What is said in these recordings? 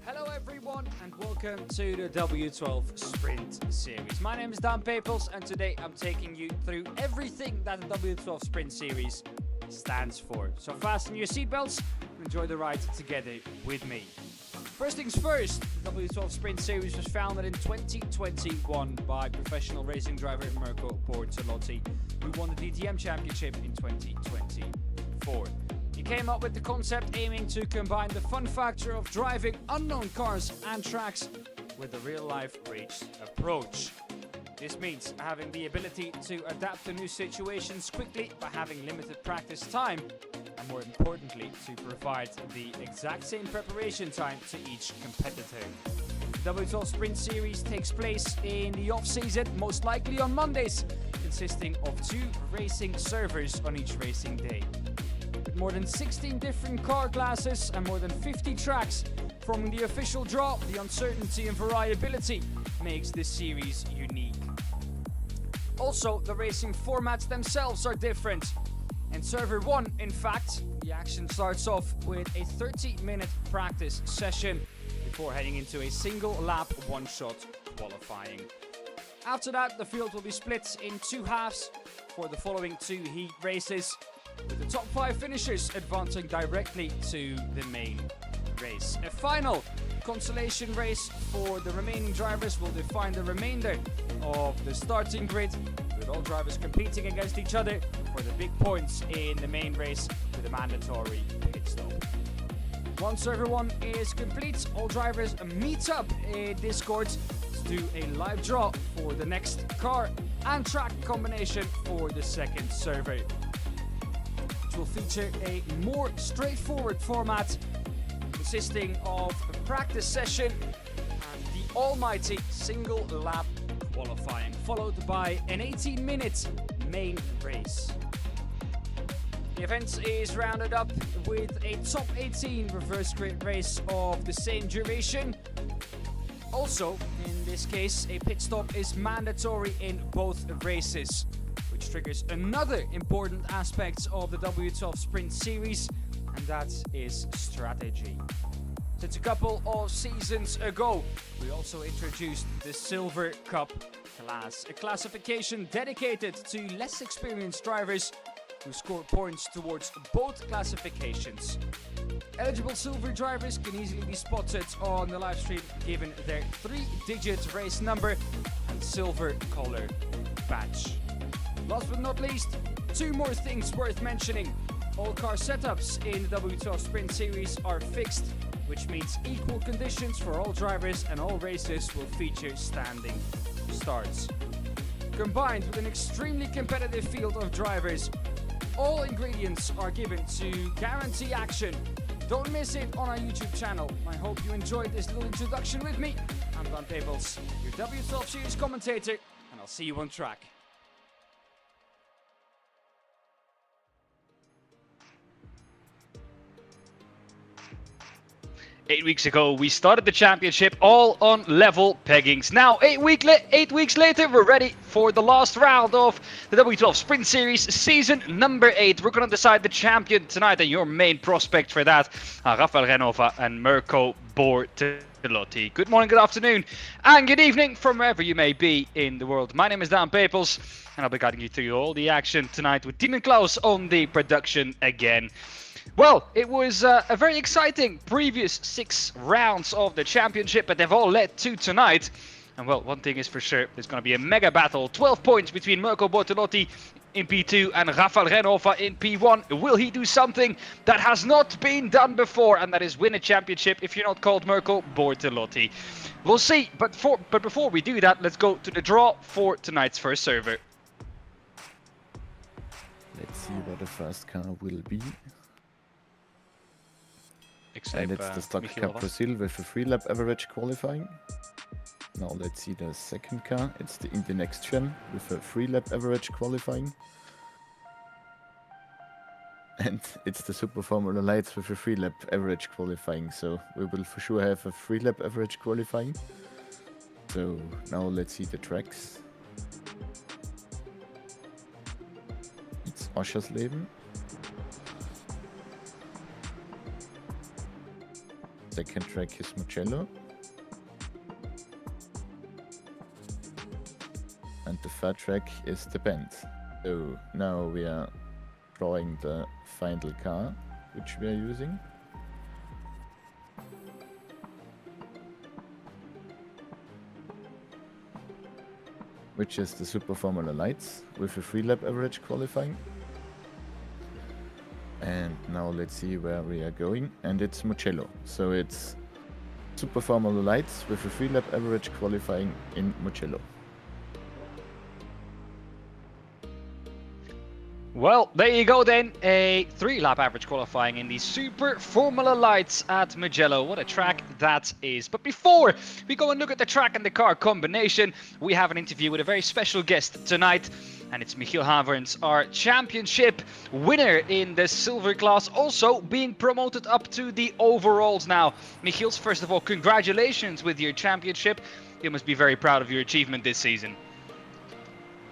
Hello everyone and welcome to the W12 Sprint Series. My name is Dan Papels and today I'm taking you through everything that the W12 Sprint Series stands for. So fasten your seatbelts and enjoy the ride together with me. First things first, the W12 Sprint Series was founded in 2021 by professional racing driver Mirko Bortolotti, who won the DTM Championship in 2024. He came up with the concept aiming to combine the fun factor of driving unknown cars and tracks with a real-life race approach. This means having the ability to adapt to new situations quickly by having limited practice time, and more importantly, to provide the exact same preparation time to each competitor. The W12 Sprint Series takes place in the off-season, most likely on Mondays, consisting of 2 racing servers on each racing day. With more than 16 different car classes and more than 50 tracks forming the official draw, the uncertainty and variability makes this series unique. Also, the racing formats themselves are different. In Server 1, in fact, the action starts off with a 30-minute practice session before heading into a single lap one-shot qualifying. After that, the field will be split in 2 halves for the following 2 heat races, with the top 5 finishers advancing directly to the main race. A final consolation race for the remaining drivers will define the remainder of the starting grid, with all drivers competing against each other for the big points in the main race with a mandatory pit stop. Once Server 1 is complete, all drivers meet up in Discord to do a live draw for the next car and track combination for the second server, which will feature a more straightforward format consisting of a practice session and the almighty single lap qualifying, followed by an 18-minute main race. The event is rounded up with a top 18 reverse grid race of the same duration. Also, in this case, a pit stop is mandatory in both races, which triggers another important aspect of the W12 Sprint Series, and that is strategy. Since a couple of seasons ago, we also introduced the Silver Cup class, a classification dedicated to less experienced drivers who score points towards both classifications. Eligible silver drivers can easily be spotted on the live stream given their 3-digit race number and silver color badge. Last but not least, 2 more things worth mentioning. All car setups in the W12 Sprint Series are fixed, which means equal conditions for all drivers and all races will feature standing starts. Combined with an extremely competitive field of drivers, all ingredients are given to guarantee action. Don't miss it on our YouTube channel. I hope you enjoyed this little introduction with me. I'm Dan Papels, your W12 Series commentator, and I'll see you on track. 8 weeks ago, we started the championship all on level peggings. Now, 8 weeks later, we're ready for the last round of the W12 Sprint Series season number 8. We're going to decide the champion tonight, and your main prospect for that are Rafael Renova and Mirko Bortolotti. Good morning, good afternoon, and good evening from wherever you may be in the world. My name is Dan Papels, and I'll be guiding you through all the action tonight with Tim and Klaus on the production again. Well, it was a very exciting previous 6 rounds of the championship, but they've all led to tonight. And well, one thing is for sure, there's going to be a mega battle. 12 points between Mirko Bortolotti in P2 and Rafael Renova in P1. Will he do something that has not been done before? And that is win a championship if you're not called Mirko Bortolotti. We'll see, but before we do that, let's go to the draw for tonight's first server. Let's see what the first car will be. Except, and it's the Stock Car Brazil with a 3-lap average qualifying. Now let's see the second car. It's the Indy Next Gen with a 3-lap average qualifying. And it's the Super Formula Lights with a 3-lap average qualifying. So we will for sure have a 3-lap average qualifying. So now let's see the tracks. It's Oschersleben. second track is Mugello. And the third track is the bend. So now we are drawing the final car, which we are using. Which is the Super Formula Lights with a 3-lap average qualifying. And now let's see where we are going. And it's Mugello. So it's Super Formula Lights with a 3-lap average qualifying in Mugello. Well, there you go then, a 3-lap average qualifying in the Super Formula Lights at Mugello. What a track that is. But before we go and look at the track and the car combination, we have an interview with a very special guest tonight. And it's Michiel Haverns, our championship winner in the silver class, also being promoted up to the overalls now. Michiel, first of all, congratulations with your championship. You must be very proud of your achievement this season.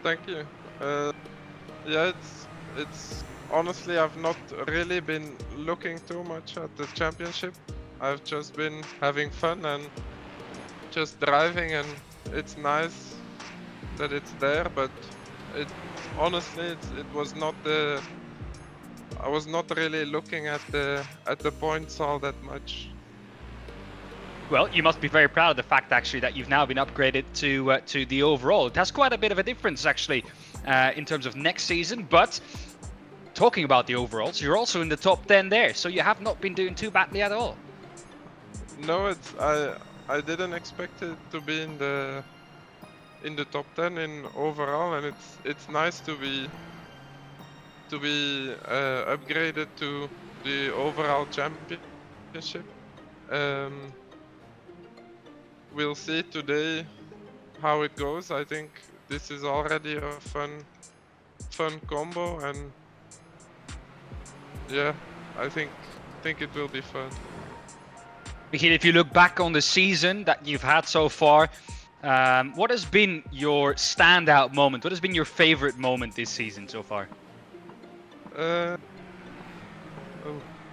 Thank you. Yeah, it's honestly, I've not really been looking too much at the championship. I've just been having fun and just driving, and it's nice that it's there, but honestly it was not the I was not really looking at the points all that much. Well, you must be very proud of the fact actually that you've now been upgraded to the overall. It has quite a bit of a difference actually in terms of next season, but talking about the overalls, you're also in the top 10 there, so you have not been doing too badly at all. No, I didn't expect it to be in the top 10 in overall, and it's nice to be upgraded to the overall championship. We'll see today how it goes. I think this is already a fun combo, and yeah, I think it will be fun. Michiel, if you look back on the season that you've had so far, what has been your standout moment? What has been your favorite moment this season so far? Oh,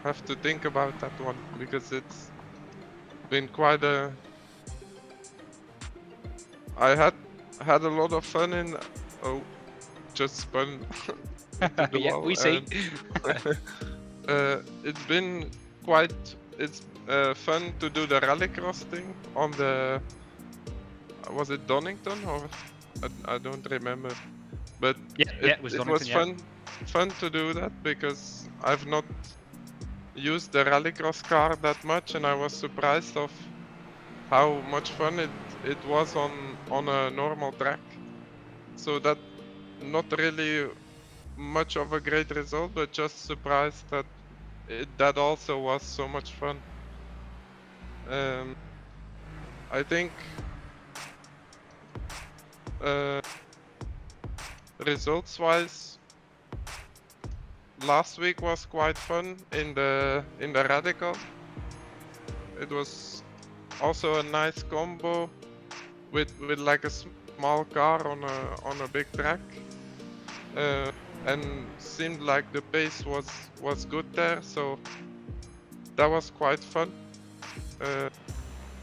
have to think about that one, because it's been quite a... I had a lot of fun in... Oh, just spun into the yeah, wall. we see. It's been quite... It's fun to do the rallycross thing on the... Was it Donington, or... I don't remember. But yeah, it was Donington, fun to do that, because I've not used the rallycross car that much, and I was surprised of how much fun it was on a normal track. So that, not really much of a great result, but just surprised that that also was so much fun. I think results-wise, last week was quite fun in the radical. It was also a nice combo with like a small car on a big track, and seemed like the pace was good there, so that was quite fun.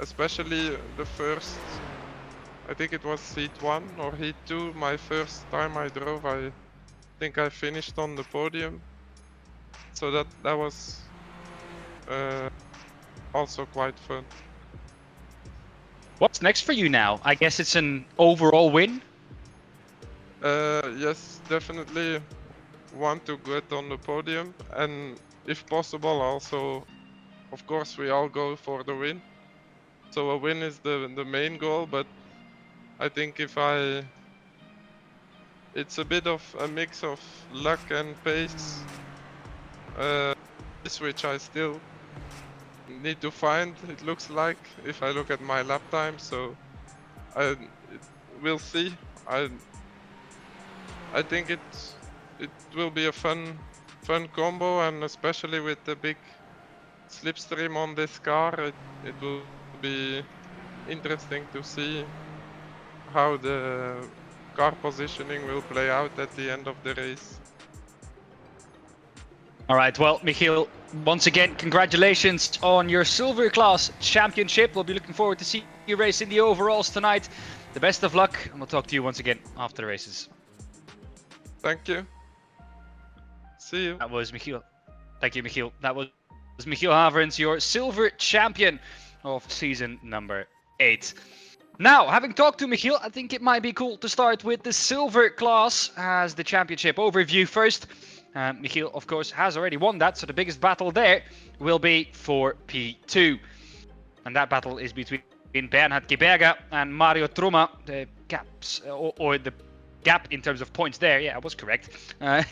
Especially the first, I think it was heat 1 or heat 2, my first time I drove, I think I finished on the podium. So that was also quite fun. What's next for you now? I guess it's an overall win? Yes, definitely want to get on the podium, and if possible also, of course, we all go for the win. So a win is the main goal, but I think it's a bit of a mix of luck and pace, which I still need to find, it looks like, if I look at my lap time. So we'll see. I think it will be a fun combo, and especially with the big slipstream on this car, it will be interesting to see how the car positioning will play out at the end of the race. All right, well, Michiel, Once again, congratulations on your silver class championship. We'll be looking forward to see you race in the overalls tonight. The best of luck, and we'll talk to you once again after the races. Thank you. See you. That was Michiel. Thank you, Michiel. That was Michiel Haverens, your silver champion of season number 8. Now, having talked to Michiel, I think it might be cool to start with the silver class as the championship overview first. Michiel, of course, has already won that, so the biggest battle there will be for P2. And that battle is between Bernhard Geberger and Mario Trumma. The gaps, or the gap in terms of points there, yeah, I was correct,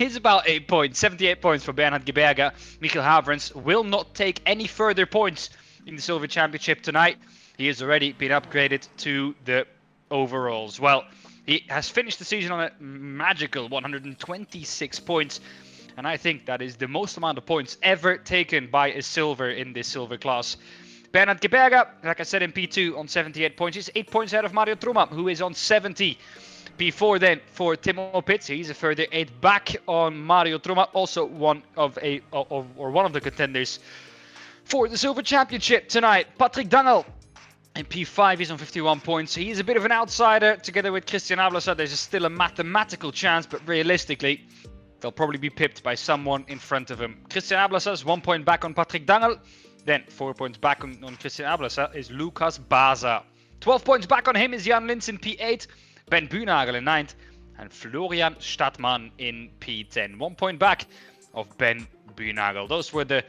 is about 8 points, 78 points for Bernhard Geberger. Michiel Haverens will not take any further points in the Silver Championship tonight. He has already been upgraded to the overalls. Well, he has finished the season on a magical 126 points, and I think that is the most amount of points ever taken by a silver in this silver class. Bernhard Geberger, like I said, in P2 on 78 points. He's 8 points ahead of Mario Trumma, who is on 70. Before then, for Timo Pitts, he's a further 8 back on Mario Trumma, also one of the contenders for the Silver Championship tonight. Patrick Dangel in P5 is on 51 points. He is a bit of an outsider. Together with Christian Ablasa, there's still a mathematical chance, but realistically, they'll probably be pipped by someone in front of him. Christian Ablasa is 1 point back on Patrick Dangel. Then 4 points back on Christian Ablasa is Lucas Baza. 12 points back on him is Jan Lins in P8. Ben Buhnagel in 9th, and Florian Stadtmann in P10. 1 point back of Ben Buhnagel. Those were the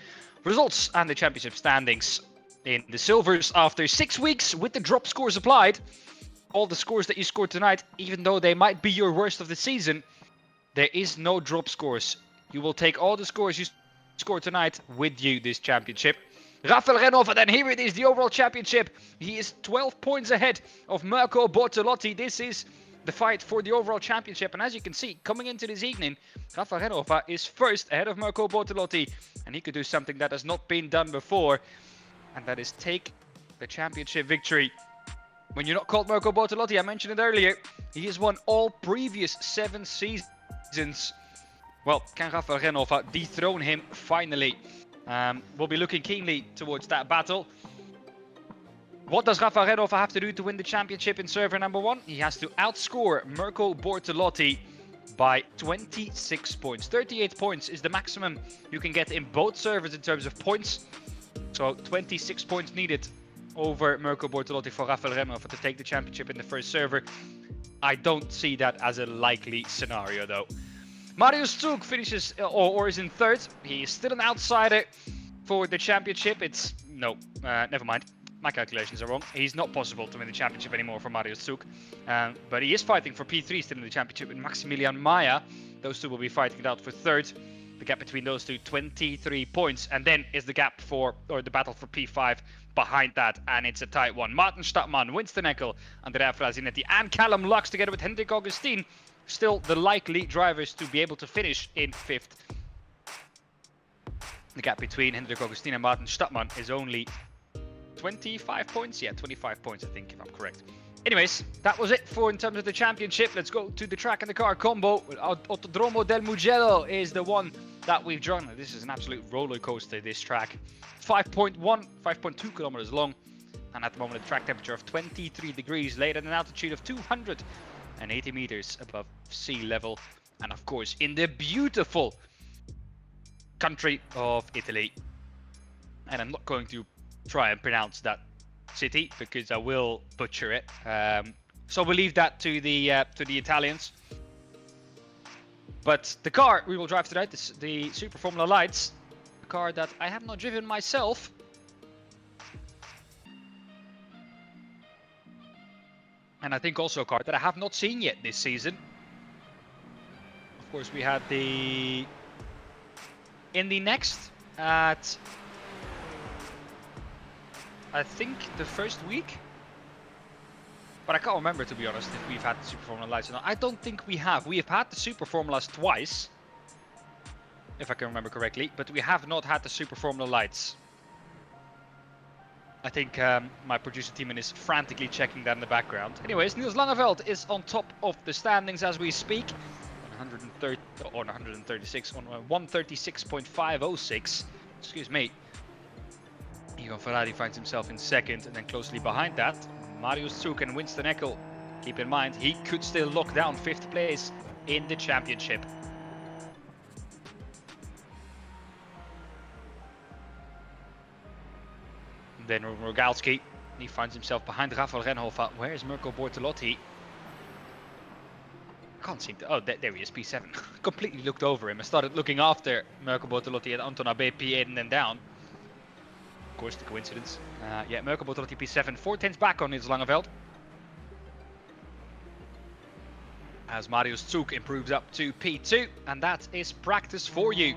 results and the championship standings in the silvers after 6 weeks with the drop scores applied. All the scores that you scored tonight, even though they might be your worst of the season, there is no drop scores. You will take all the scores you scored tonight with you this championship. Rafael Renhofer, then here it is, the overall championship. He is 12 points ahead of Mirko Bortolotti. This is the fight for the overall championship. And as you can see, coming into this evening, Rafael Renhofer is first ahead of Mirko Bortolotti. And he could do something that has not been done before. And that is take the championship victory. When you're not called Mirko Bortolotti, I mentioned it earlier, he has won all previous 7 seasons. Well, can Rafael Renhofer dethrone him finally? We'll be looking keenly towards that battle. What does Rafael Renhofer have to do to win the championship in server number 1? He has to outscore Mirko Bortolotti by 26 points. 38 points is the maximum you can get in both servers in terms of points. So 26 points needed over Mirko Bortolotti for Rafael Renhofer to take the championship in the first server. I don't see that as a likely scenario though. Marius Zug finishes or is in 3rd. He is still an outsider for the championship. It's never mind. My calculations are wrong. He's not possible to win the championship anymore for Marius Zug. But he is fighting for P3 still in the championship with Maximilian Maya. Those two will be fighting it out for 3rd. The gap between those two, 23 points. And then is the gap for, or the battle for P5 behind that. And it's a tight one. Martin Stadtmann, Winston Eckel, Andrea Frazinetti, and Callum Lux together with Hendrik Augustin. Still the likely drivers to be able to finish in 5th. The gap between Hendrik Augustin and Martin Stadtmann is only 25 points? Yeah, 25 points, I think, if I'm correct. Anyways, that was it for in terms of the championship. Let's go to the track and the car combo. Autodromo del Mugello is the one that we've drawn. This is an absolute roller coaster, this track. 5.2 kilometers long. And at the moment, a track temperature of 23 degrees, laid at an altitude of 280 meters above sea level. And of course, in the beautiful country of Italy. And I'm not going to try and pronounce that city because I will butcher it. So we'll leave that to the Italians. But the car we will drive tonight is the Super Formula Lights, a car that I have not driven myself. And I think also a car that I have not seen yet this season. Of course, we had the Indy Next at, I think, the first week. But I can't remember, to be honest, if we've had the Super Formula Lights or not. I don't think we have. We have had the Super Formulas twice, if I can remember correctly. But we have not had the Super Formula Lights. I think my producer team is frantically checking that in the background. Anyways, Niels Langeveld is on top of the standings as we speak. 130 or 136 on 136.506. excuse me. Ivan Ferrari finds himself in second, and then closely behind that, Marius Zuk and Winston Eckel. Keep in mind, he could still lock down 5th place in the championship. Then Rogalski, he finds himself behind Rafael Renhofer. Where is Mirko Bortolotti? Can't seem to. Oh, there he is, P7. Completely looked over him. I started looking after Mirko Bortolotti and Anton Abe P8 and then down. Of course, the coincidence. Yeah, Mirko Bortolotti P7, 4 tenths back on his Langeveld. As Marius Zuk improves up to P2, and that is practice for you.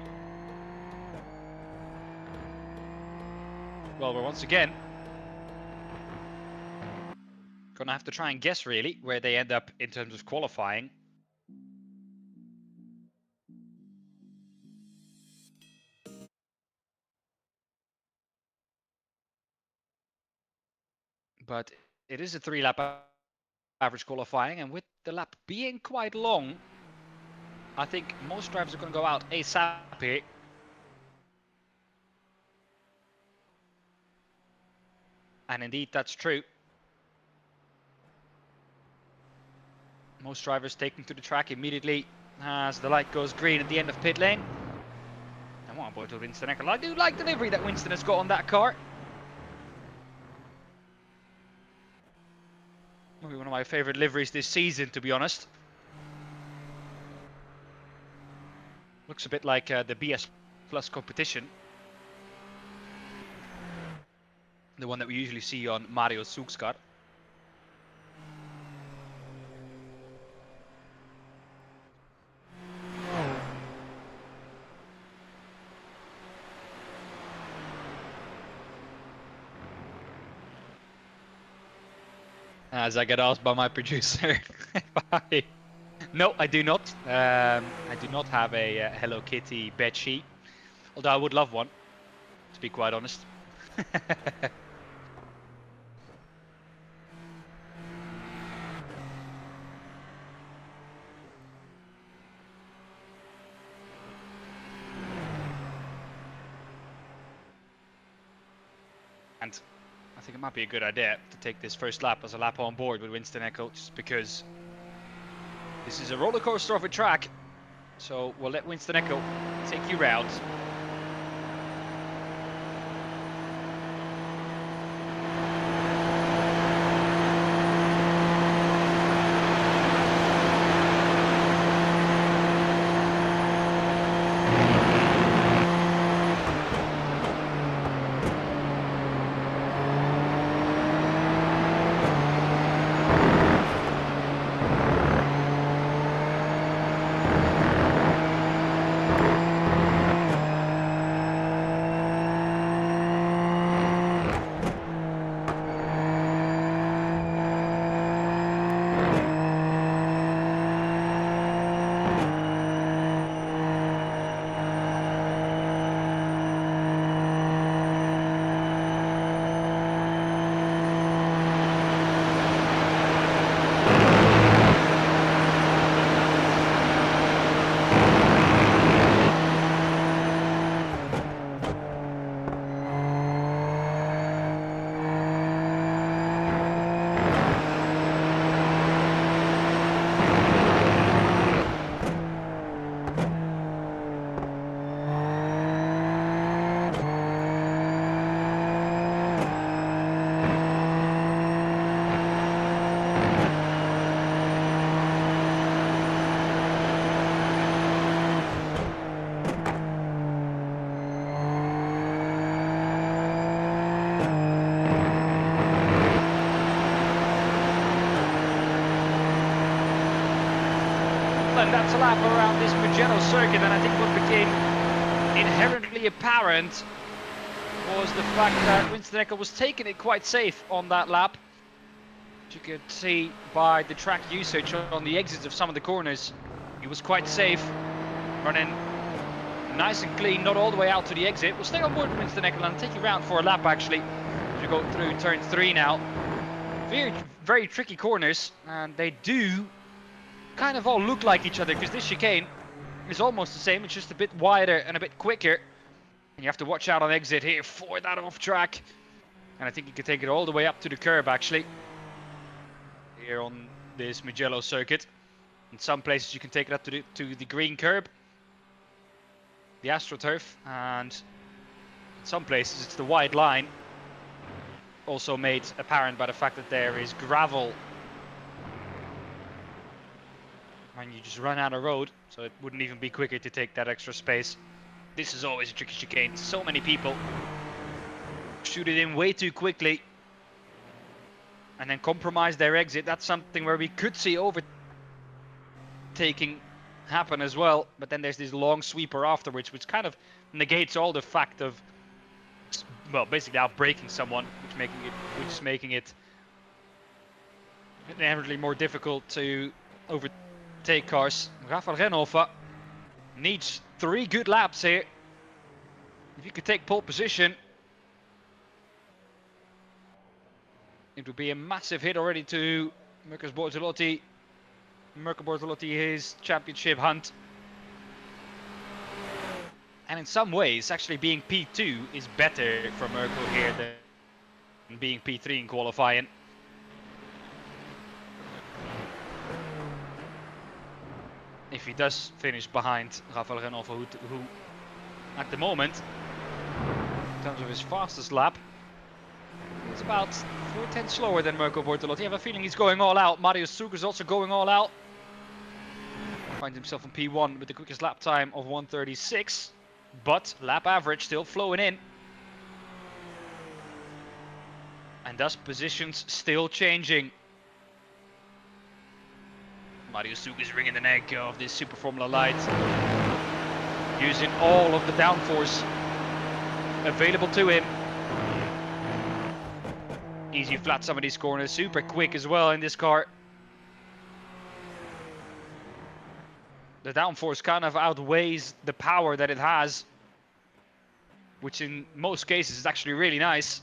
Well, we're once again gonna have to try and guess really where they end up in terms of qualifying. But it is a 3-lap average qualifying, and with the lap being quite long, I think most drivers are going to go out ASAP here. And indeed, that's true. Most drivers taking to the track immediately as the light goes green at the end of pit lane. And what about Winston Eckel? I do like the livery that Winston has got on that car. Maybe one of my favorite liveries this season, to be honest. Looks a bit like the BS Plus competition. The one that we usually see on Mario Zuk's car. As I get asked by my producer, no, I do not. I do not have a Hello Kitty bed sheet, although I would love one, to be quite honest. And I think it might be a good idea to take this first lap as a lap on board with Winston Eckel, just because this is a roller coaster of a track. So we'll let Winston Eckel take you round. And that's a lap around this Mugello circuit, and I think what became inherently apparent was the fact that Winston Eckel was taking it quite safe on that lap. You could see by the track usage on the exits of some of the corners, he was quite safe, running nice and clean, not all the way out to the exit. We'll stay on board with Winston Eckel and take you around for a lap actually, as we go through turn 3 now. Very, very tricky corners, and they do kind of all look like each other, because this chicane is almost the same, it's just a bit wider and a bit quicker. You have to watch out on exit here for that off track. And I think you can take it all the way up to the curb actually. Here on this Mugello circuit. In some places you can take it up to the green curb. The AstroTurf. And in some places it's the white line. Also made apparent by the fact that there is gravel. And you just run out of road. So it wouldn't even be quicker to take that extra space. This is always a tricky chicane. So many people shoot it in way too quickly and then compromise their exit. That's something where we could see overtaking happen as well. But then there's this long sweeper afterwards, which kind of negates all the fact of, well, basically outbraking someone, which is making it inherently more difficult to overtake cars. Rafael Renhofer needs 3 good laps here. If you could take pole position, it would be a massive hit already to Mirko Bortolotti his championship hunt. And in some ways, actually being P2 is better for Mirko here than being P3 in qualifying. If he does finish behind Rafael Renhofer, who at the moment, in terms of his fastest lap, is about 4/10 slower than Mirko Bortolotti. I have a feeling he's going all out. Marius Zug is also going all out. Finds himself in P1 with the quickest lap time of 1:36, but lap average still flowing in. And thus positions still changing. Marius Zug is wringing the neck of this Super Formula Light, using all of the downforce available to him. Easy flat some of these corners, super quick as well in this car. The downforce kind of outweighs the power that it has, which in most cases is actually really nice.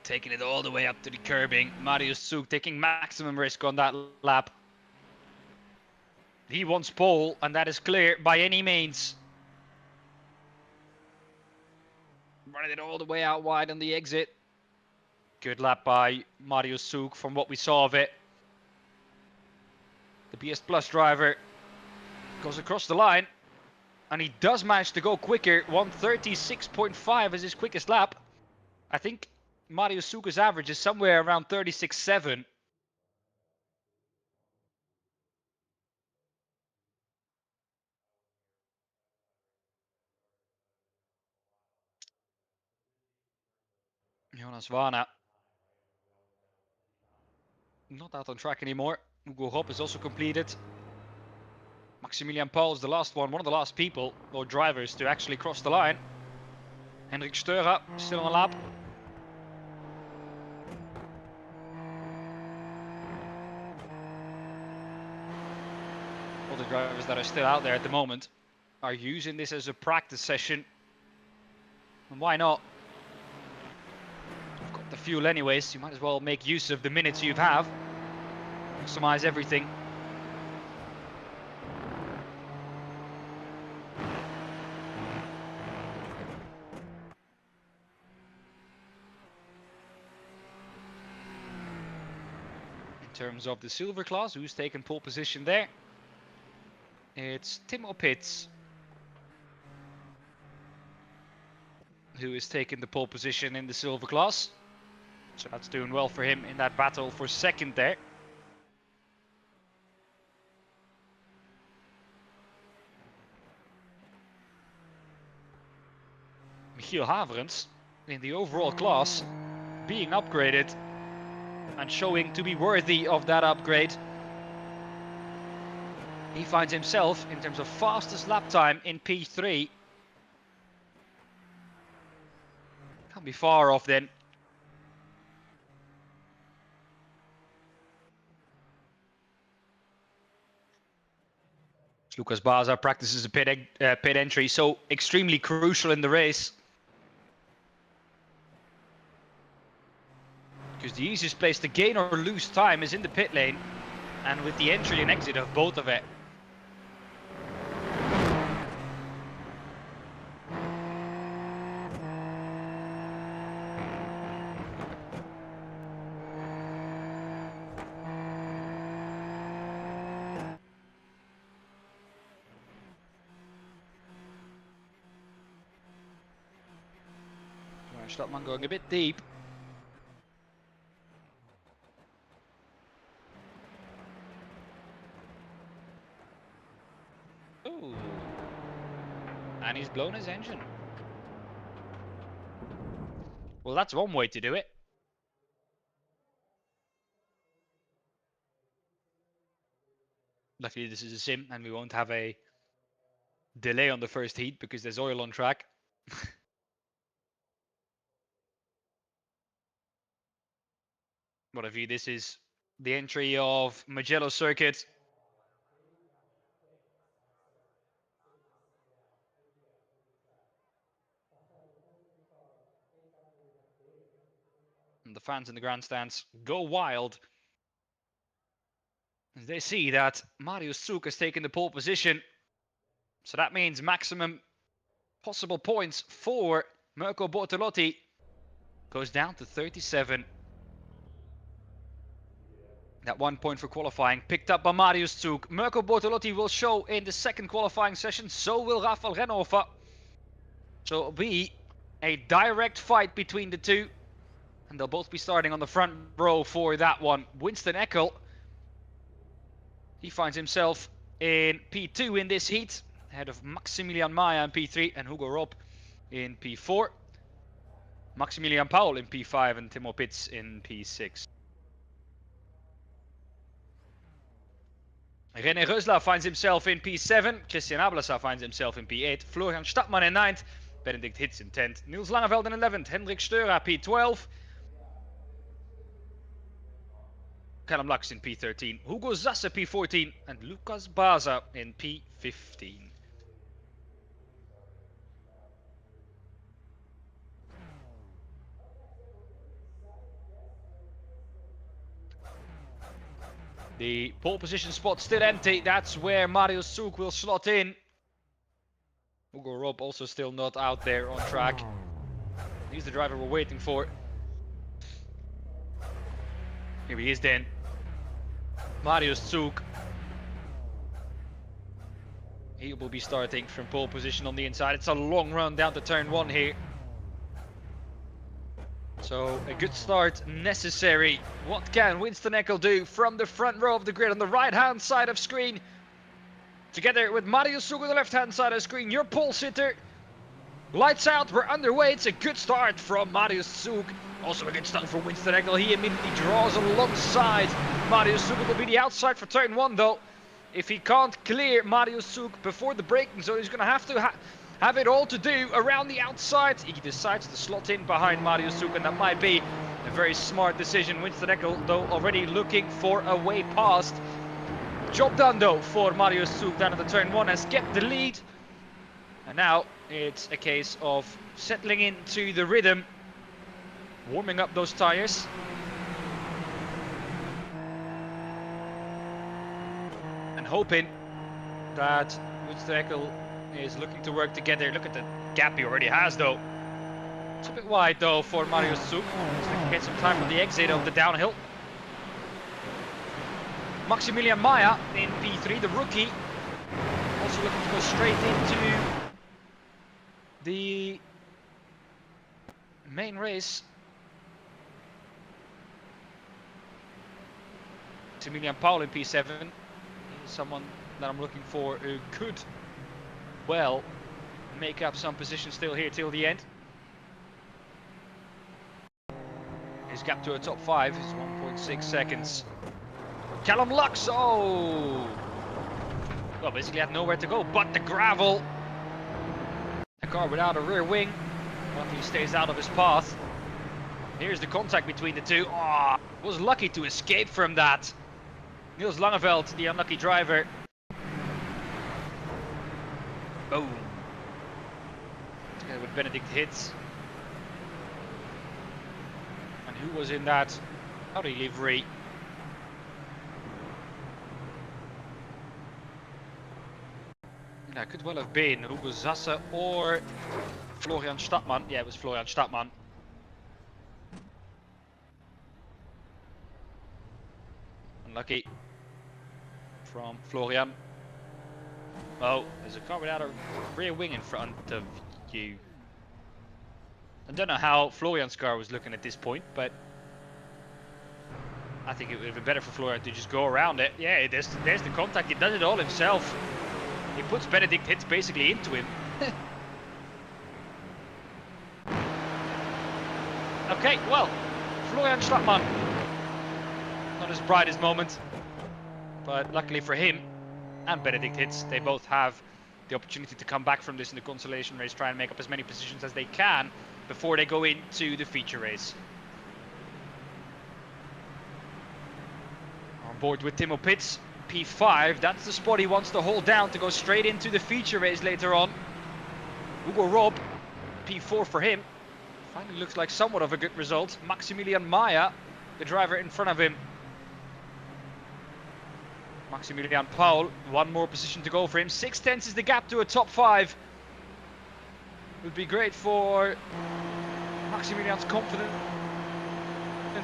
Taking it all the way up to the curbing. Marius Zug taking maximum risk on that lap. He wants pole, and that is clear by any means. Running it all the way out wide on the exit. Good lap by Marius Zug from what we saw of it. The BS Plus driver goes across the line, and he does manage to go quicker. 1:36.5 is his quickest lap. I think Marius Zug's average is somewhere around 36.7. Jonas Warner not out on track anymore. Hugo Hop is also completed. Maximilian Paul is the last one of the last people or drivers to actually cross the line. Henrik Steurer still on the lap. All the drivers that are still out there at the moment are using this as a practice session. And why not? You've got the fuel anyways, you might as well make use of the minutes you have. Maximize everything. In terms of the silver class, who's taken pole position there? It's Timo Pitts who is taking the pole position in the silver class. So that's doing well for him in that battle for second there. Michiel Haverens in the overall class being upgraded and showing to be worthy of that upgrade. He finds himself in terms of fastest lap time in P3. Can't be far off then. Lucas Baza practices a pit entry, so extremely crucial in the race. Because the easiest place to gain or lose time is in the pit lane. and with the entry and exit of both of it. Stopman going a bit deep. Ooh. And he's blown his engine. Well, that's one way to do it. Luckily, this is a sim and we won't have a delay on the first heat because there's oil on track. What a view. This is the entry of Mugello circuit. And the fans in the grandstands go wild as they see that Marius Zug has taken the pole position. So that means maximum possible points for Mirko Bortolotti goes down to 37. That 1 point for qualifying picked up by Marius Zug. Mirko Bortolotti will show in the second qualifying session. So will Rafael Renhofer. So it'll be a direct fight between the two. And they'll both be starting on the front row for that one. Winston Eckel. He finds himself in P2 in this heat. Ahead of Maximilian Maya in P3 and Hugo Rob in P4. Maximilian Paul in P5 and Timo Pitts in P6. René Reusler finds himself in P7. Christian Ablasa finds himself in P8. Florian Stadtmann in 9th. Benedict Hitz in 10th. Niels Langeveld in 11th. Hendrik Steura P12. Callum Lux in P13. Hugo Zasse P14. And Lucas Baza in P15. The pole position spot still empty. That's where Marius Zug will slot in. Hugo Rob also still not out there on track. He's the driver we're waiting for. Here he is then. Marius Zug. He will be starting from pole position on the inside. It's a long run down to turn 1 here. So a good start necessary. What can Winston Eckel do from the front row of the grid on the right hand side of screen? Together with Marius Zug on the left hand side of screen, your pole sitter. Lights out, we're underway. It's a good start from Marius Zug. Also a good start for Winston Eckel. He immediately draws alongside Marius Zug. It will be the outside for turn 1 though. If he can't clear Marius Zug before the braking zone, he's going to have to have it all to do around the outside. He decides to slot in behind Marius Zug, and that might be a very smart decision. Winston Eckel, though, already looking for a way past. Job done, though, for Marius Zug down at the turn 1, has kept the lead. And now it's a case of settling into the rhythm, warming up those tires. And hoping that Winston Eckel is looking to work together. Look at the gap he already has though. It's a bit wide though for Marius Zug. So he can get some time on the exit of the downhill. Maximilian Maya in P3, the rookie. Also looking to go straight into the main race. Maximilian Paul in P7. He's someone that I'm looking for who could well make up some position still here till the end. His gap to a top 5 is 1.6 seconds. Callum Lux, oh! Well, basically had nowhere to go but the gravel. A car without a rear wing. Luckily stays out of his path. Here's the contact between the two. Oh, was lucky to escape from that. Niels Langeveld, the unlucky driver. Boom. Together with Benedict Hitz. And who was in that Audi livery? That could well have been Hugo Zasse or Florian Stadtmann. Yeah, it was Florian Stadtmann. Unlucky from Florian. Oh, there's a car without a rear wing in front of you. I don't know how Florian's car was looking at this point, but I think it would have been better for Florian to just go around it. Yeah, there's the contact. He does it all himself. He puts Benedict hits basically into him. Okay, well, Florian Stadtmann. Not his brightest moment, but luckily for him and Benedict hits, they both have the opportunity to come back from this in the consolation race, try and make up as many positions as they can before they go into the feature race. On board with Timo Pitts, P5, that's the spot he wants to hold down to go straight into the feature race later on. Hugo Rob, P4 for him. Finally looks like somewhat of a good result. Maximilian Maya, the driver in front of him. Maximilian Paul, one more position to go for him. 6/10 is the gap to a top 5. Would be great for Maximilian's confidence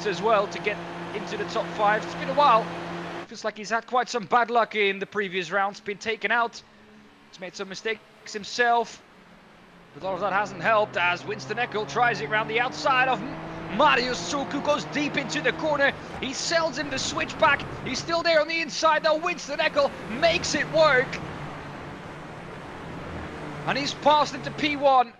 as well to get into the top 5. It's been a while. Feels like he's had quite some bad luck in the previous rounds. Been taken out. He's made some mistakes himself. But all of that hasn't helped as Winston Eckel tries it around the outside of Marius Zug, who goes deep into the corner. He sells him the switchback. He's still there on the inside though. Winston Eckel makes it work. And he's passed into P1.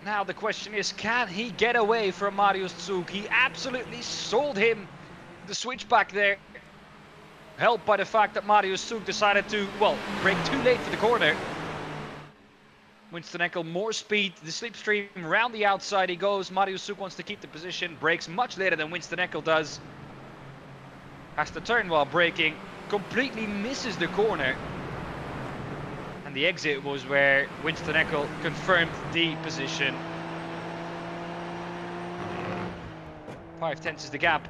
Now the question is, can he get away from Marius Zug? He absolutely sold him the switchback there. Helped by the fact that Marius Zug decided to, well, brake too late for the corner. Winston Eckel, more speed, the slipstream around the outside he goes. Marius Zug wants to keep the position, brakes much later than Winston Eckel does. Has to turn while braking, completely misses the corner. And the exit was where Winston Eckel confirmed the position. 5/10 is the gap.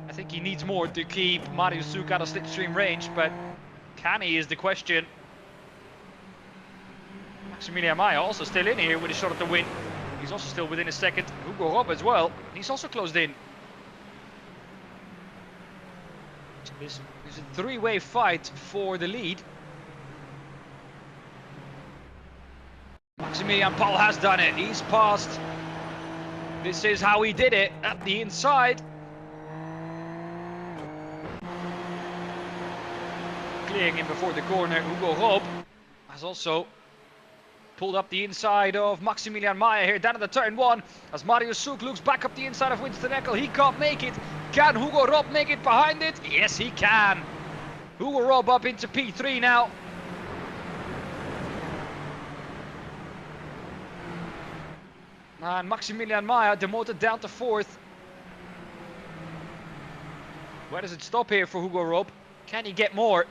I think he needs more to keep Marius Zug out of slipstream range, but can he is the question. Maximilian Maya also still in here with a shot at the win. He's also still within a second. Hugo Rob as well. He's also closed in. It's a three-way fight for the lead. Maximilian Paul has done it. He's passed. This is how he did it at the inside. Clearing him before the corner. Hugo Rob has also pulled up the inside of Maximilian Maya here, down at the turn 1. As Marius Zug looks back up the inside of Winston Eckel. He can't make it. Can Hugo Rob make it behind it? Yes, he can. Hugo Rob up into P3 now. And Maximilian Maya demoted down to 4th. Where does it stop here for Hugo Rob? Can he get more?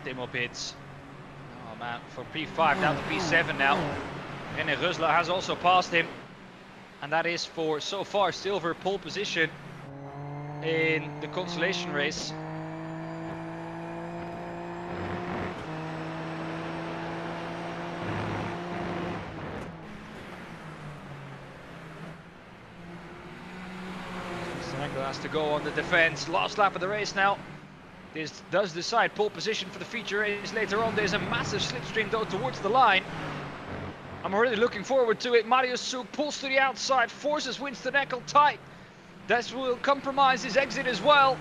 Timo Pitts. Oh man, from P5 down to P7 now. And Rösler has also passed him. And that is for, so far, silver pole position in the consolation race. Eckel has to go on the defense. Last lap of the race now. This does decide pole position for the feature race later on. There's a massive slipstream though towards the line. I'm already looking forward to it. Marius Zug pulls to the outside, forces Winston Eckel tight. This will compromise his exit as well.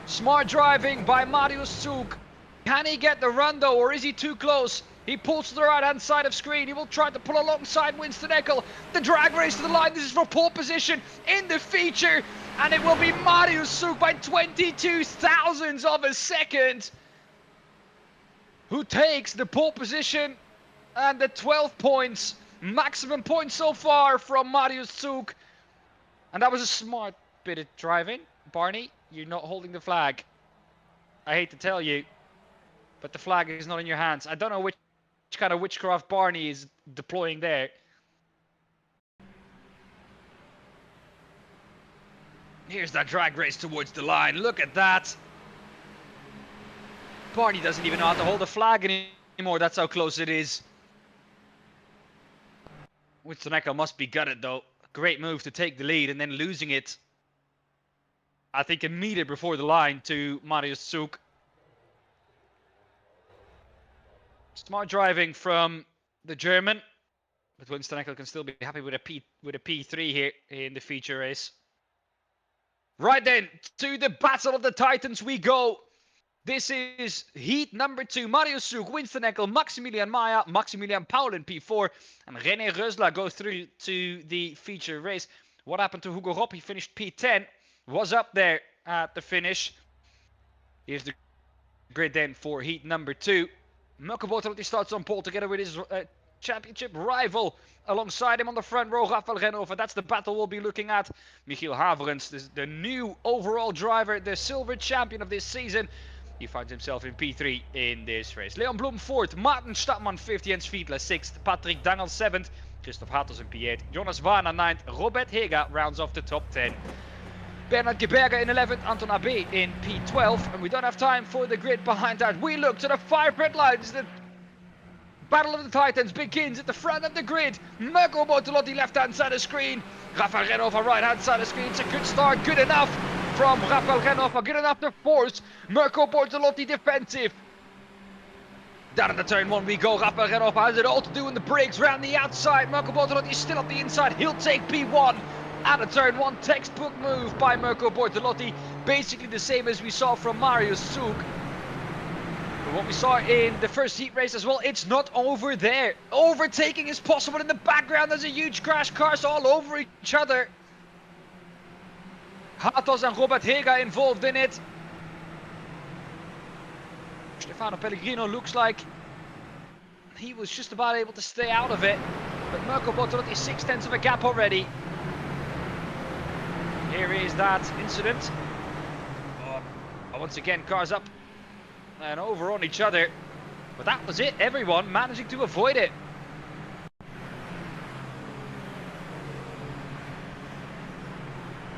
Smart driving by Marius Zug. Can he get the run though, or is he too close? He pulls to the right hand side of screen. He will try to pull alongside Winston Eckel. The drag race to the line. This is for pole position in the feature. And it will be Marius Zug by 22 thousandths of a second, who takes the pole position and the 12 points. Maximum points so far from Marius Zug. And that was a smart bit of driving. Barney, you're not holding the flag. I hate to tell you. but the flag is not in your hands. I don't know which kind of witchcraft Barney is deploying there. Here's that drag race towards the line. Look at that. Barney doesn't even know how to hold the flag anymore. That's how close it is. Winston must be gutted though. Great move to take the lead and then losing it, I think, a meter before the line to Marius Zug. Smart driving from the German, but Winston can still be happy with a P3 here in the feature race. Right then, to the Battle of the Titans we go. This is heat number 2. Marius Zug, Winston Maximilian Maya, Maximilian Paul in P4, and René Reusler go through to the feature race. What happened to Hugo Ropp? He finished P10, was up there at the finish. Here's the grid then for heat number 2. Mirko Bortolotti starts on pole together with his championship rival. Alongside him on the front row, Rafael Renhofer. That's the battle we'll be looking at. Michiel Haverens, the new overall driver, the silver champion of this season. He finds himself in P3 in this race. Leon Blum 4th, Maarten Stadtman 5th, Jens Fiedler 6th, Patrick Dangel 7th, Christoph Hartels in P8, Jonas Warner 9th, Robert Hega rounds off the top 10. Bernard Geberger in 11th, Anton Abe in P12, and we don't have time for the grid behind that. We look to the 5 red lines. The Battle of the Titans begins at the front of the grid. Mirko Bortolotti left-hand side of the screen. Rafael Renhofer right-hand side of the screen. It's a good start, good enough from Rafael Renhofer, good enough to force Mirko Bortolotti defensive. Down at the turn 1 we go. Rafael Renhofer has it all to do in the brakes round the outside. Mirko Bortolotti is still up the inside. He'll take P1. At a turn 1, textbook move by Mirko Bortolotti. Basically the same as we saw from Marius Zug. But what we saw in the first heat race as well, it's not over there. Overtaking is possible in the background. There's a huge crash, cars all over each other. Hatos and Robert Hega involved in it. Stefano Pellegrino looks like he was just about able to stay out of it. But Mirko Bortolotti 6/10 of a gap already. Here is that incident. Once again, cars up and over on each other. But that was it. Everyone managing to avoid it.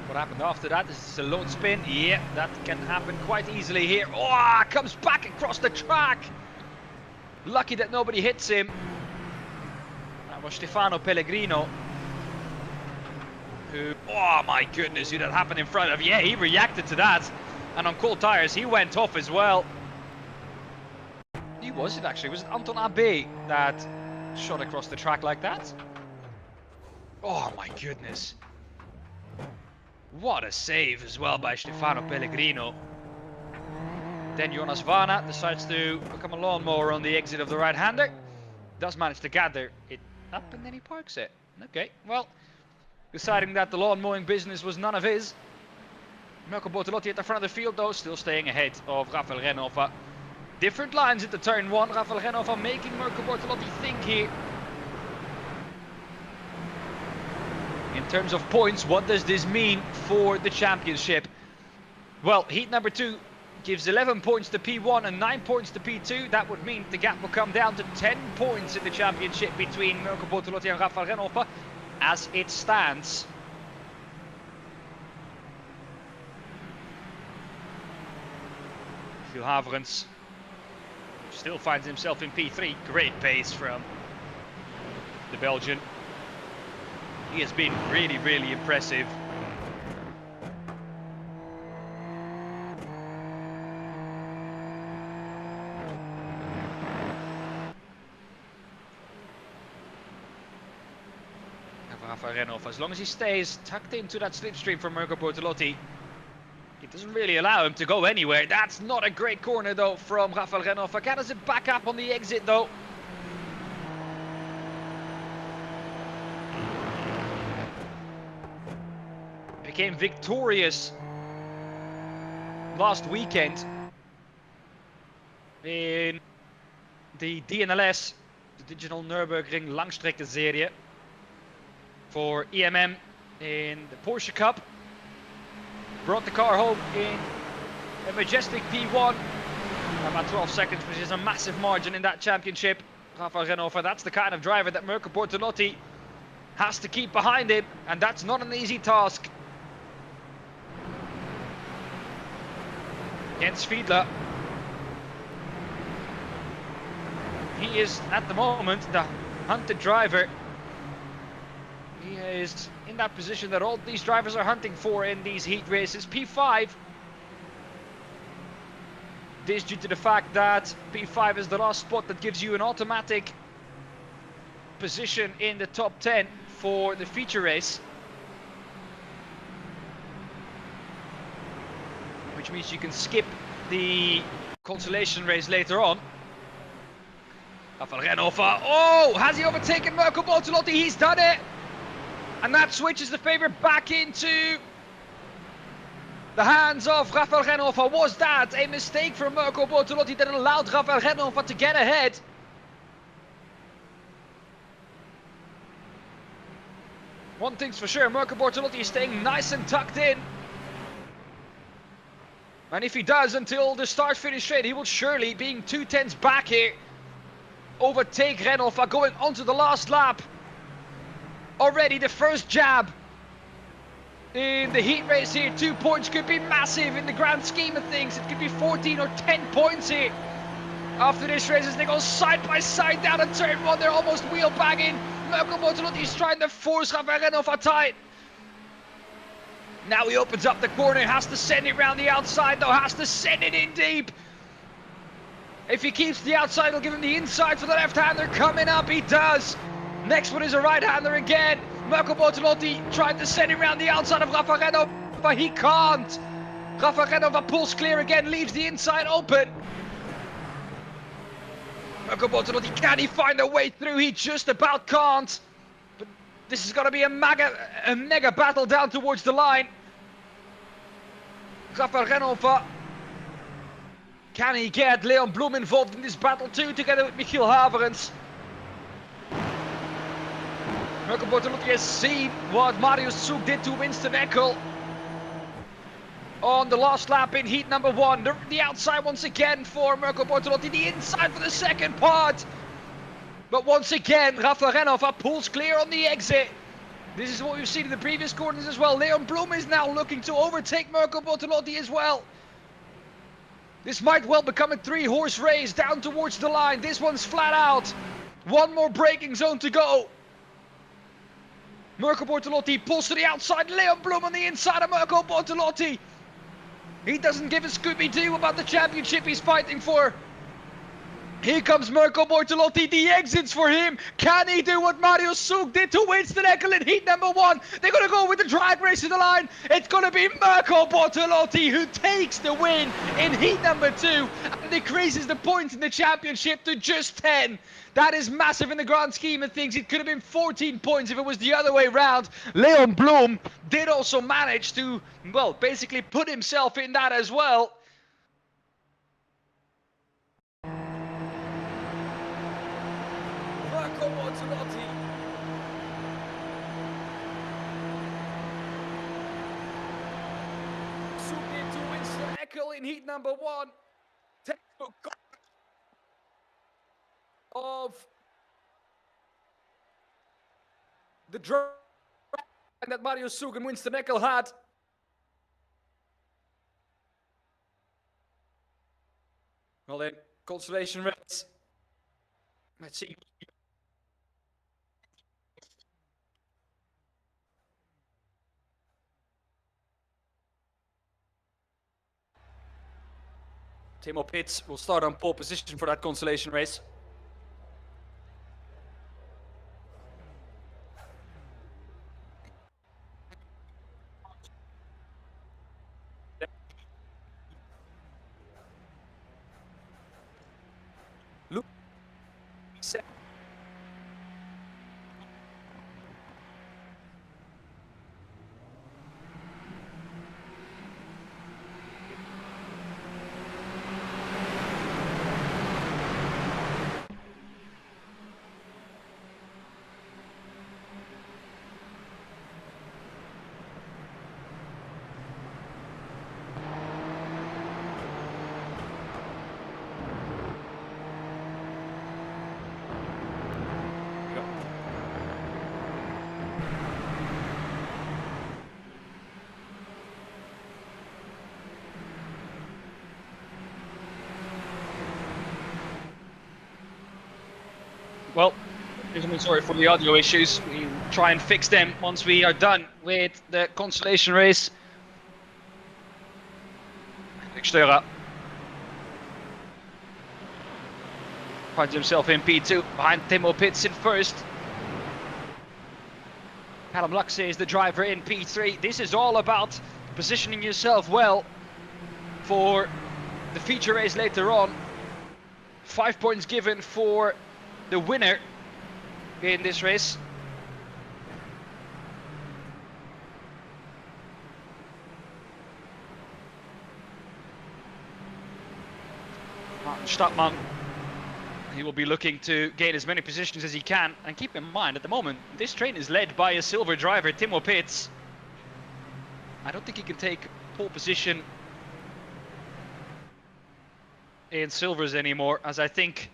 What happened after that? This is a load spin. Yeah, that can happen quite easily here. Oh, comes back across the track. Lucky that nobody hits him. That was Stefano Pellegrino. Who, oh my goodness, who that happened in front of. Yeah, he reacted to that. And on cold tires, he went off as well. Who was it actually? Was it Anton Abe that shot across the track like that? Oh my goodness. What a save as well by Stefano Pellegrino. Then Jonas Warner decides to become a lawnmower on the exit of the right-hander. Does manage to gather it up and then he parks it. Okay, well, deciding that the lawn mowing business was none of his. Mirko Bortolotti at the front of the field though, still staying ahead of Rafael Renhofer. Different lines at the turn 1. Rafael Renhofer making Mirko Bortolotti think here. In terms of points, what does this mean for the championship? Well, heat number 2 gives 11 points to P1 and 9 points to P2. That would mean the gap will come down to 10 points in the championship between Mirko Bortolotti and Rafael Renhofer as it stands. Michiel Haverens still finds himself in P3. Great pace from the Belgian. He has been really, really impressive. Rafael Renhofer, as long as he stays tucked into that slipstream from Mirko Bortolotti, it doesn't really allow him to go anywhere. That's not a great corner though from Rafael Renhofer. Gathers it back up on the exit though. Became victorious last weekend in the DNLS, the Digital Nürburgring Langstrecke Serie, for EMM in the Porsche Cup. Brought the car home in a majestic P1. About 12 seconds, which is a massive margin in that championship. Rafael Renofa, that's the kind of driver that Mirko Bortolotti has to keep behind him, and that's not an easy task. Jens Fiedler. He is, at the moment, the hunted driver. He is in that position that all these drivers are hunting for in these heat races. P5. This due to the fact that P5 is the last spot that gives you an automatic position in the top 10 for the feature race. Which means you can skip the consolation race later on. Rafael Renofa. Oh, has he overtaken Mirko Bortolotti? He's done it! And that switches the favor back into the hands of Rafael Renofa. Was that a mistake from Mirko Bortolotti that allowed Rafael Renofa to get ahead? One thing's for sure, Mirko Bortolotti is staying nice and tucked in. And if he does until the start-finish straight, he will surely, being 2/10s back here, overtake Renofa going onto the last lap. Already the first jab in the heat race here. 2 points could be massive in the grand scheme of things. It could be 14 or 10 points here after this race as they go side by side down a turn one. They're almost wheel bagging. Mirko Bortolotti is trying to force Rafael Renofa tight. Now he opens up the corner, has to send it round the outside though, has to send it in deep. If he keeps the outside, he'll give him the inside for the left-hander coming up. He does. Next one is a right-hander again. Mirko Bortolotti tried to send it round the outside of Rafael Renofa, but he can't. Rafael Renofa pulls clear again, leaves the inside open. Mirko Bortolotti, can he find a way through? He just about can't. But this is going to be a mega battle down towards the line. Rafael Renofa. Can he get Leon Bloem involved in this battle too, together with Michiel Haverens? Mirko Bortolotti has seen what Marius Zug did to Winston Eckel on the last lap in heat number 1. The outside once again for Mirko Bortolotti, the inside for the second part. But once again, Rafael Renofa pulls clear on the exit. This is what we've seen in the previous corners as well. Leon Bloem is now looking to overtake Mirko Bortolotti as well. This might well become a 3-horse race down towards the line. This one's flat out. One more braking zone to go. Mirko Bortolotti pulls to the outside. Leon Bloem on the inside of Mirko Bortolotti. He doesn't give a Scooby-Doo about the championship he's fighting for. Here comes Mirko Bortolotti, the exits for him. Can he do what Marius Zug did to Winston Eckel in heat number 1? They're going to go with the drag race to the line. It's going to be Mirko Bortolotti who takes the win in heat number 2 and decreases the points in the championship to just 10. That is massive in the grand scheme of things. It could have been 14 points if it was the other way round. Leon Bloem did also manage to, well, basically put himself in that as well. Mirko Bortolotti. Zoomed into Winston Eckel in heat number 1. Of the drag that Marius Zug and Winston Eckel had. Well then, consolation race. Let's see. Timo Pitts will start on pole position for that consolation race. Look. Set. Well, I'm sorry for the audio issues. We'll try and fix them once we are done with the consolation race. Störer finds himself in P2 behind Timo Pits in first. Callum Lux is the driver in P3. This is all about positioning yourself well for the feature race later on. 5 points given for the winner in this race. Martin Stadtmann, he will be looking to gain as many positions as he can, and keep in mind at the moment this train is led by a silver driver, Timo Pits. I don't think he can take pole position in silvers anymore, as I think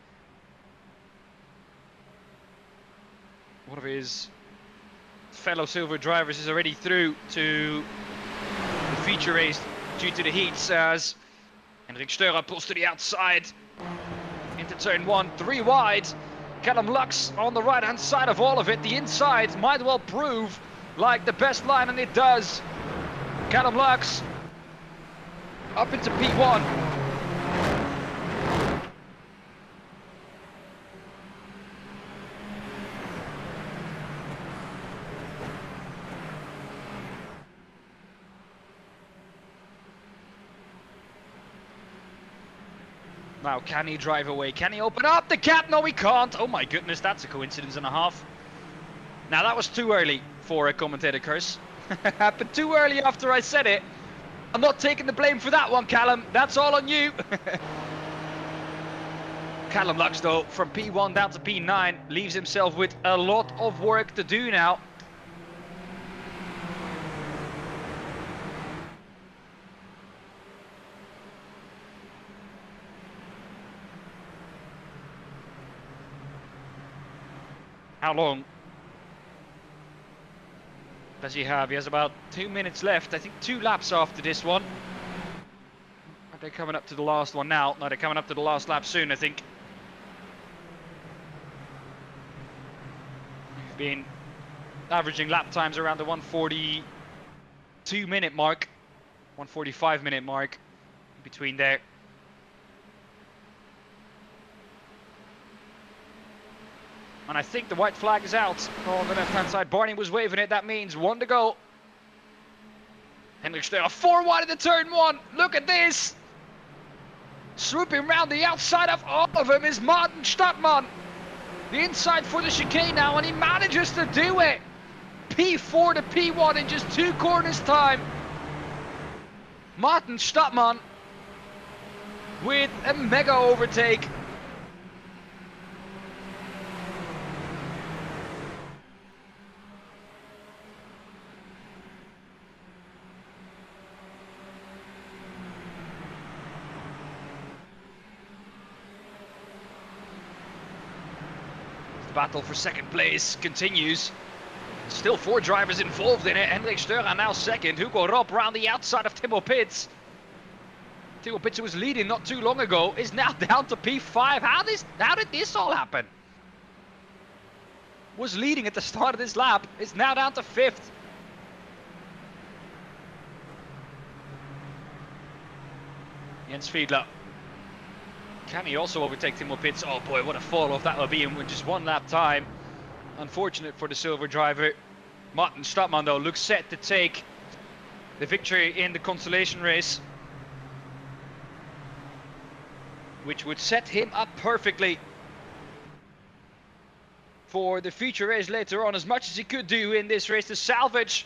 one of his fellow silver drivers is already through to the feature race due to the heats, as Henrik Störer pulls to the outside into turn 1, 3 wide. Callum Lux on the right hand side of all of it. The inside might well prove like the best line, and it does. Callum Lux up into P1. Now, can he drive away? Can he open up the gap? No, he can't. Oh my goodness, that's a coincidence and a half. Now, that was too early for a commentator curse. Happened too early after I said it. I'm not taking the blame for that one, Callum. That's all on you. Callum Lux, though, from P1 down to P9, leaves himself with a lot of work to do now. How long does he have? He has about 2 minutes left. I think 2 laps after this one. Are they coming up to the last one now? No, they're coming up to the last lap soon, I think. We've been averaging lap times around the 142 minute mark. 145 minute mark between there. And I think the white flag is out on the left-hand side. Barney was waving it. That means 1 to go. Henrik Störer 4 wide into turn 1. Look at this. Swooping round the outside of all of them is Martin Stadtmann. The inside for the chicane now, and he manages to do it. P4 to P1 in just 2 corners time. Martin Stadtmann with a mega overtake. Battle for second place continues. Still 4 drivers involved in it. Henrik Störer now second. Hugo Rob round the outside of Timo Pits. Timo Pits, who was leading not too long ago, is now down to P5. How did this all happen? Was leading at the start of this lap. Is now down to 5th. Jens Fiedler. Can he also overtake Timo Pits? Oh boy, what a fall off that will be in just 1 lap time. Unfortunate for the silver driver. Martin Stadtmann, though, looks set to take the victory in the consolation race, which would set him up perfectly for the feature race later on, as much as he could do in this race to salvage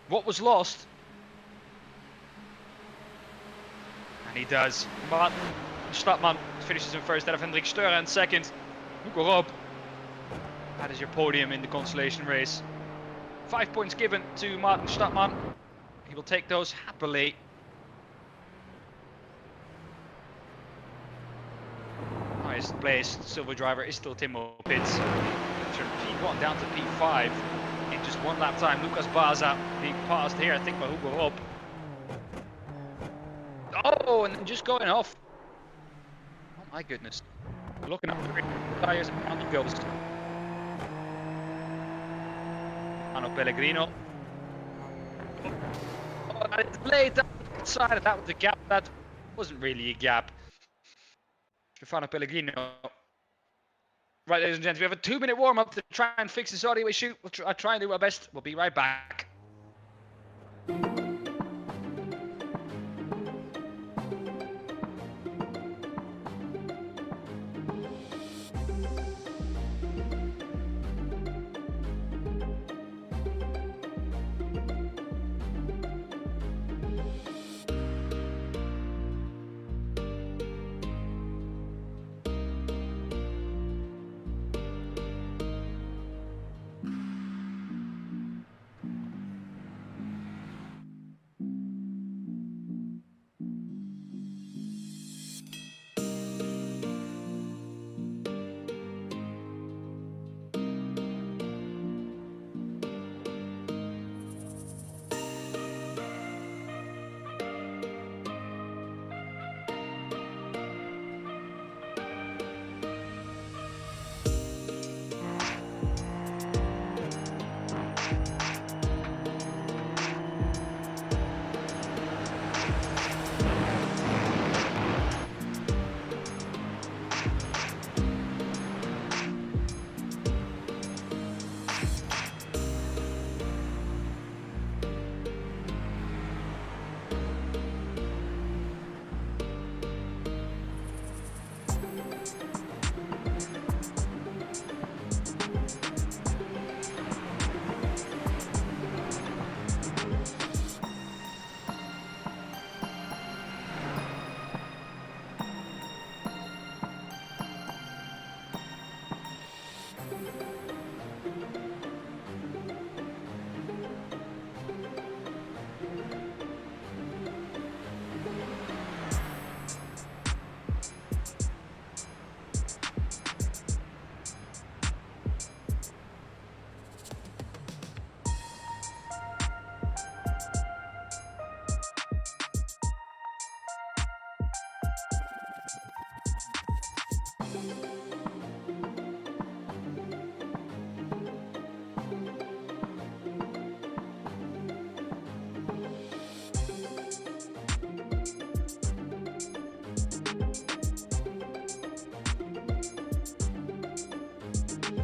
what was lost. And he does. Martin Stadtmann finishes in first, out of Henrik Störer in second. Hugo Rob, that is your podium in the consolation race. 5 points given to Martin Stadtmann. He will take those happily. Highest placed silver driver is still Timo Pits. From P1 down to P5 in just 1 lap time. Lucas Baza being passed here, I think, by Hugo Rob. Oh, and then just going off. Oh my goodness. Looking up the tires and down he goes. Stefano Pellegrino. Oh, that is late outside. That was a gap. That wasn't really a gap. Stefano Pellegrino. Right, ladies and gents, we have a 2-minute warm-up to try and fix this audio issue. I'll try and do my best. We'll be right back.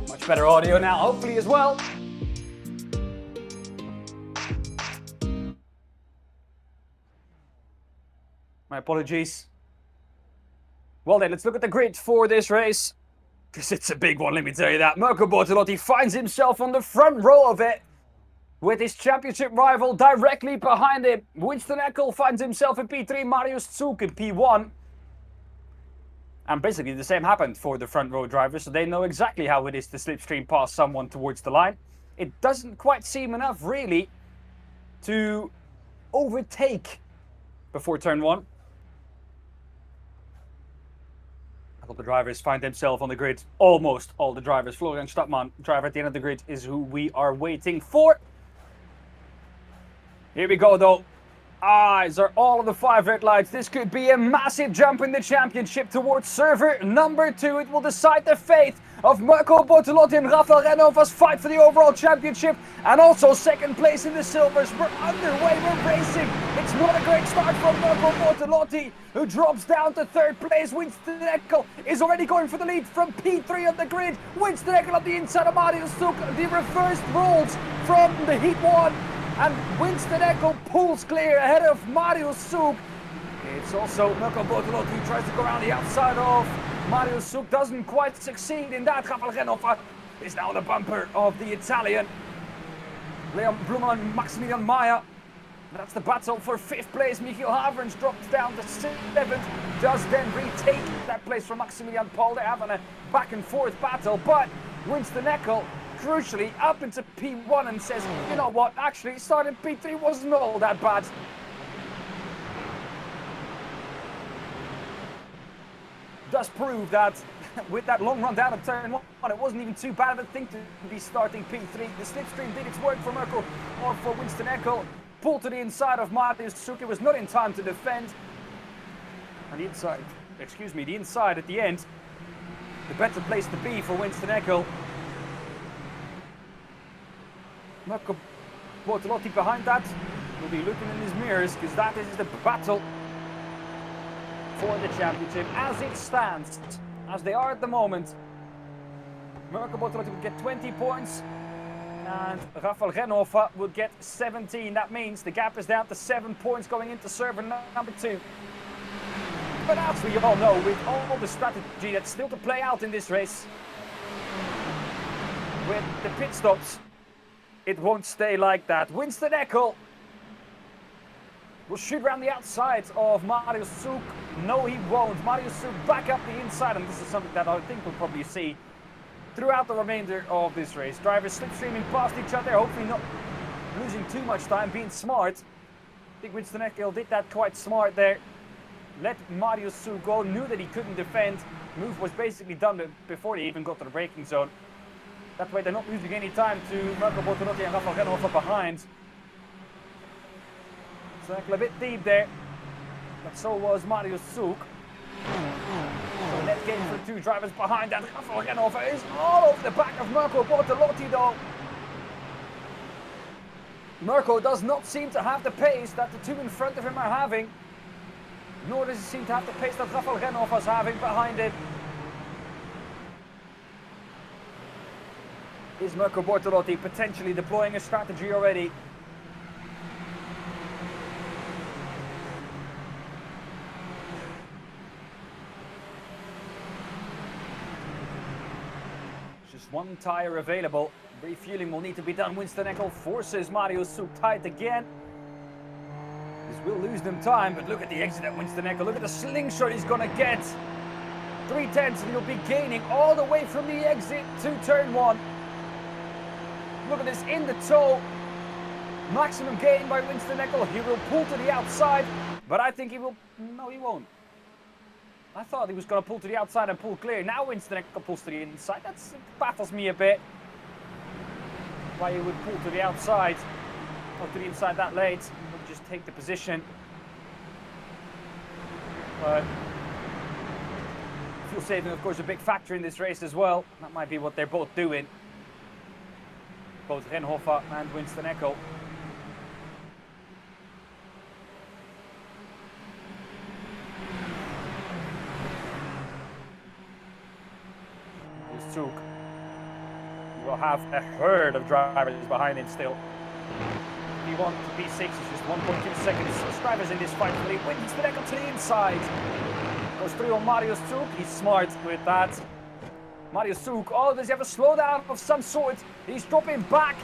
Much better audio now, hopefully as well. My apologies. Well then, let's look at the grid for this race. Because it's a big one, let me tell you that. Mirko Bortolotti finds himself on the front row of it, with his championship rival directly behind him. Winston Eckel finds himself in P3, Marius Zug in P1. And basically the same happened for the front row drivers, so they know exactly how it is to slipstream past someone towards the line. It doesn't quite seem enough, really, to overtake before turn 1. All the drivers find themselves on the grid. Almost all the drivers. Florian Stadtmann, driver at the end of the grid, is who we are waiting for. Here we go, though. Eyes are all of the 5 red lights. This could be a massive jump in the championship towards server number 2. It will decide the fate of Mirko Bortolotti and Rafael Renova's fight for the overall championship, and also second place in the silvers. We're underway, we're racing. It's not a great start from Mirko Bortolotti, who drops down to 3rd place. Winston Eckel is already going for the lead from P3 on the grid. Winston Eckel on the inside of Marius Zug. The reversed rolls from the Heat 1. And Winston Eckel pulls clear ahead of Marius Zug. It's also Mirko Bortolotti who tries to go around the outside of Marius Zug. Doesn't quite succeed in that. Rafael Renova is now the bumper of the Italian. Leon Blumen and Maximilian Maya. That's the battle for 5th place. Michiel Haverns drops down to 7th. Does then retake that place from Maximilian Paul. They have a back and forth battle. But Winston Eckel, crucially, up into P1 and says, you know what, actually, starting P3 wasn't all that bad. Does prove that with that long run down of turn 1, it wasn't even too bad of a thing to be starting P3. The slipstream did its work for Mirko, or for Winston Eckel. Pulled to the inside of Marius Zug. It was not in time to defend. And the inside at the end, the better place to be for Winston Eckel. Marco Bortolotti behind that will be looking in his mirrors, because that is the battle for the championship as it stands, as they are at the moment. Marco Bortolotti would get 20 points and Rafael Renhofer would get 17. That means the gap is down to 7 points going into server number 2. But as we all know, with all the strategy that's still to play out in this race, with the pit stops, it won't stay like that. Winston Eckel will shoot around the outside of Mario Suk. No, he won't. Mario Suk back up the inside, and this is something that I think we'll probably see throughout the remainder of this race. Drivers slipstreaming past each other, hopefully not losing too much time, being smart. I think Winston Eckel did that quite smart there. Let Mario Suk go, knew that he couldn't defend. Move was basically done before they even got to the braking zone. That way they're not losing any time to Marco Bortolotti and Rafael Renhofer behind. So Eckel a bit deep there, but so was Mario Suk. So let's get for 2 drivers behind that. Rafael Renhofer is all over the back of Marco Bortolotti though. Marco does not seem to have the pace that the 2 in front of him are having. Nor does he seem to have the pace that Rafael Renhofer is having behind him. Is Marco Bortolotti potentially deploying a strategy already? Just 1 tyre available. Refueling will need to be done. Winston Eckel forces Mario Suk tight again. This will lose them time, but look at the exit at Winston Eckel. Look at the slingshot he's going to get. 3/10, and he'll be gaining all the way from the exit to turn 1. Look at this in the toe. Maximum gain by Winston Eckel. He will pull to the outside, but I think he will... No, he won't. I thought he was going to pull to the outside and pull clear. Now Winston Eckel pulls to the inside. That baffles me a bit. Why he would pull to the outside or to the inside that late. Would just take the position. But fuel saving, of course, a big factor in this race as well. That might be what they're both doing. Both Renhofer and Winston Eckel. Suk will have a herd of drivers behind him still. P1 to P6 is just 1.2 seconds. So drivers in this fight, but he wins the Eckel to the inside. Goes through on Mario Suk. He's smart with that. Mario Suk, oh, does he have a slowdown of some sort? He's dropping back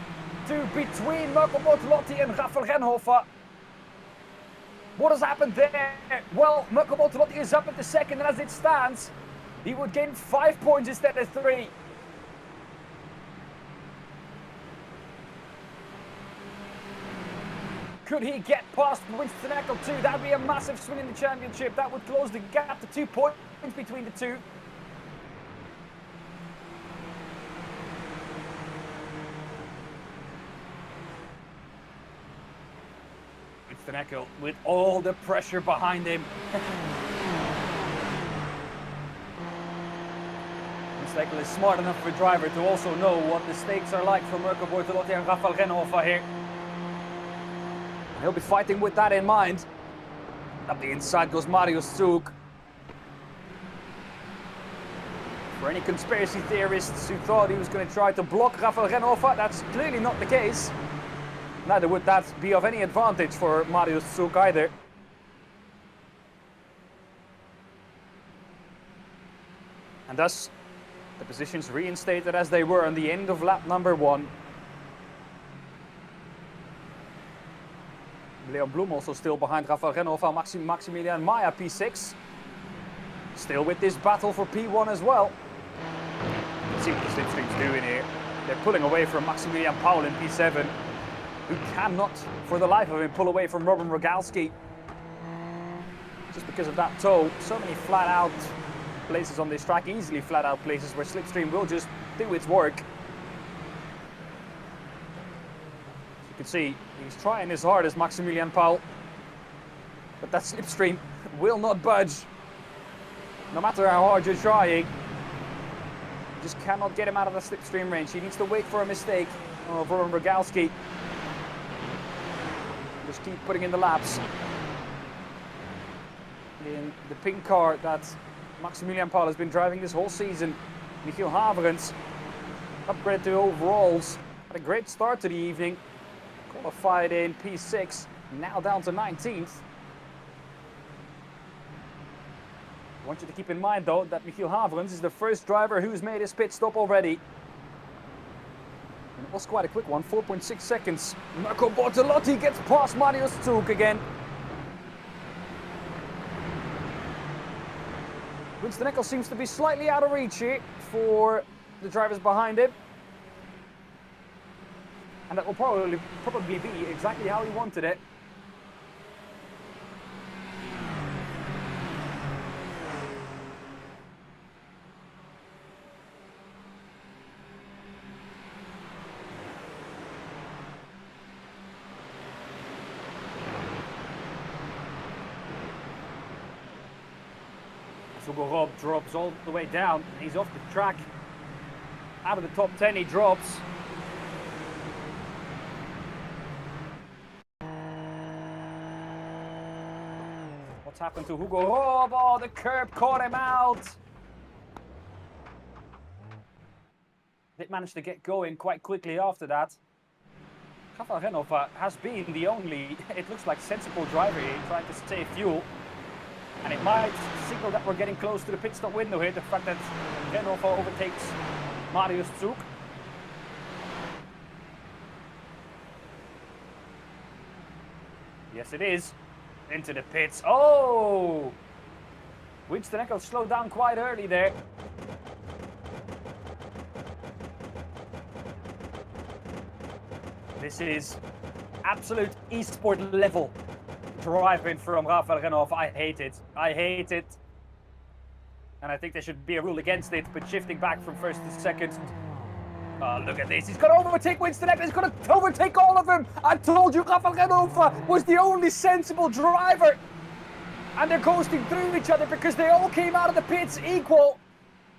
to between Marco Bortolotti and Rafael Renhofer. What has happened there? Well, Marco Bortolotti is up at the second, and as it stands, he would gain 5 points instead of 3. Could he get past Winston Eckel too? That would be a massive swing in the championship. That would close the gap to 2 points between the 2. Winston Eckel with all the pressure behind him. Winston Eckel is smart enough of a driver to also know what the stakes are like for Marco Bortolotti and Rafael Renhofer here. He'll be fighting with that in mind. Up the inside goes Mario Suk. For any conspiracy theorists who thought he was going to try to block Rafael Renhofer, that's clearly not the case. Neither would that be of any advantage for Mario Suk either. And thus, the positions reinstated as they were on the end of lap number 1. Leon Blum also still behind Rafael Renhofer, Maximilian Maya P6. Still with this battle for P1 as well. Let's see what the slipstream's doing here. They're pulling away from Maximilian Paul in P7, who cannot, for the life of him, pull away from Robin Rogalski. Just because of that toe, so many flat-out places on this track, easily flat-out places where slipstream will just do its work. You can see he's trying as hard as Maximilian Paul, but that slipstream will not budge. No matter how hard you're trying, you just cannot get him out of the slipstream range. He needs to wait for a mistake. Roman Rogalski. Just keep putting in the laps. In the pink car that Maximilian Paul has been driving this whole season, Michiel Haverens upgraded to overalls. Had a great start to the evening. Qualified in P6, now down to 19th. I want you to keep in mind though that Michiel Haverens is the first driver who's made his pit stop already. And it was quite a quick one, 4.6 seconds. Marco Bortolotti gets past Marius Zug again. Winston Eckel seems to be slightly out of reach here for the drivers behind him. And that will probably be exactly how he wanted it. Hugo Rob drops all the way down. He's off the track. Out of the top 10 he drops. What's happened to Hugo Rob? Oh, the curb caught him out. Did manage to get going quite quickly after that. Rafael Renhofer has been the only, it looks like, sensible driver here trying to save fuel. And it might signal that we're getting close to the pit stop window here, the fact that Renhofer overtakes Marius Zug. Yes, it is. Into the pits. Oh! Winston Eckel slowed down quite early there. This is absolute esport level driving from Rafael Renhofer. I hate it. I hate it. And I think there should be a rule against it, but shifting back from first to second. Oh, look at this. He's going to overtake Winston Eckel. He's going to overtake all of them. I told you Rafael Renhofer was the only sensible driver. And they're coasting through each other because they all came out of the pits equal.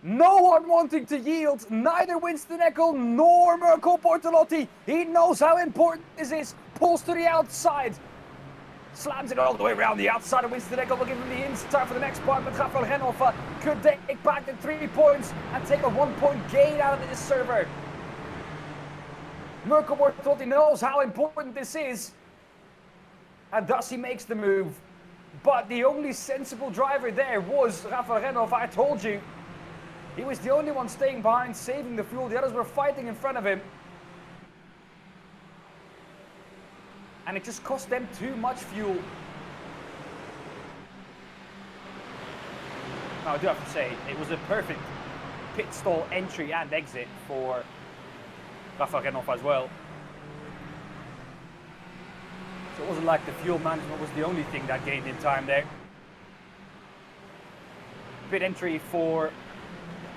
No one wanting to yield. Neither Winston Eckel nor Mirko Bortolotti. He knows how important this is. Pulls to the outside. Slams it all the way around the outside of Winston Eckel. Will give him the inside for the next part, but Rafael Renhofer could take back the 3 points and take a 1-point gain out of this server. Mirko Bortolotti knows how important this is, and thus he makes the move. But the only sensible driver there was Rafael Renhofer. I told you, he was the only one staying behind, saving the fuel. The others were fighting in front of him. And it just cost them too much fuel. Now, I do have to say, it was a perfect pit stall entry and exit for Rafael Renhofer as well. So it wasn't like the fuel management was the only thing that gained in time there. Pit entry for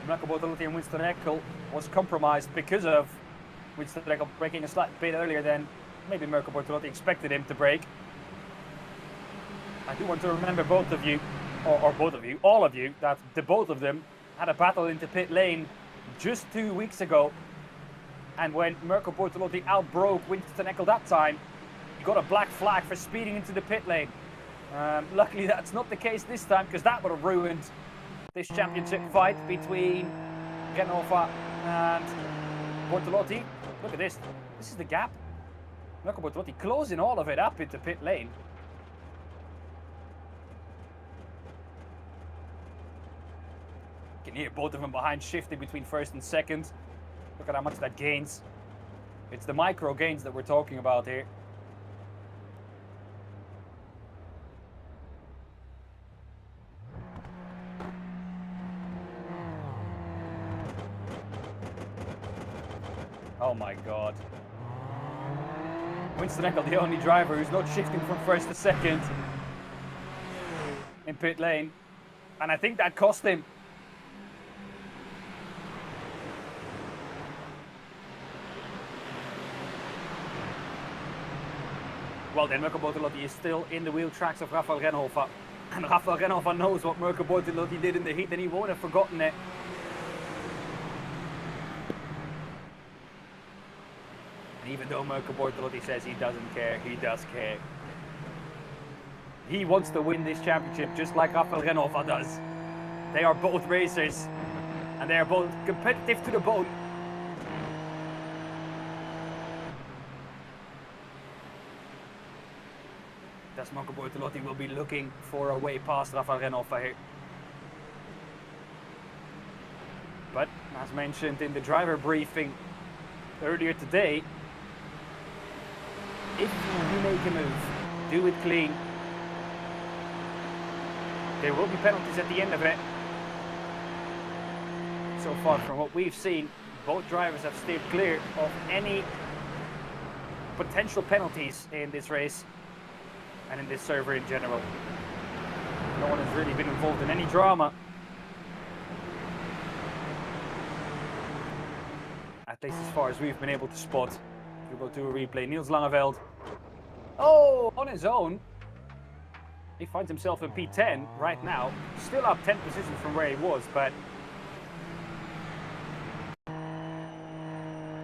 Mirko Bortolotti and Winston Eckel was compromised because of Winston Eckel braking a slight bit earlier than maybe Mirko Bortolotti expected him to brake. I do want to remember both of you, or both of you, all of you, that the both of them had a battle into pit lane just 2 weeks ago. And when Mirko Bortolotti outbroke Winston Eckel that time, he got a black flag for speeding into the pit lane. Luckily that's not the case this time, because that would have ruined this championship fight between Renhofer and Bortolotti. Look at this. This is the gap. Mirko Bortolotti closing all of it up into pit lane. You can hear both of them behind shifting between first and second. Look at how much that gains. It's the micro gains that we're talking about here. Oh my god. Winston Eckel, the only driver who's not shifting from first to second in pit lane. And I think that cost him. Well then, Mirko Bortolotti is still in the wheel tracks of Rafael Renhofer. And Rafael Renhofer knows what Mirko Bortolotti did in the heat, and he won't have forgotten it. Even though Mirko Bortolotti says he doesn't care, he does care. He wants to win this championship just like Rafael Renova does. They are both racers, and they are both competitive to the bone. Thus Mirko Bortolotti will be looking for a way past Rafael Renova here. But, as mentioned in the driver briefing earlier today, if you make a move, do it clean. There will be penalties at the end of it. So far from what we've seen, both drivers have steered clear of any potential penalties in this race and in this server in general. No one has really been involved in any drama. At least as far as we've been able to spot. We will do a replay. Niels Langeveld. Oh, on his own. He finds himself in P10 right now. Still up 10 positions from where he was, but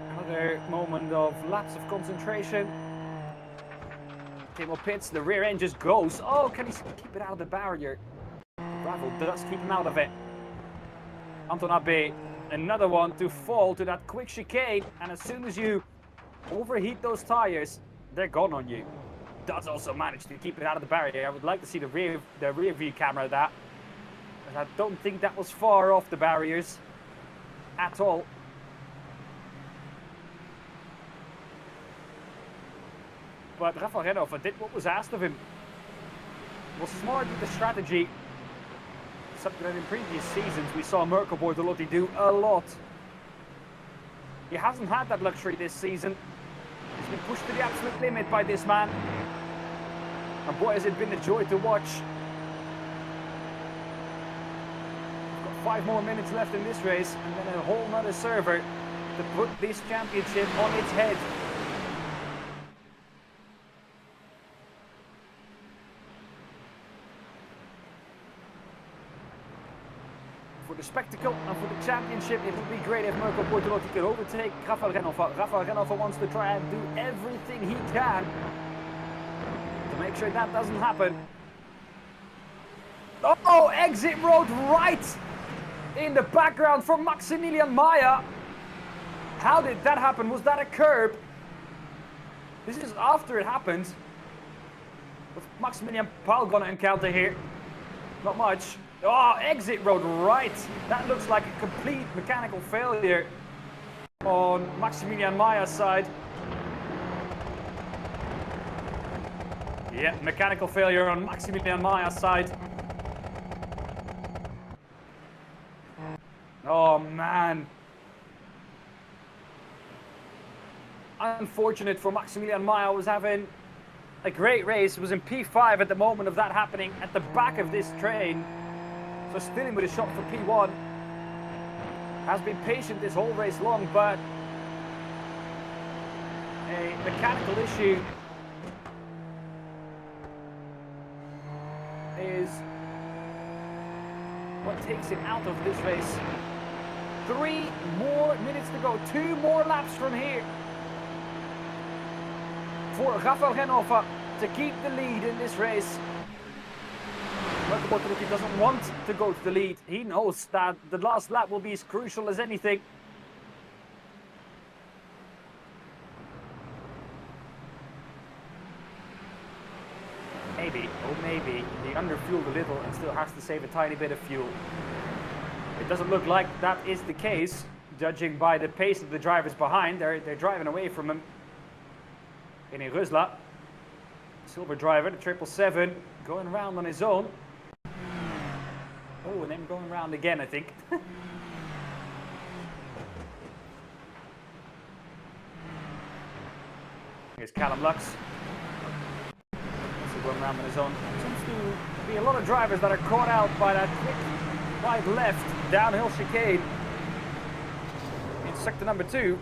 another moment of lapse of concentration. Timo pits, the rear end just goes. Oh, can he keep it out of the barrier? Gravel does keep him out of it. Anton Abe, another one to fall to that quick chicane, and as soon as you overheat those tires, they're gone on you. Does also manage to keep it out of the barrier. I would like to see the rear view camera of that. But I don't think that was far off the barriers at all. But Rafael Renova did what was asked of him. Was smart with the strategy. Something that in previous seasons we saw Mirko Bortolotti do a lot. He hasn't had that luxury this season. He's been pushed to the absolute limit by this man. And boy, has it been a joy to watch. We've got 5 more minutes left in this race, and then a whole nother server to put this championship on its head. For the spectacle and for the championship, it would be great if Mirko Bortolotti could overtake Rafael Renova. Rafael Renova wants to try and do everything he can to make sure that doesn't happen. Oh, exit road right in the background from Maximilian Maya. How did that happen? Was that a curb? This is after it happened. What's Maximilian Paul gonna encounter here? Not much. Oh, exit road right. That looks like a complete mechanical failure on Maximilian Maya's side. Yeah, mechanical failure on Maximilian Maya's side. Oh, man. Unfortunate for Maximilian Maya, was having a great race. Was in P5 at the moment of that happening at the back of this train. So still in with a shot for P1. Has been patient this whole race long, but a mechanical issue is what takes him out of this race. 3 more minutes to go. 2 more laps from here for Rafael Renova to keep the lead in this race. Mirko Bortolotti doesn't want to go to the lead. He knows that the last lap will be as crucial as anything. Maybe, oh maybe, he underfueled a little and still has to save a tiny bit of fuel. It doesn't look like that is the case, judging by the pace of the drivers behind. They're driving away from him. In Rusla, silver driver, the 777, going around on his own. Oh, and then going around again, I think. Here's Callum Lux. Also going around on his own. Seems to be a lot of drivers that are caught out by that quick wide left downhill chicane in sector number 2.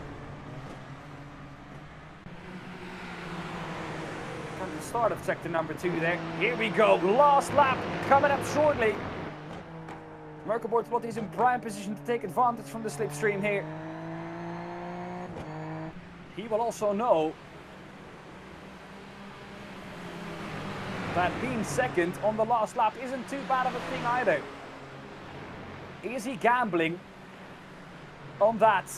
From the start of sector number 2 there. Here we go, last lap coming up shortly. Mirko Bortolotti is in prime position to take advantage from the slipstream here. he will also know that being second on the last lap isn't too bad of a thing either. Is he gambling on that?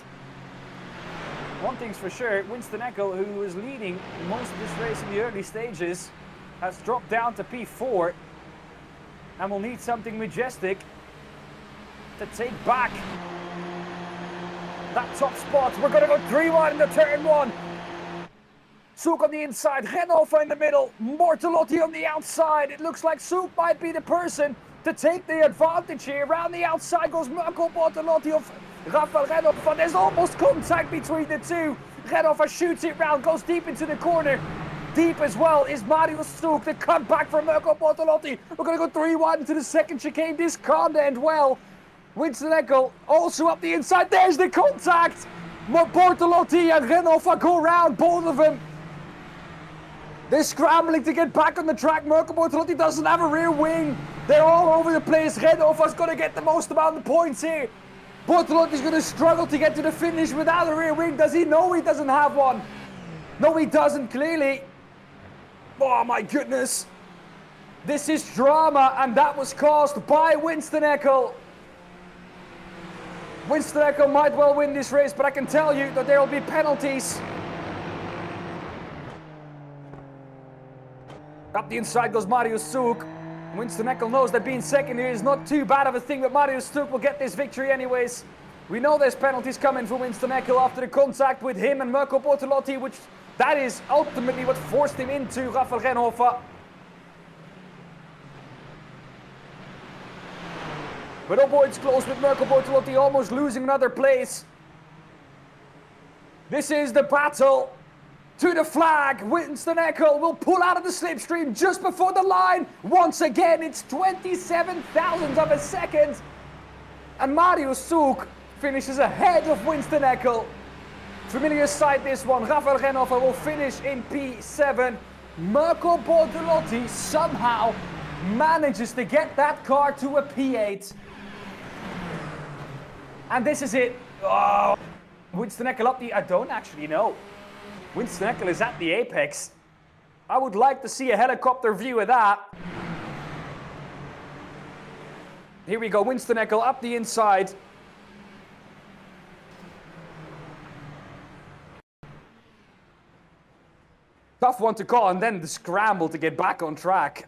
One thing's for sure, Winston Eckel, who was leading most of this race in the early stages, has dropped down to P4 and will need something majestic to take back that top spot. We're going to go 3-1 in the turn 1. Souk on the inside, Renhofer in the middle, Bortolotti on the outside. It looks like Souk might be the person to take the advantage here. Around the outside goes Marco Bortolotti of Rafael Renhofer. There's almost contact between the two. Renhofer shoots it round, goes deep into the corner. Deep as well is Mario Souk. The comeback from Marco Bortolotti. We're going to go 3-1 into the second chicane. This can't end well. Winston Eckel also up the inside. There's the contact. Bortolotti and Renhofer go round, both of them. They're scrambling to get back on the track. Marco Bortolotti doesn't have a rear wing. They're all over the place. Renhofer's going to get the most amount of points here. Bortolotti's going to struggle to get to the finish without a rear wing. Does he know he doesn't have one? No, he doesn't, clearly. Oh my goodness. This is drama, and that was caused by Winston Eckel. Winston Eckel might well win this race, but I can tell you that there will be penalties. Up the inside goes Mario Souk. Winston Eckel knows that being second here is not too bad of a thing, but Mario Souk will get this victory anyways. We know there's penalties coming for Winston Eckel after the contact with him and Marco Bortolotti, which that is ultimately what forced him into Rafael Renhofer. But oh boy, it's close with Marco Bortolotti almost losing another place. This is the battle to the flag. Winston Eckel will pull out of the slipstream just before the line. Once again, it's 27 thousandths of a second. And Mario Souk finishes ahead of Winston Eckel. Familiar sight this one. Rafael Renhofer will finish in P7. Marco Bortolotti somehow manages to get that car to a P8. And this is it. Oh, Winston Eckel up the... I don't actually know. Winston Eckel is at the apex. I would like to see a helicopter view of that. Here we go, Winston Eckel up the inside. Tough one to call, and then the scramble to get back on track.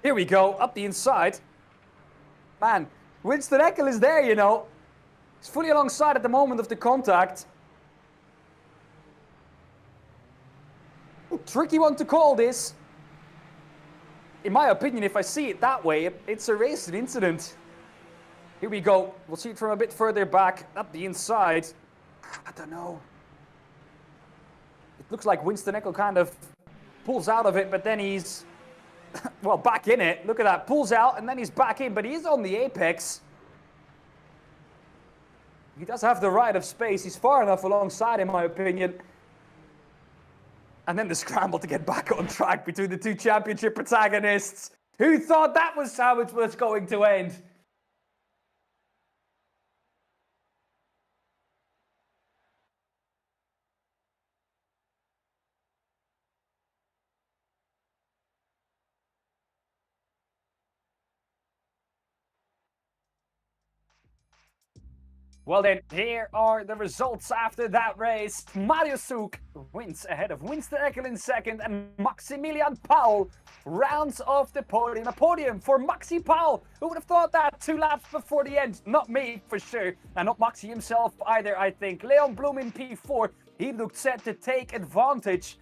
Here we go, up the inside. Man, Winston Eckel is there, you know. He's fully alongside at the moment of the contact. Ooh, tricky one to call this. In my opinion, if I see it that way, it's a racing incident. Here we go. We'll see it from a bit further back, up the inside. I don't know. It looks like Winston Eckel kind of pulls out of it, but then he's... well, back in it. Look at that. Pulls out, and then he's back in, but he's on the apex. He does have the right of space. He's far enough alongside, in my opinion. And then the scramble to get back on track between the two championship protagonists. Who thought that was how it was going to end? Well then, here are the results after that race. Mario Souk wins ahead of Winston Eckel in second, and Maximilian Paul rounds off the podium. A podium for Maxi Paul. Who would have thought that 2 laps before the end? Not me, for sure. And not Maxi himself either, I think. Leon Bloom in P4. He looked set to take advantage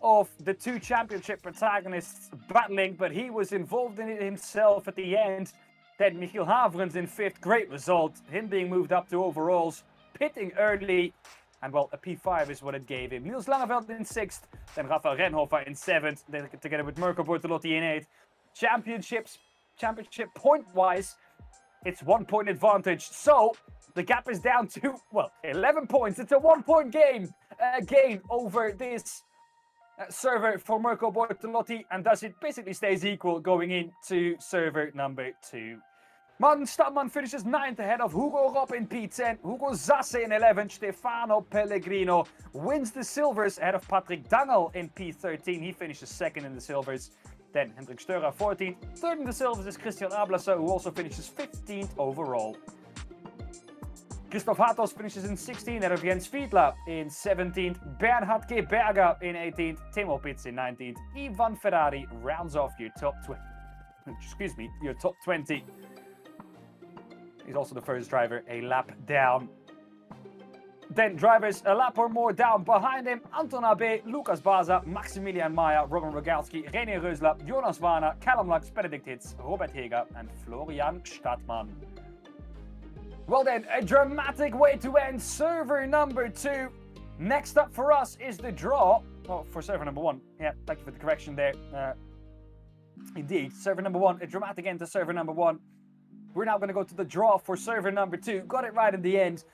of the two championship protagonists battling, but he was involved in it himself at the end. Then Michiel Haverens in 5th, great result. Him being moved up to overalls, pitting early, and well, a P5 is what it gave him. Niels Langeveld in 6th, then Rafael Renhofer in 7th, then together with Mirko Bortolotti in 8th. Championship point-wise, it's 1 point advantage. So, the gap is down to, well, 11 points. It's a 1 point game gain over this server for Mirko Bortolotti, and thus it basically stays equal going into server number 2. Martin Stadtmann finishes 9th ahead of Hugo Ropp in P10, Hugo Zasse in 11th, Stefano Pellegrino wins the silvers ahead of Patrick Dangel in P13. He finishes 2nd in the silvers. Then Hendrik Störer 14th. 3rd in the silvers is Christian Ablasse, who also finishes 15th overall. Christoph Hatos finishes in 16th ahead of Jens Fiedler in 17th. Bernhard G. Berger in 18th. Timo Pitz in 19th. Ivan Ferrari rounds off your top 20. He's also the first driver a lap down. Then drivers a lap or more down behind him. Anton Abe, Lucas Baza, Maximilian Mayer, Robin Rogalski, René Rösler, Jonas Warner, Callum Lux, Benedikt Hitz, Robert Heger and Florian Stadtmann. Well then, a dramatic way to end server number 2. Next up for us is the draw. Oh, for server number 1. Yeah, thank you for the correction there. Indeed, server number 1, a dramatic end to server number 1. We're now going to go to the draw for server number 2. Got it right in the end.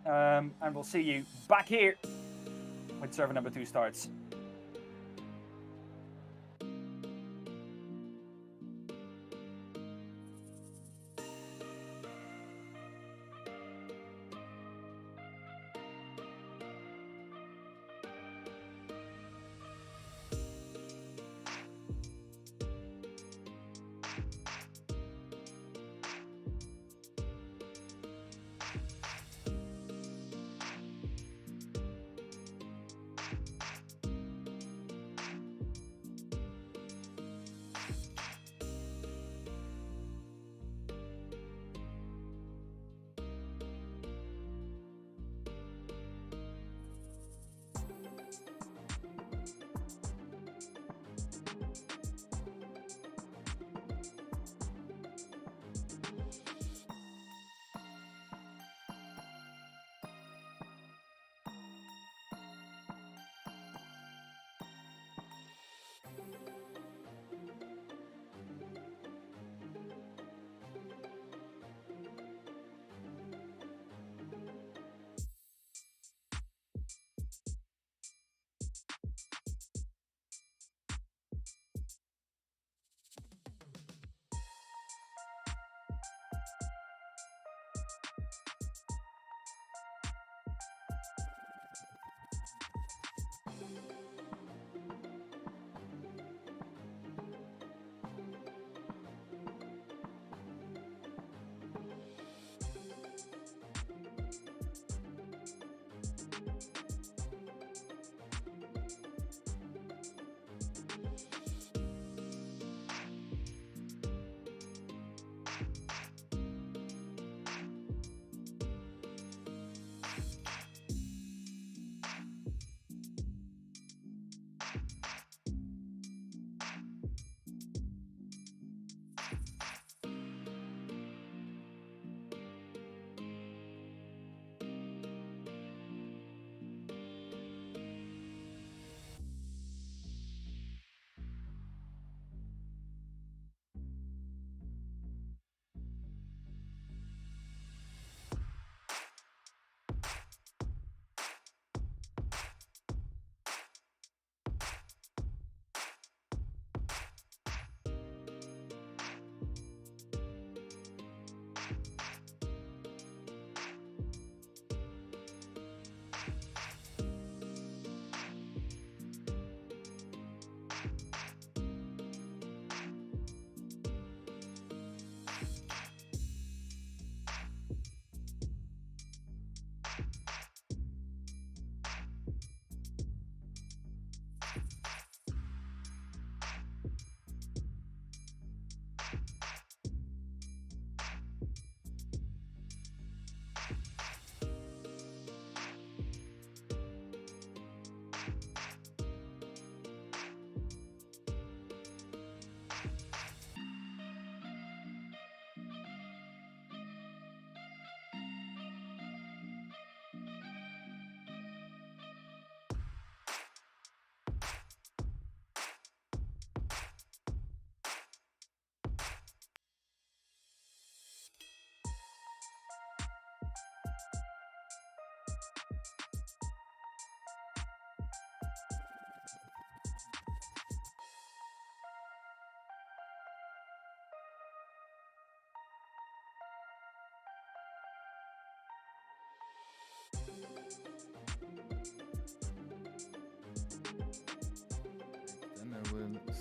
And we'll see you back here when server number 2 starts.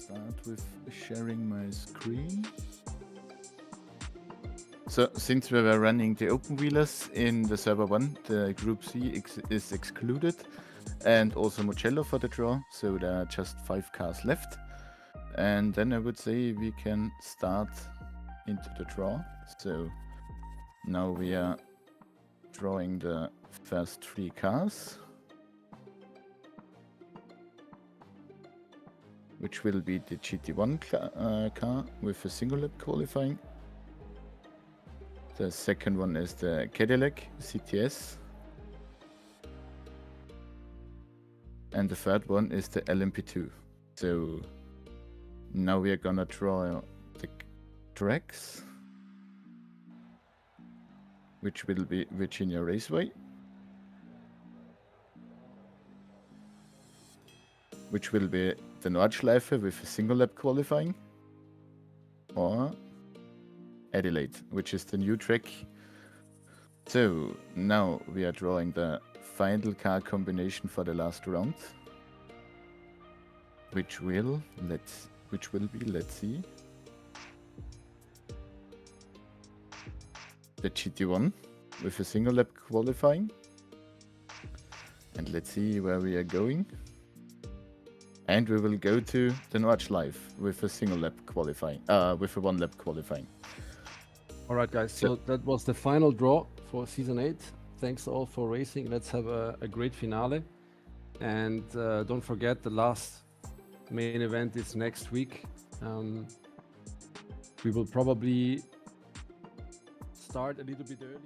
start with sharing my screen. So, since we were running the open wheelers in the server 1, the Group C is excluded, and also Mugello for the draw, so there are just 5 cars left. And then I would say we can start into the draw. So, now we are drawing the first 3 cars, which will be the GT1 car with a single lap qualifying. The second one is the Cadillac CTS. And the third one is the LMP2. So now we are gonna draw the tracks, which will be Virginia Raceway, which will be the Nordschleife with a single lap qualifying, or Adelaide, which is the new track. So now we are drawing the final car combination for the last round, which will be, let's see, the GT1 with a single lap qualifying, and let's see where we are going. And we will go to the Nordschleife with a single lap qualifying, with a 1 lap qualifying. All right, guys. So that was the final draw for season 8. Thanks all for racing. Let's have a great finale. And don't forget, the last main event is next week. We will probably start a little bit earlier.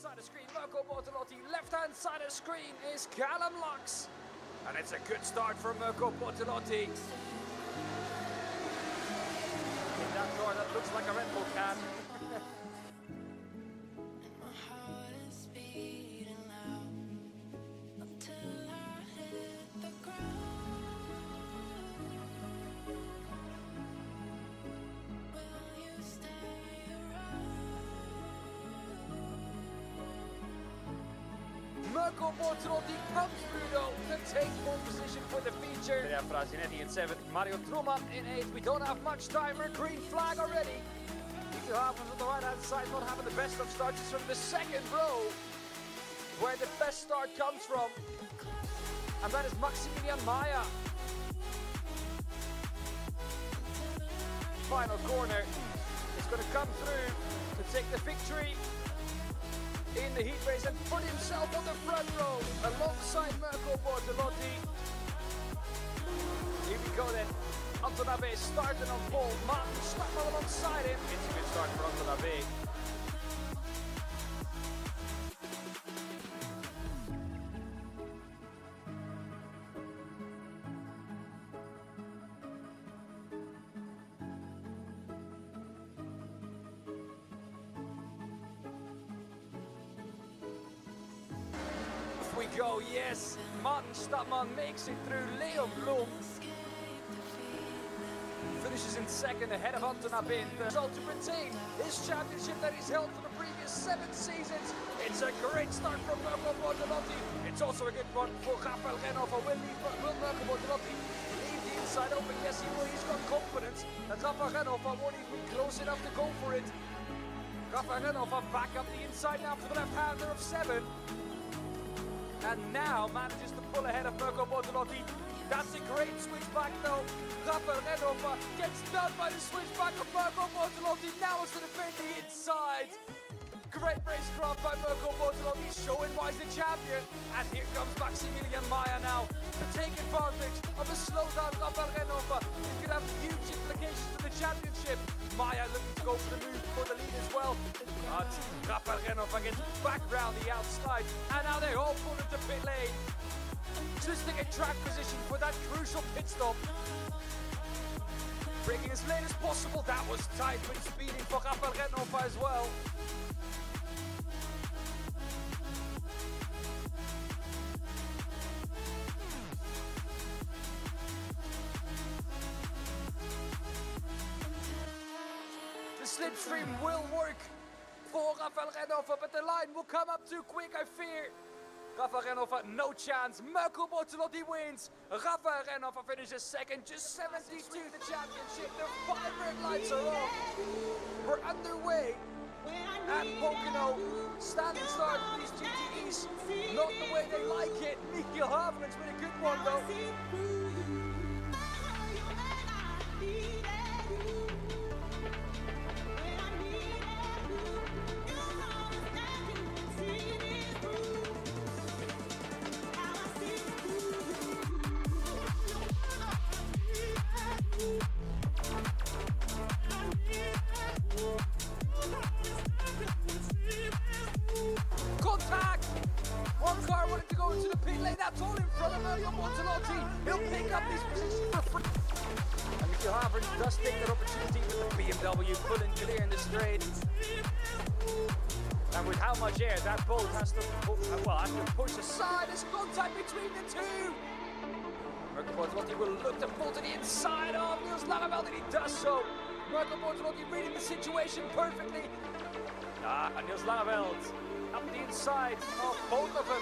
side of screen, Mirko Bortolotti. Left-hand side of screen is Callum Lux. And it's a good start for Mirko Bortolotti. In that car that looks like a Red Bull can. My heart is beating loud until I hit the ground. Will you stay around? Mirko Bortolotti comes through though to take pole position for the feature. Yeah, Frasinetti in 7th, Mario Truman in 8th. We don't have much time, we're green flag already. Nico Havens on the right hand side not having the best of starts. It's from the second row where the best start comes from. And that is Maximilian Maya. Final corner is going to come through to take the victory in the heat race and put himself on the front row alongside Mirko Bortolotti. Here we go then. Anton Abe is starting on pole. Martin Stackman alongside him. It's a good start for Anton Abe. We go, yes, Martin Stackman makes it through. Leon Blum finishes in second ahead of Anton Abe in the result to retain his championship that he's held for the previous 7 seasons. It's a great start from Mirko Bortolotti. It's also a good one for Rafael Renova. Will Mirko Bortolotti leave the inside open? Yes, he will. He's got confidence that Rafael Renova won't even be close enough to go for it. Rafael Renova back up the inside now for the left-hander of 7. And now manages to pull ahead of Mirko Bortolotti. That's a great switchback though. Rafael Renova gets done by the switchback of Mirko Bortolotti. Now it's to defend the inside. Great racecraft by Mirko Bortolotti, showing why he's the champion. And here comes Maximilian Maya now to take advantage of a slowdown Rafael Renova. It could have huge implications for the championship. Maya looking to go for the move for the lead as well. But Rafael Renova gets back round the outside. And now they all pull into pit lane. Just to get track position for that crucial pit stop. Breaking as late as possible. That was tight with speeding for Rafael Renova as well. The slipstream will work for Rafael Renova, but the line will come up too quick, I fear. Rafael Renova, no chance. Mirko Bortolotti wins. Rafael Renova finishes second, just 72 the championship. The 5 red lights are on. We're underway at Pocono. Standing start for these GTEs. Not the way they like it. Nico Havens with a good one though. Contact! One car wanted to go into the pit lane. That's all in front of Mirko Bortolotti. He'll pick up these positions for free. And Nico Havens does take that opportunity with the BMW pulling clear in the straight. And with how much air that bolt has to, has to push aside, there's contact between the two. Mirko Bortolotti will look to pull to the inside of Niels Langeveld, and he does so. Mirko Bortolotti reading the situation perfectly. And Niels Langeveld up the inside of both of them.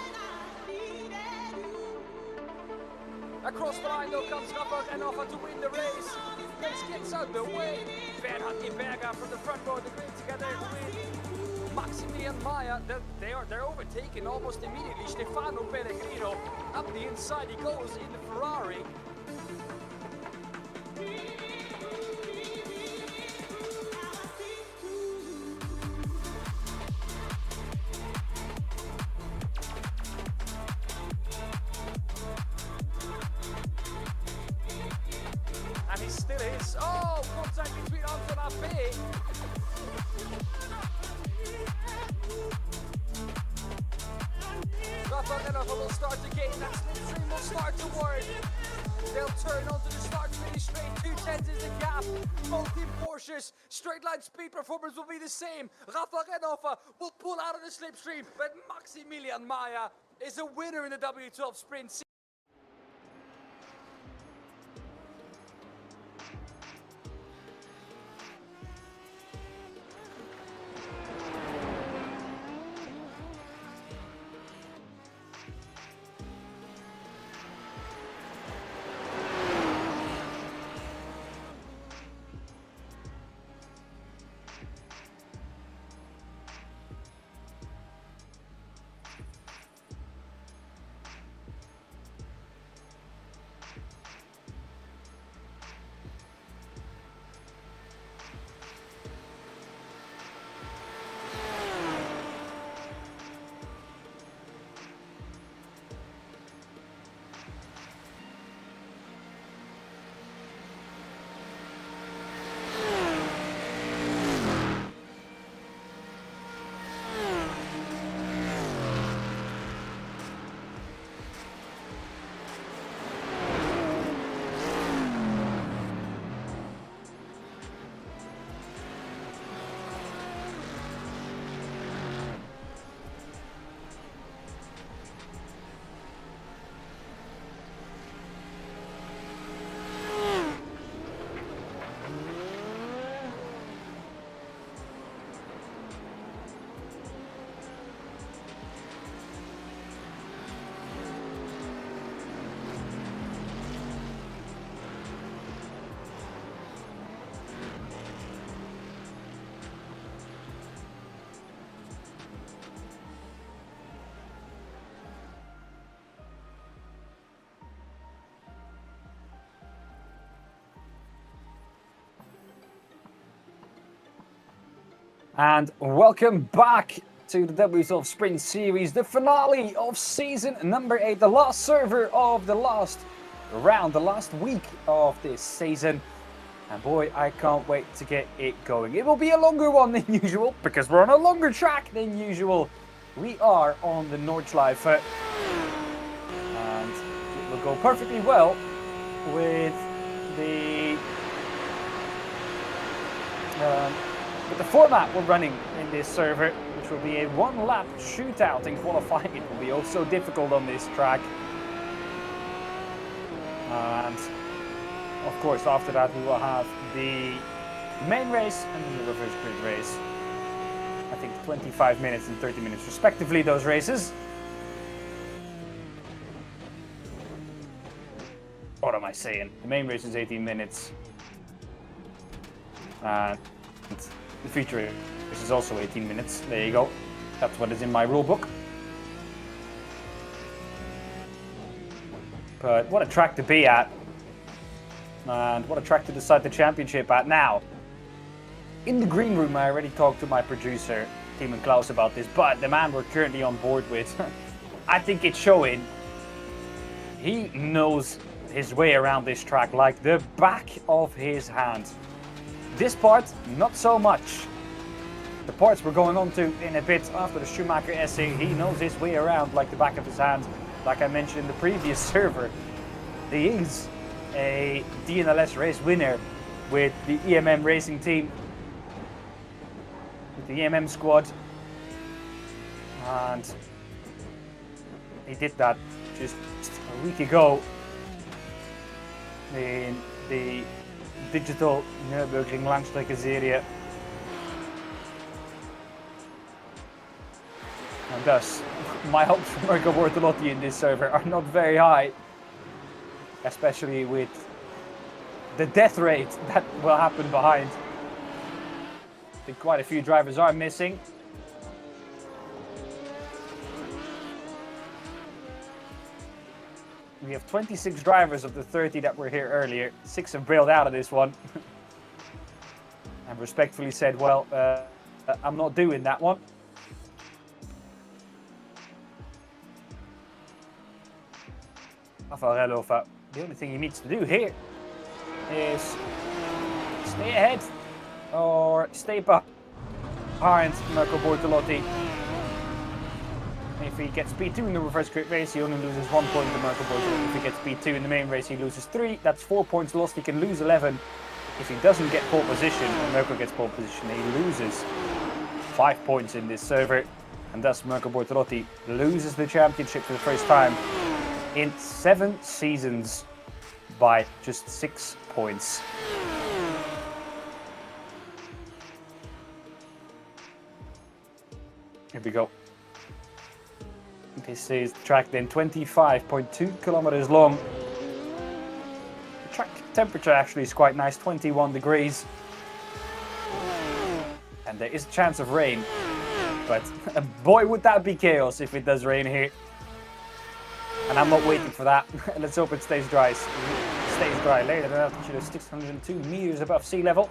Across the line though comes Rafael Renova to win the race. Race gets out the way. Bernhard Berger from the front row, the grid together with Maximilian Maya. They're overtaken almost immediately. Stefano Pellegrino up the inside. He goes in the Ferrari. And he still is. Oh, contact between Anton Abe. Rafa Renova will start to gain. That slipstream will start to work. They'll turn onto the start-finish straight. 2/10 is the gap. Both team Porsches. Straight line speed performance will be the same. Rafa Renova will pull out of the slipstream. But Maximilian Maya is a winner in the W12 Sprint Series. And welcome back to the W12 Sprint Series, the finale of season number 8, the last server of the last round, the last week of this season. And boy, I can't wait to get it going. It will be a longer one than usual, because we're on a longer track than usual. We are on the Nordschleife, and it will go perfectly well with the format we're running in this server, which will be a one-lap shootout in qualifying. It will be also difficult on this track. And of course, after that, we will have the main race and then the reverse grid race. I think 25 minutes and 30 minutes respectively, those races. What am I saying? The main race is 18 minutes. And the feature race is also 18 minutes. There you go. That's what is in my rule book. But what a track to be at. And what a track to decide the championship at. Now, in the green room, I already talked to my producer, Tim and Klaus, about this, but the man we're currently on board with, I think it's showing. He knows his way around this track like the back of his hand. This part, not so much. The parts we're going on to in a bit after the Schumacher essay, he knows his way around like the back of his hand. Like I mentioned in the previous server, he is a DNLS race winner with the EMM racing team, with the EMM squad, and he did that just a week ago in the digital Nürburgring Langstrecke-Serie. And thus, my hopes for Mirko Bortolotti in this server are not very high, especially with the death rate that will happen behind. I think quite a few drivers are missing. We have 26 drivers of the 30 that were here earlier. 6 have bailed out of this one. And respectfully said, well, I'm not doing that one. Rafa, the only thing he needs to do here is stay ahead or stay behind Mirko Bortolotti If he gets P2 in the reverse grid race, he only loses 1 point to Mirko Bortolotti. If he gets P2 in the main race, he loses 3. That's 4 points lost. He can lose 11. If he doesn't get pole position, and Mirko gets pole position, he loses 5 points in this server. And thus Mirko Bortolotti loses the championship for the first time in 7 seasons by just 6 points. Here we go. This is the track then 25.2 kilometers long. The track temperature actually is quite nice, 21 degrees. And there is a chance of rain, but boy would that be chaos if it does rain here. And I'm not waiting for that. Let's hope it stays dry. Stays dry later at an altitude of 602 meters above sea level.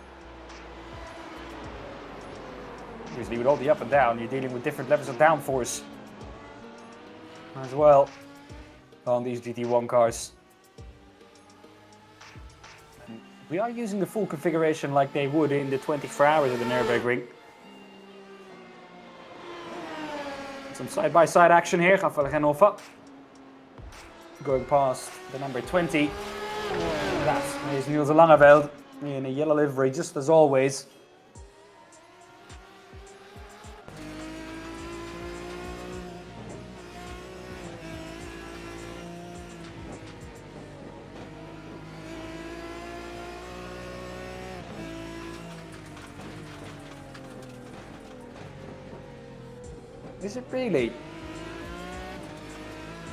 Usually with all the up and down, you're dealing with different levels of downforce as well on these GT1 cars. And we are using the full configuration like they would in the 24 hours of the Nürburgring. Some side-by-side action here, Rafael Genova. Going past the number 20. That is Niels Langeveld in a yellow livery, just as always. Is it really?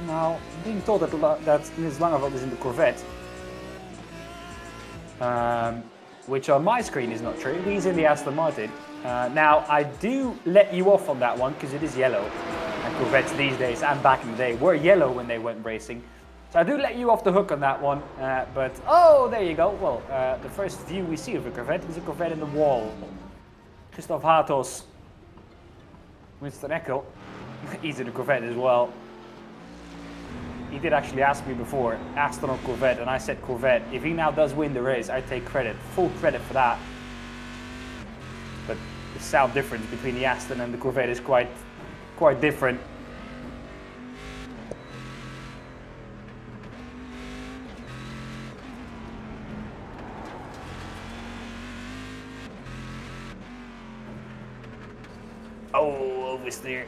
Now, being told that Niels Langeveld is in the Corvette, which on my screen is not true. He's in the Aston Martin. Now, I do let you off on that one because it is yellow. And Corvettes these days and back in the day were yellow when they went racing. So I do let you off the hook on that one. But, oh, there you go. Well, the first view we see of a Corvette is a Corvette in the wall. Christoph Hatos. Winston Eckel, he's in a Corvette as well. He did actually ask me before, Aston or Corvette, and I said Corvette. If he now does win the race, I take credit, full credit for that. But the sound difference between the Aston and the Corvette is quite different. Oh, oversteer.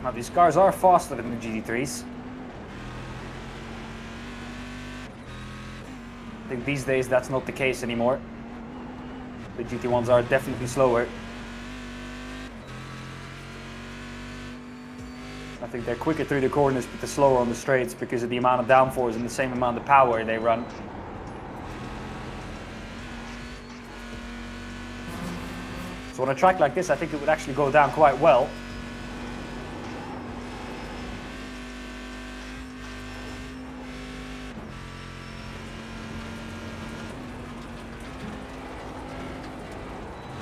Now these cars are faster than the GT3s. I think these days that's not the case anymore. The GT1s are definitely slower. I think they're quicker through the corners but they're slower on the straights because of the amount of downforce and the same amount of power they run. So on a track like this, I think it would actually go down quite well.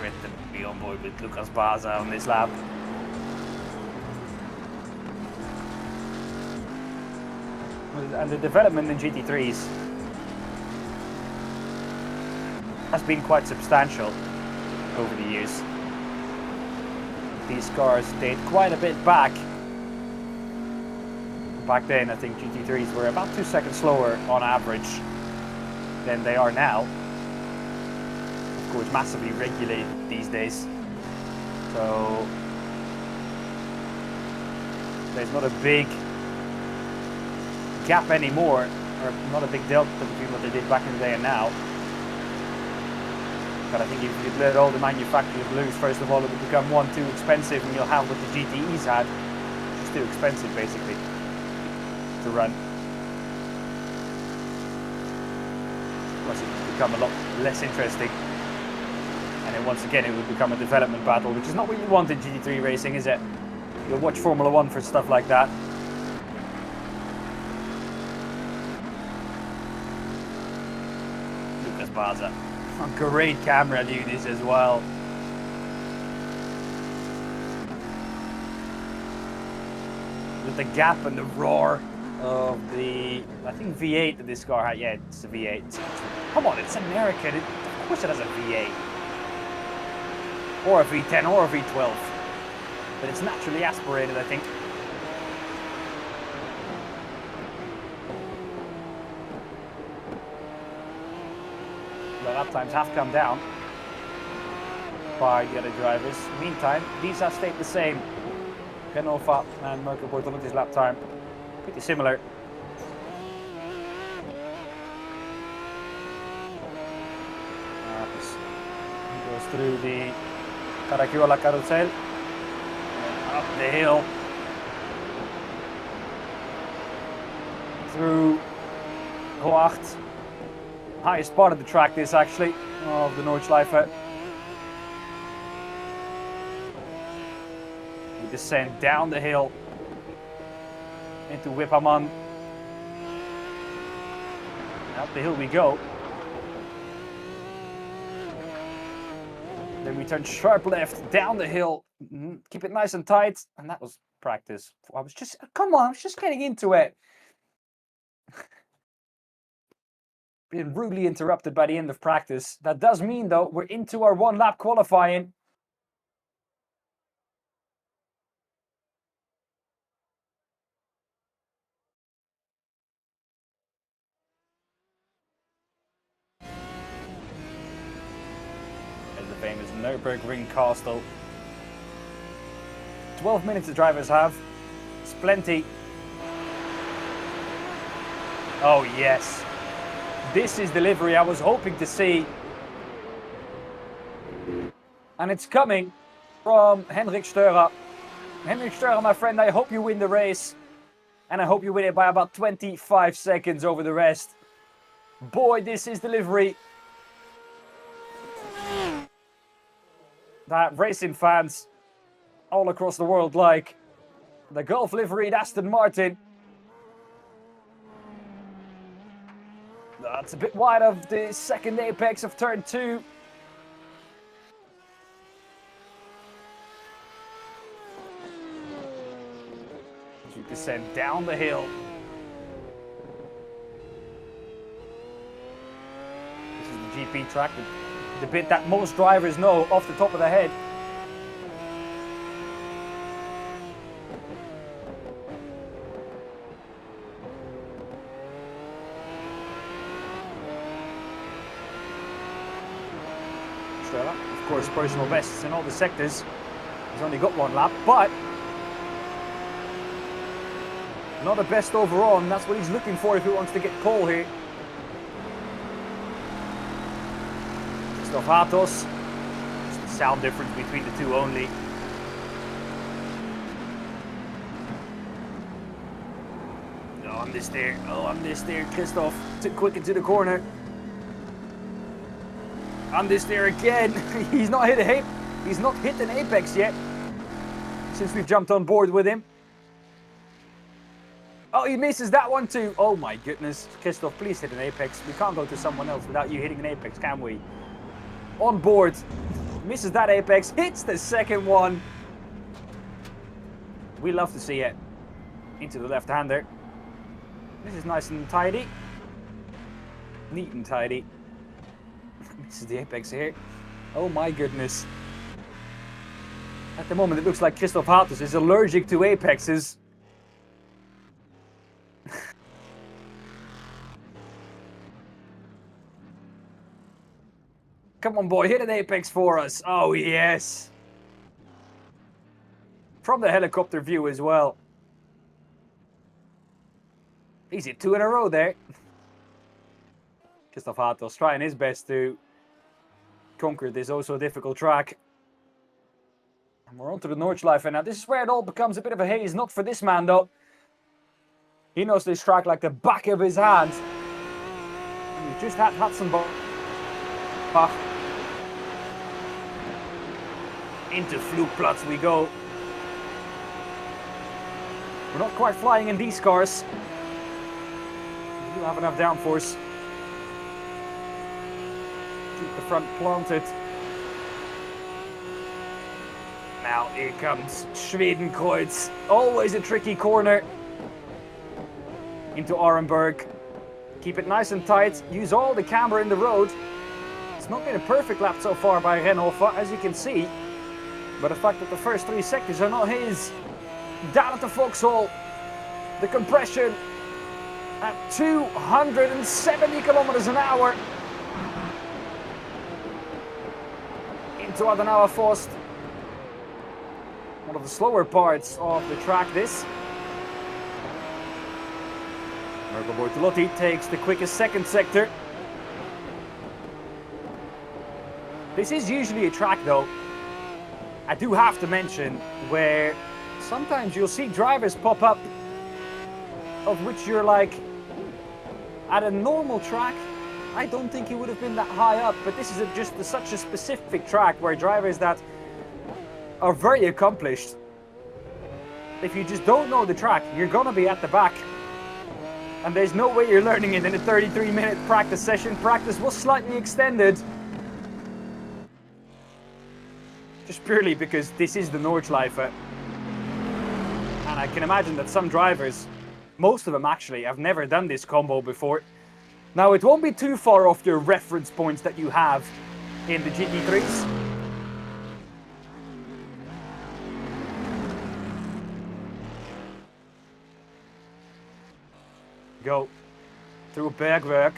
Great to be on board with Lucas Baza on this lap. And the development in GT3s has been quite substantial over the years. These cars date quite a bit back. Back then, I think GT3s were about 2 seconds slower on average than they are now. Of course, massively regulated these days. So there's not a big gap anymore, or not a big delta between what they did back in the day and now. But I think if you let all the manufacturers loose, first of all, it will become too expensive, and you'll have what the GTEs had, which is too expensive basically to run. Plus, it would become a lot less interesting, and then once again, it would become a development battle, which is not what you want in GT3 racing, is it? You'll watch Formula 1 for stuff like that. Lucas Baza. Great camera view this as well. With the gap and the roar of the, I think V8 that this car had. Yeah, it's a V8. Come on, it's American. Of course it has a V8. Or a V10 or a V12. But it's naturally aspirated, I think. The lap times have come down by the other drivers. Meantime, these have stayed the same. Renova and Mirko Bortolotti's lap time pretty similar. He goes through the Caracciola carousel, up the hill, through Roacht. Highest part of the track this actually, of the Nordschleife. We descend down the hill into Wipperman. Up the hill we go. Then we turn sharp left down the hill. Keep it nice and tight. And that was practice. Come on, I was just getting into it. Been rudely interrupted by the end of practice. That does mean, though, we're into our 1 lap qualifying. There's the famous Nürburgring Castle. 12 minutes the drivers have. It's plenty. Oh, yes. This is the livery I was hoping to see. And it's coming from Henrik Steurer. Henrik Steurer, my friend, I hope you win the race. And I hope you win it by about 25 seconds over the rest. Boy, this is the livery that racing fans all across the world like. The Gulf liveried Aston Martin. That's a bit wide of the second apex of turn 2. As you descend down the hill. This is the GP track, the bit that most drivers know off the top of their head. Of course, personal bests in all the sectors. He's only got 1 lap, but not a best overall, and that's what he's looking for if he wants to get pole here. Christoph Hatos. Just the sound difference between the two only. Oh, I'm this there. Oh, I'm this there. Christoph too quick into the corner. On this there again. He's not hit an apex yet since we've jumped on board with him. Oh, he misses that one too. Oh my goodness. Christoph, please hit an apex. We can't go to someone else without you hitting an apex, can we? On board. Misses that apex. Hits the second one. We love to see it. Into the left-hander. This is nice and tidy. Neat and tidy. This is the apex here. Oh my goodness. At the moment it looks like Christoph Hatos is allergic to apexes. Come on boy, hit an apex for us. Oh yes. From the helicopter view as well. He's hit 2 in a row there. Christoph Hatos trying his best to conquer this oh so difficult track. And we're on to the Nordschleife now. This is where it all becomes a bit of a haze. Not for this man though. He knows this track like the back of his hand. And we've just had Hatzenbach into Flugplatz we go. We're not quite flying in these cars. We do have enough downforce. Keep the front planted. Now here comes Schwedenkreuz. Always a tricky corner. Into Arenberg. Keep it nice and tight. Use all the camber in the road. It's not been a perfect lap so far by Renhofer, as you can see. But the fact that the first 3 sectors are not his. Down at the foxhole. The compression at 270 kilometers an hour. Into Adenauer Forst. One of the slower parts of the track, this. Mirko Bortolotti takes the quickest second sector. This is usually a track, though, I do have to mention, where sometimes you'll see drivers pop up of which you're like, at a normal track, I don't think he would have been that high up, but this is just such a specific track where drivers that are very accomplished, if you just don't know the track, you're gonna be at the back. And there's no way you're learning it in a 33-minute practice session. Practice was slightly extended. Just purely because this is the Nordschleife. And I can imagine that some drivers, most of them actually, have never done this combo before. Now, it won't be too far off your reference points that you have in the GT3s. Go through Bergwerk.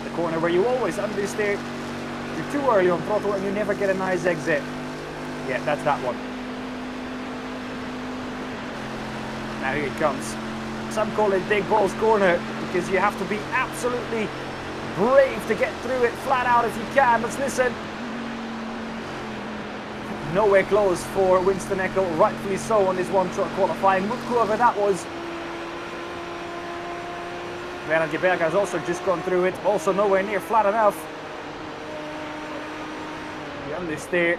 The corner where you always understeer. You're too early on throttle and you never get a nice exit. Yeah, that's that one. Now here it comes. Some call it Big Balls Corner because you have to be absolutely brave to get through it flat out if you can. Let's listen. Nowhere close for Winston Eckel, rightfully so on this one-shot qualifying. What curve that was. Bernard Geberg has also just gone through it, also nowhere near flat enough. The understeer.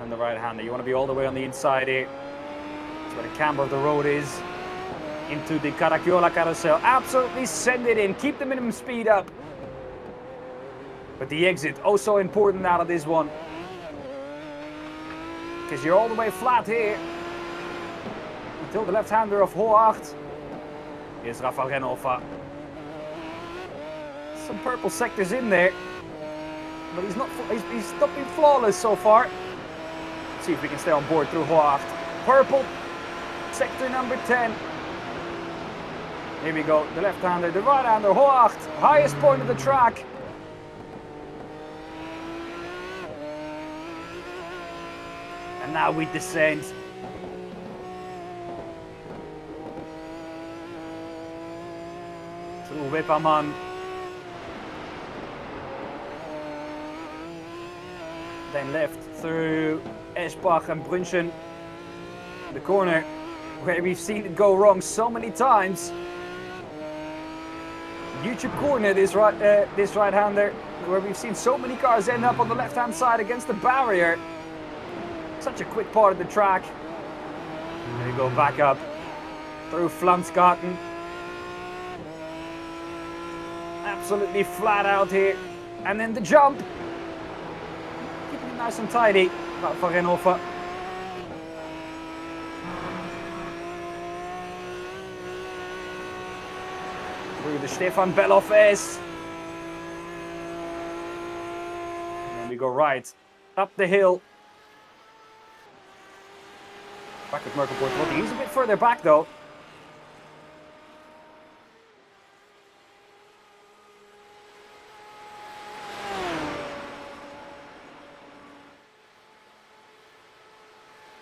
And the right-hander, you want to be all the way on the inside here. That's where the camber of the road is. Into the Caracciola carousel. Absolutely send it in, keep the minimum speed up. But the exit, oh so important out of this one. Because you're all the way flat here. Until the left-hander of Hoacht. Here's Rafael Renhofer. Some purple sectors in there. But he's not been flawless so far. Let's see if we can stay on board through Hoacht. Purple, sector number 10. Here we go, the left-hander, the right-hander, Hoacht. Highest point of the track. And now we descend. Through Wipperman. Then left through Eschbach and Brunchen. The corner where we've seen it go wrong so many times. YouTube corner, this right-hander, where we've seen so many cars end up on the left-hand side against the barrier. Such a quick part of the track. There you go, back up through Flansgarten. Absolutely flat out here. And then the jump. Keeping it nice and tidy. For Renhofer. Through the Stefan Belloff S. And then we go right up the hill. Back with Mirko Bortolotti. He's a bit further back though.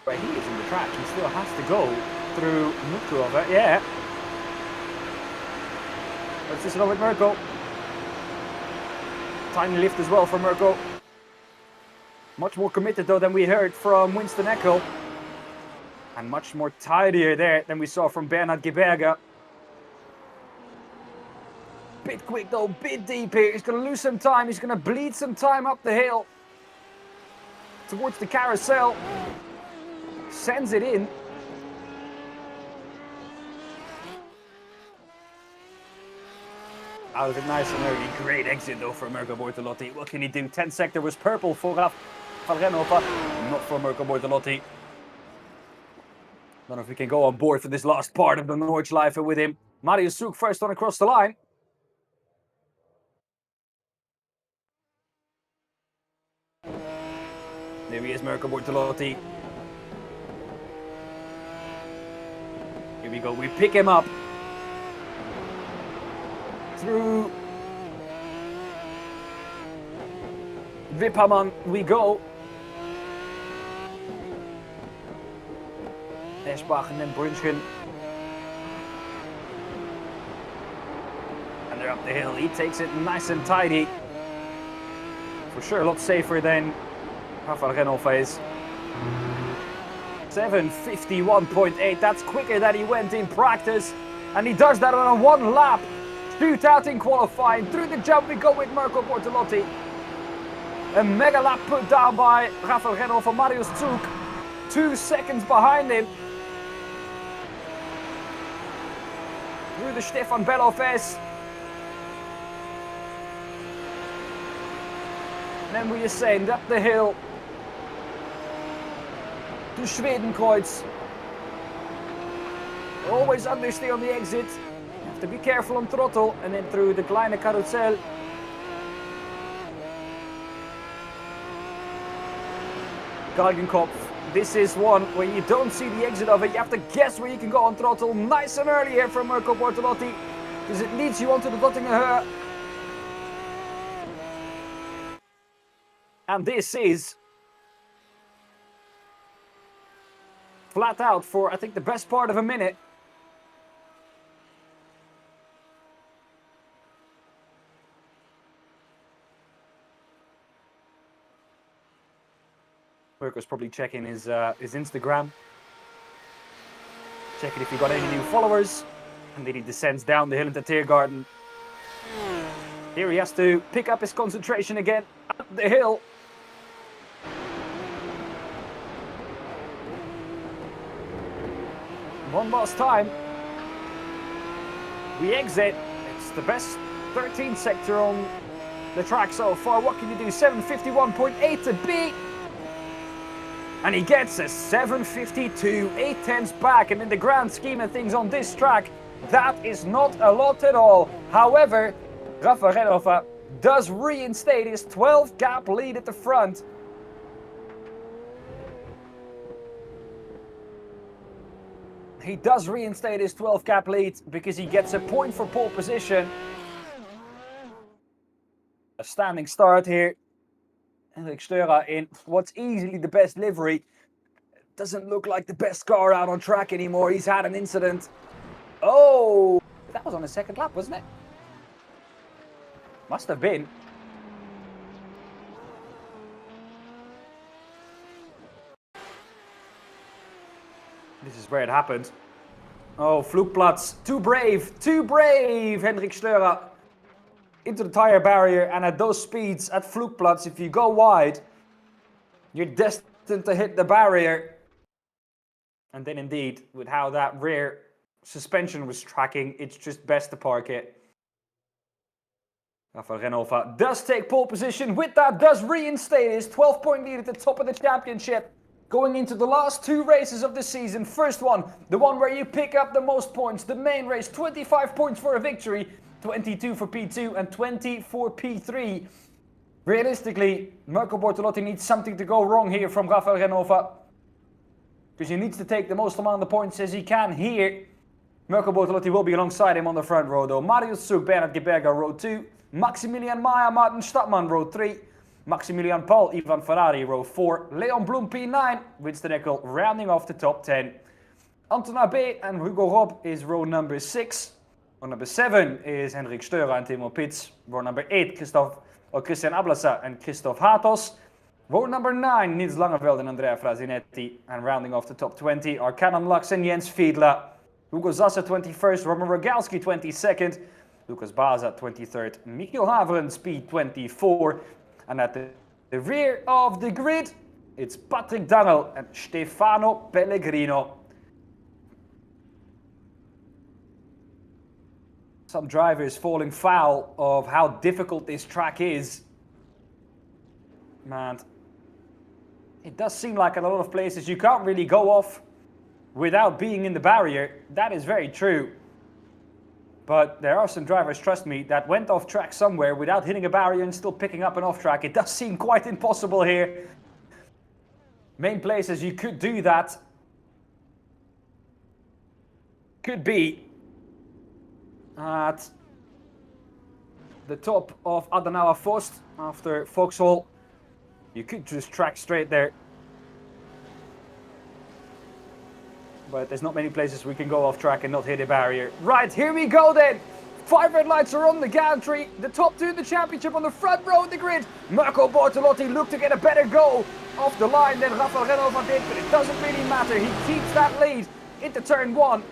Where he is in the track, he still has to go through Mutkurova. Yeah. Let's listen on with Mirko. Tiny lift as well for Mirko. Much more committed though than we heard from Winston Eckel. And much more tidier there than we saw from Bernhard Geberger. Bit quick though, bit deep here. He's going to lose some time. He's going to bleed some time up the hill. Towards the carousel. Sends it in. Out of it nice and early. Great exit though for Mirko Bortolotti. What can he do? 10th sector was purple for Rafael Renhofer. Not for Mirko Bortolotti. Don't know if we can go on board for this last part of the Nordschleife with him. Marius Soek first on across the line. There he is, Mirko Bortolotti. Here we go, we pick him up. Through Wippermann we go. Eschbach and then Brunschen. And they're up the hill. He takes it nice and tidy. For sure, a lot safer than Rafael Renolfa is. 7:51.8. That's quicker than he went in practice. And he does that on a one lap. Shootout in qualifying. Through the jump we go with Mirko Bortolotti. A mega lap put down by Rafael Renolfa. Marius Zug 2 seconds behind him. Through the Stefan Belloves. And then we ascend up the hill to Schwedenkreuz. Always understeer on the exit. You have to be careful on throttle. And then through the Kleine Karussell. Galgenkopf. This is one where you don't see the exit of it. You have to guess where you can go on throttle. Nice and early here from Mirko Bortolotti. Because it leads you onto the Dottingerhöhe. And this is flat out for, I think, the best part of a minute. Mirko's probably checking his Instagram. Checking if he got any new followers. And then he descends down the hill into Tiergarten. Here he has to pick up his concentration again up the hill. One last time. We exit. It's the best 13th sector on the track so far. What can you do? 7:51.8 to beat. And he gets a 7:52, 8/10 back. And in the grand scheme of things on this track, that is not a lot at all. However, Rafael Renolfa does reinstate his 12 gap lead at the front. He does reinstate his 12 gap lead because he gets a point for pole position. A standing start here. Henrik Steurer in what's easily the best livery. Doesn't look like the best car out on track anymore. He's had an incident. Oh, that was on the second lap, wasn't it? Must have been. This is where it happened. Oh, Flugplatz, too brave, Henrik Steurer. Into the tire barrier, and at those speeds at Flugplatz, if you go wide, you're destined to hit the barrier. And then indeed, with how that rear suspension was tracking, it's just best to park it. Rafael Renolfa does take pole position. With that, does reinstate his 12-point lead at the top of the championship. Going into the last two races of the season. First one, the one where you pick up the most points. The main race, 25 points for a victory. 22 for P2 and 20 for P3. Realistically, Mirko Bortolotti needs something to go wrong here from Rafael Renolfa. Because he needs to take the most amount of points as he can here. Mirko Bortolotti will be alongside him on the front row though. Marius Zug, Bernhard Geberger, row 2. Maximilian Meyer, Martin Stadtmann, row 3. Maximilian Paul, Ivan Ferrari, row 4. Leon Blum, P9. Winston Eckel rounding off the top 10. Anton Abe and Hugo Rob is row number 6. Row number 7 is Henrik Steurer and Timo Pitz. Row number 8, Christian Ablasa and Christoph Hatos. Row number 9, Nils Langeveld and Andrea Frasinetti. And rounding off the top 20 are Canon Lux and Jens Fiedler. Hugo Zasse 21st, Roman Rogalski 22nd. Lucas Baza 23rd, Michiel Haveren speed 24. And at the rear of the grid, it's Patrick Dangel and Stefano Pellegrino. Some drivers falling foul of how difficult this track is. Man, it does seem like in a lot of places you can't really go off without being in the barrier. That is very true. But there are some drivers, trust me, that went off track somewhere without hitting a barrier and still picking up an off track. It does seem quite impossible here. Main places you could do that could be at the top of Adenauer Forst after Vauxhall. You could just track straight there. But there's not many places we can go off track and not hit a barrier. Right, here we go then. 5 red lights are on the gantry. The top two in the championship on the front row of the grid. Marco Bortolotti looked to get a better go off the line than Rafael Renova did, but it doesn't really matter. He keeps that lead into turn 1.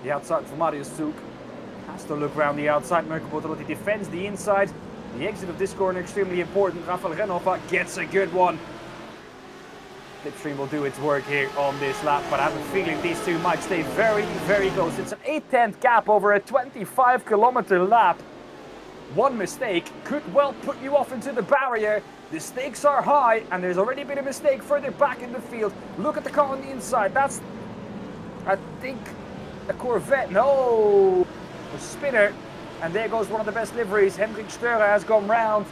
The outside for Marius Zug. Has to look around the outside. Marco Bortolotti defends the inside. The exit of this corner extremely important. Rafael Renova gets a good one. Slipstream will do its work here on this lap, but I have a feeling these two might stay very, very close. It's an 8/10 gap over a 25-kilometer lap. One mistake could well put you off into the barrier. The stakes are high, and there's already been a mistake further back in the field. Look at the car on the inside. That's, I think, a Corvette. No, a spinner. And there goes one of the best liveries. Hendrik Störer has gone round.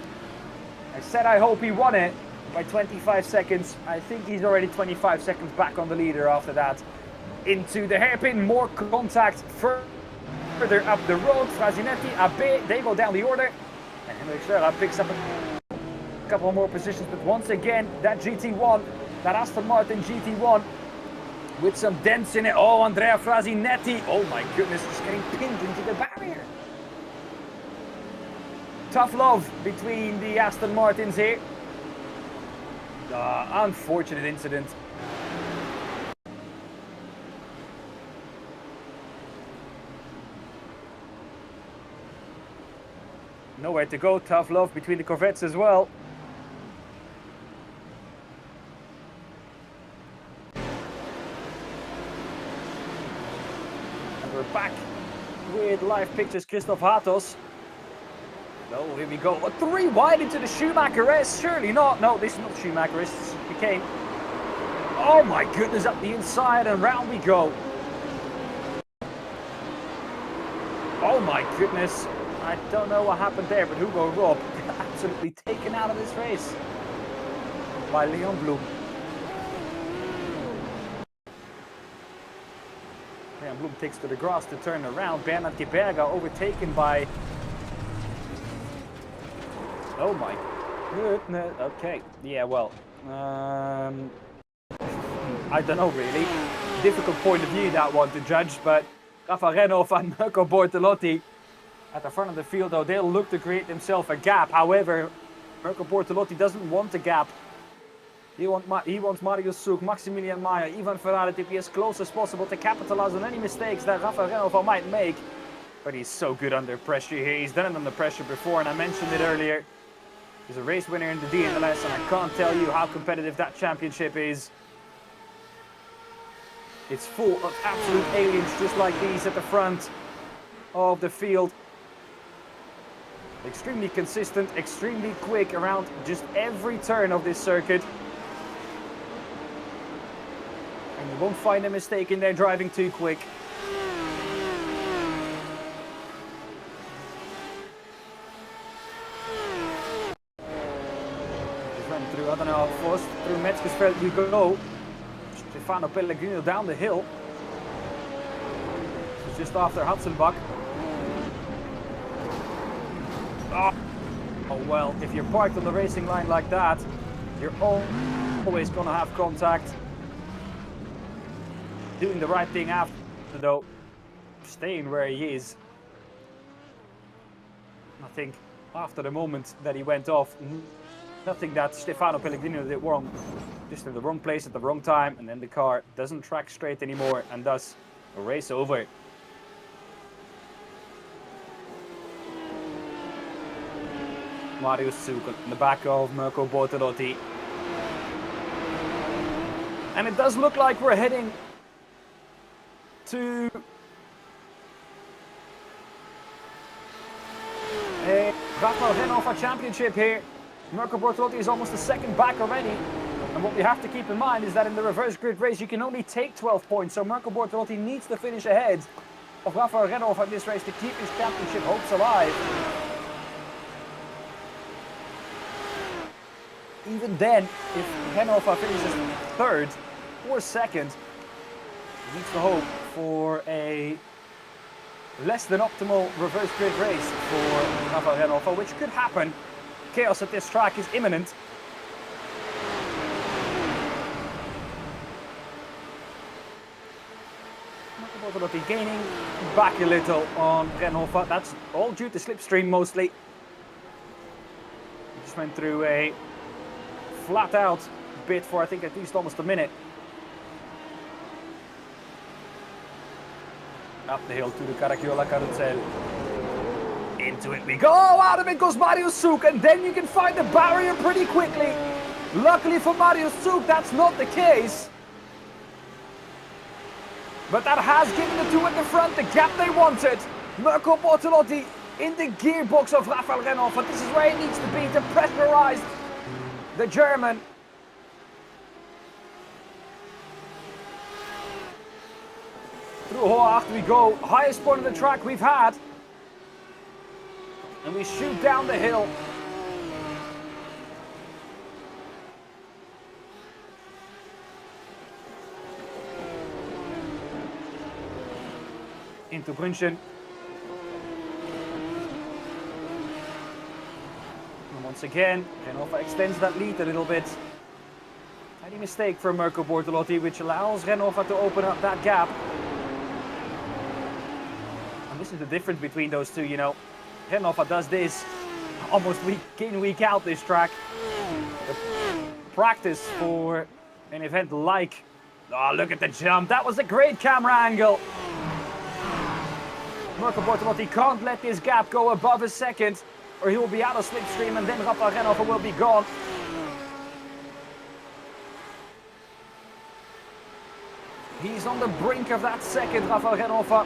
I said I hope he won it by 25 seconds. I think he's already 25 seconds back on the leader after that. Into the hairpin, more contact further up the road. Frasinetti, Abe, they go down the order. And Hendrik Störer picks up a couple more positions, but once again, that GT1, that Aston Martin GT1, with some dents in it. Oh, Andrea Frasinetti, oh my goodness, just getting pinned into the barrier. Tough love between the Aston Martins here. Unfortunate incident. Nowhere to go. Tough love between the Corvettes as well. And we're back with live pictures. Christoph Hatos. Oh, here we go. A 3 wide into the Schumacher S. Surely not. No, this is not Schumacher S. This became. Oh my goodness, up the inside and round we go. Oh my goodness. I don't know what happened there, but Hugo Robb absolutely taken out of this race by Leon Blum. Leon Blum takes to the grass to turn around. Bernard Geberga overtaken by. Oh my goodness. Okay. Yeah, well. I don't know really. Difficult point of view that one to judge, but Rafa Renov and Marco Bortolotti at the front of the field, though, they'll look to create themselves a gap. However, Marco Bortolotti doesn't want a gap. He wants Marius Zug, Maximilian Meyer, Ivan Ferrari to be as close as possible to capitalize on any mistakes that Rafa Renov might make. But he's so good under pressure here. He's done it under pressure before, and I mentioned it earlier. He's a race winner in the DNLS, and I can't tell you how competitive that championship is. It's full of absolute aliens just like these at the front of the field. Extremely consistent, extremely quick around just every turn of this circuit. And you won't find a mistake in their driving too quick. Through Adenauer Forst, through Metzgersveld you go. Stefano Pellegrino down the hill. This is just after Hatzenbach. Oh well, if you're parked on the racing line like that, you're always gonna have contact. Doing the right thing after though, staying where he is. I think after the moment that he went off, nothing that Stefano Pellegrino did wrong. Just in the wrong place at the wrong time, and then the car doesn't track straight anymore, and thus a race over. Marius Zug in the back of Marco Bortolotti. And it does look like we're heading to a Rafael Renova championship here. Marco Bortolotti is almost a second back already. And what we have to keep in mind is that in the reverse grid race, you can only take 12 points. So Marco Bortolotti needs to finish ahead of Rafael Renova in this race to keep his championship hopes alive. even then, if Hannover finishes third or second, he needs to hope for a less than optimal reverse grid race for Rafael Hannover, which could happen. Chaos at this track is imminent. Bortolotti gaining back a little on Hannover. That's all due to slipstream mostly. He just went through a flat out bit for I think at least almost a minute. Up the hill to the Caracciola Carousel. Into it we go. Out of it goes Mario Suk, and then you can find the barrier pretty quickly. Luckily for Mario Suk, that's not the case. But that has given the two at the front the gap they wanted. Mirko Bortolotti in the gearbox of Rafael Hannover. This is where he needs to be to pressurize the German. Through Hoacht we go. Highest point of the track we've had. And we shoot down the hill. Into Brünchen. And once again, Hannover extends that lead a little bit. Tiny mistake from Mirko Bortolotti, which allows Hannover to open up that gap. And this is the difference between those two, you know. Hannover does this almost week in, week out, this track. The practice for an event like... Oh, look at the jump. That was a great camera angle. Mirko Bortolotti can't let this gap go above a second, or he will be out of slipstream, and then Rafael Hannover will be gone. He's on the brink of that second, Rafael Hannover.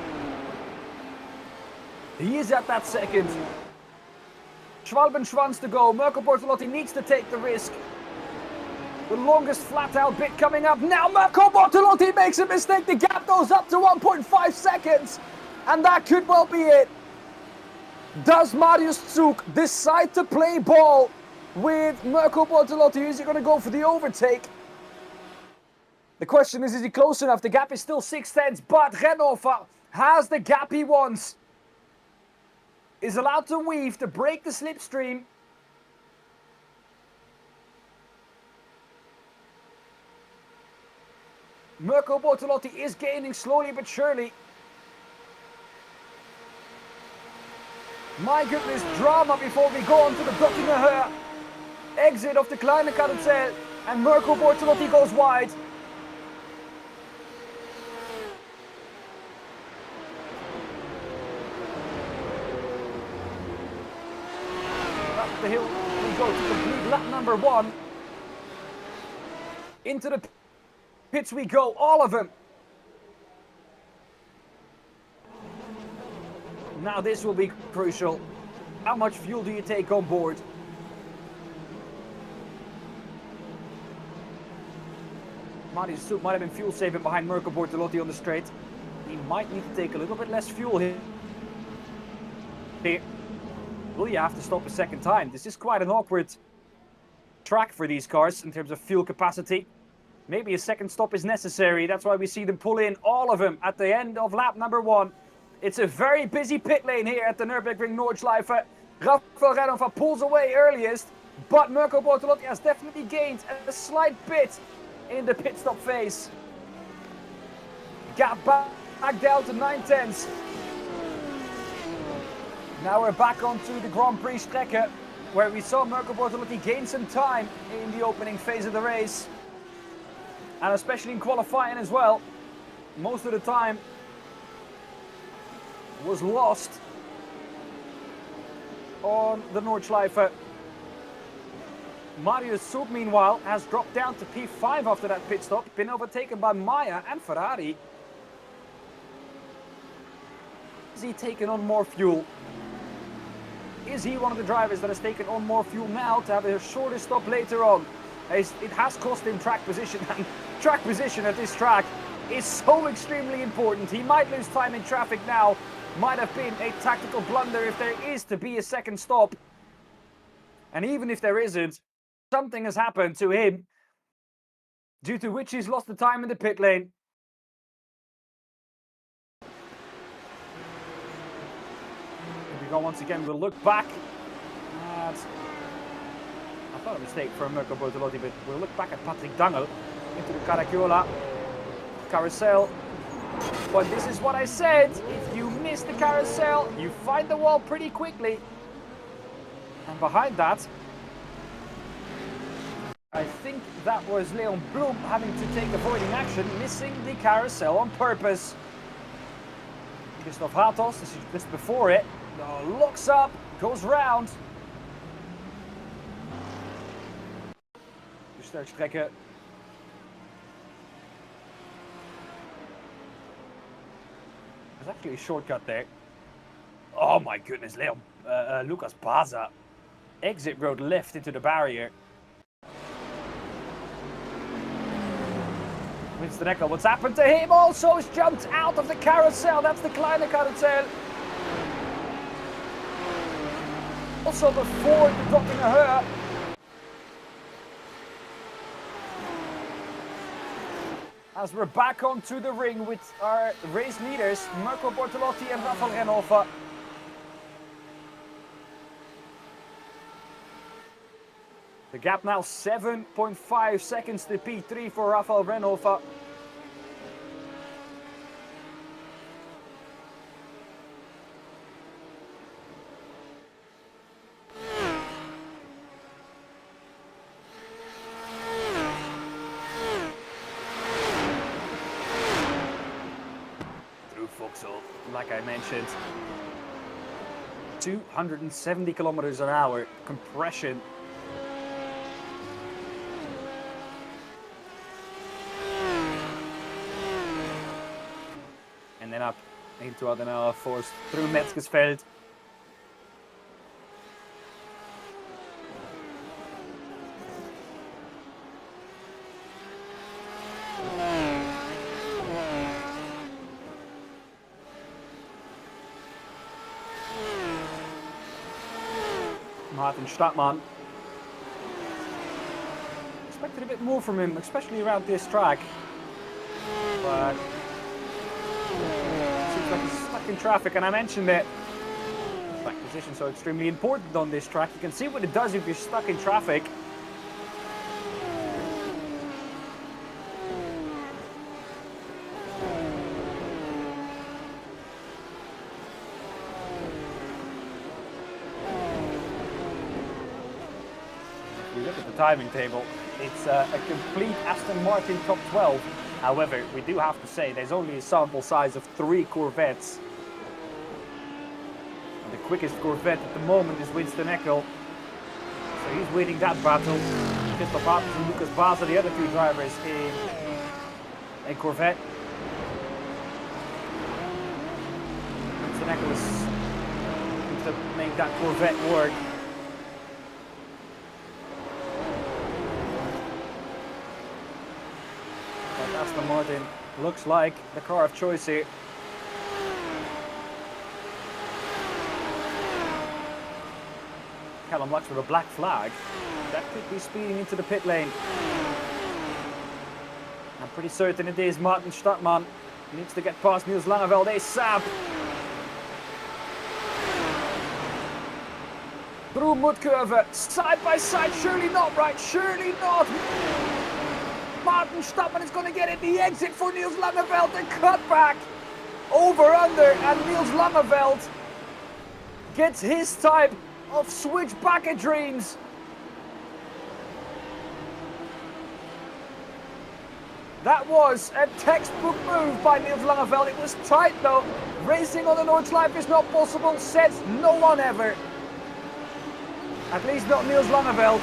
He is at that second. Schwalbenschwanz to go. Mirko Bortolotti needs to take the risk. The longest flat out bit coming up now. Mirko Bortolotti makes a mistake. The gap goes up to 1.5 seconds. And that could well be it. Does Marius Zug decide to play ball with Mirko Bortolotti? Is he going to go for the overtake? The question is he close enough? The gap is still 6/10, but Hannover has the gap he wants. Is allowed to weave to break the slipstream. Mirko Bortolotti is gaining slowly but surely. My goodness, drama before we go on to the Göttinger exit of the Kleine Karussell, and Mirko Bortolotti goes wide. Up the hill we go to complete lap number 1. Into the pits we go, all of them. Now this will be crucial. How much fuel do you take on board? Marius Zug might have been fuel saving behind Mirko Bortolotti on the straight. He might need to take a little bit less fuel here. Will you have to stop a second time? This is quite an awkward track for these cars in terms of fuel capacity. Maybe a second stop is necessary. That's why we see them pull in, all of them, at the end of lap number 1. It's a very busy pit lane here at the Nürburgring Nordschleife. Rafael Hannover pulls away earliest, but Mirko Bortolotti has definitely gained a slight bit in the pit stop phase. Gap back down to 9/10. Now we're back onto the Grand Prix Strecke, where we saw Mirko Bortolotti gain some time in the opening phase of the race. And especially in qualifying as well. Most of the time was lost on the Nordschleife. Marius Zug, meanwhile, has dropped down to P5 after that pit stop, been overtaken by Maya and Ferrari. Is he taking on more fuel? Is he one of the drivers that has taken on more fuel now to have a shorter stop later on? It has cost him track position, and track position at this track is so extremely important. He might lose time in traffic now. Might have been a tactical blunder if there is to be a second stop. And even if there isn't, something has happened to him, due to which he's lost the time in the pit lane. Here we go once again. We'll look back at... I thought a mistake from Mirko Bortolotti, but we'll look back at Patrick Dangel into the Caracciola carousel. But this is what I said. If you miss the carousel, you find the wall pretty quickly. And behind that, I think that was Leon Blum having to take avoiding action, missing the carousel on purpose. Christoph Hatos, this is just before it, locks up, goes round. De sterkstrekken. There's actually a shortcut there. Oh my goodness, Leon, Lucas Baza. Exit road left into the barrier. Winston Eckel, what's happened to him? Also has jumped out of the carousel. That's the Kleine Carousel. Also before the Dottinger Höhe. As we're back onto the ring with our race leaders, Mirko Bortolotti and Rafael Renhofer. The gap now 7.5 seconds to P3 for Rafael Renhofer. Through Vauxhall, like I mentioned, 270 kilometers an hour compression. And then up into Adenauer Forst through Metzgersfeld. Martin Stadtmann. Expected a bit more from him, especially around this track. But seems like he's stuck in traffic, and I mentioned it. Track position so extremely important on this track. You can see what it does if you're stuck in traffic. If you look at the timing table, it's a complete Aston Martin top 12. However, we do have to say there's only a sample size of 3 Corvettes. And the quickest Corvette at the moment is Winston Eckel. So he's winning that battle. Christoph Hatos and Lucas Baza, the other 2 drivers in a Corvette. Winston Eckel is looking to make that Corvette work. Aston Martin looks like the car of choice here. Callum Lux with a black flag. That could be speeding into the pit lane. I'm pretty certain it is Martin Stadtmann. Needs to get past Niels Langeveld ASAP. Through Mudkurve, side by side, surely not, right? Surely not! Martin Stadtmann is going to get it. The exit for Niels Langeveld. The cutback. Over, under. And Niels Langeveld gets his type of switchback at dreams. That was a textbook move by Niels Langeveld. It was tight though. Racing on the Nordschleife is not possible, says no one ever. At least not Niels Langeveld.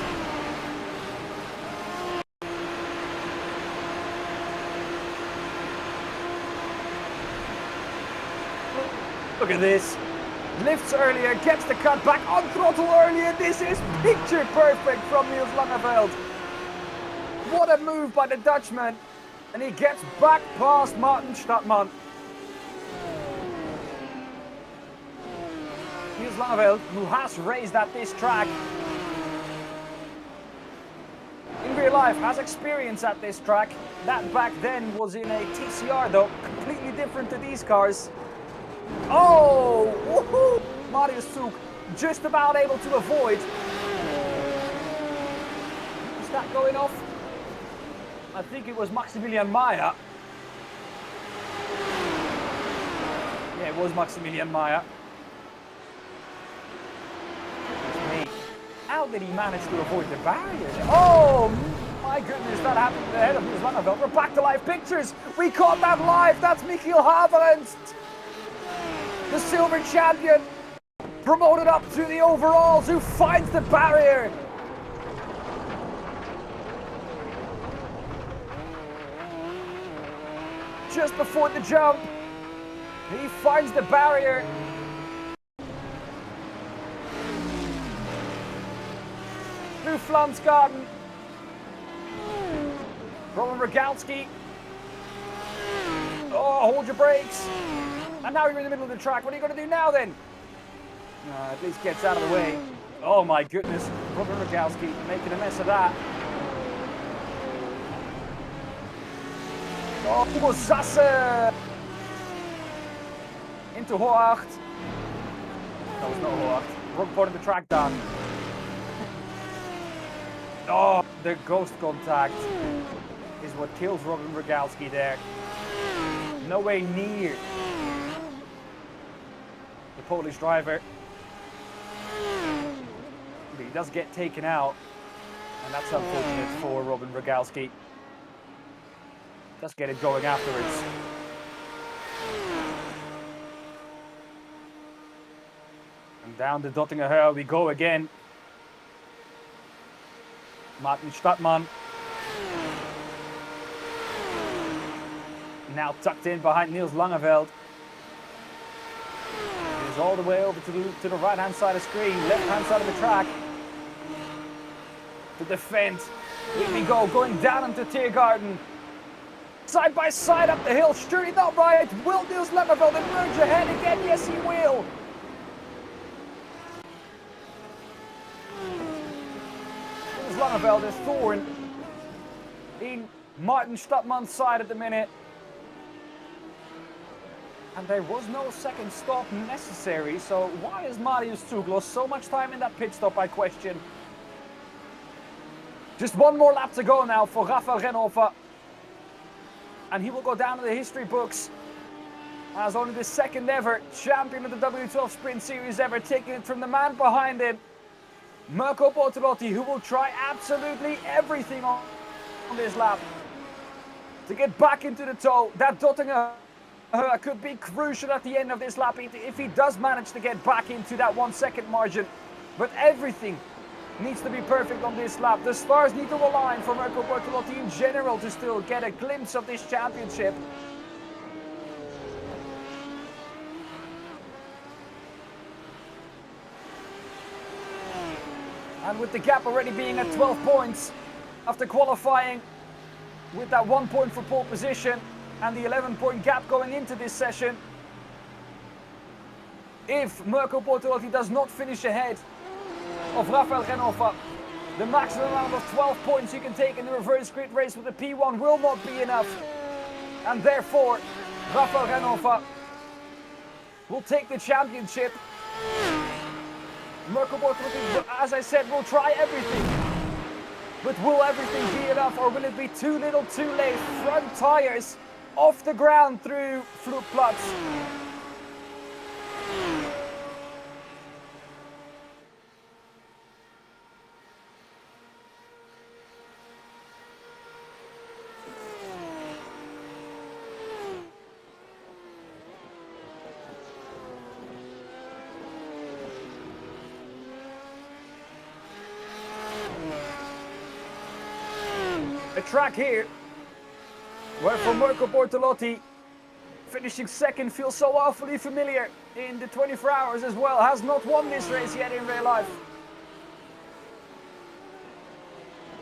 Look at this. Lifts earlier, gets the cut back on throttle earlier. This is picture perfect from Niels Langeveld. What a move by the Dutchman. And he gets back past Martin Stadtmann. Niels Langeveld, who has raced at this track, Life has experience at this track. That back then was in a TCR though, completely different to these cars. Oh, woohoo! Marius Zug just about able to avoid. Is that going off? I think it was Maximilian Maya. Yeah, it was Maximilian Maya. How did he manage to avoid the barrier? Oh my goodness, that happened to the head of Niels Langeveld. We're back to live pictures. We caught that live. That's Michiel Haverens, the silver champion, promoted up to the overalls, who finds the barrier. Just before the jump, he finds the barrier. Through Flansgarden. Roman Rogalski. Oh, hold your brakes. And now you're in the middle of the track. What are you going to do now then? At least gets out of the way. Oh my goodness. Roman Rogalski making a mess of that. Oh, Hugo Sasse. Into Hoacht. No, it's not Hoacht. Wrong part of the track down. Oh, the ghost contact is what kills Robin Rogalski there. No way near the Polish driver. But he does get taken out, and that's unfortunate for Robin Rogalski. Does get it going afterwards. And down the Dottinger we go again. Martin Stadtmann. Now tucked in behind Niels Langeveld. He's all the way over to the right-hand side of the screen, left-hand side of the track. To defend. Here we go, going down into Tiergarten. Side by side up the hill, surely not right. Will Niels Langeveld emerge ahead again? Yes, he will. Langeveld is thorn in Martin Stadtmann's side at the minute. And there was no second stop necessary, so why has Marius Zug lost so much time in that pit stop, I question. Just one more lap to go now for Rafael Rennhofer. And he will go down in the history books as only the second ever champion of the W12 Sprint Series ever, taking it from the man behind him, Mirko Bortolotti, who will try absolutely everything on this lap to get back into the tow. That Dottinger could be crucial at the end of this lap if he does manage to get back into that 1 second margin. But everything needs to be perfect on this lap. The stars need to align for Mirko Bortolotti in general to still get a glimpse of this championship. And with the gap already being at 12 points after qualifying, with that 1 point for pole position and the 11-point gap going into this session, if Mirko Bortolotti does not finish ahead of Rafael Rennhofer, the maximum amount of 12 points you can take in the reverse grid race with the P1 will not be enough. And therefore, Rafael Rennhofer will take the championship. Mirko Bortolotti, as I said, will try everything. But will everything be enough, or will it be too little too late? Front tires off the ground through Flugplatz. A track here where for Mirko Bortolotti, finishing second feels so awfully familiar in the 24 hours as well. Has not won this race yet in real life.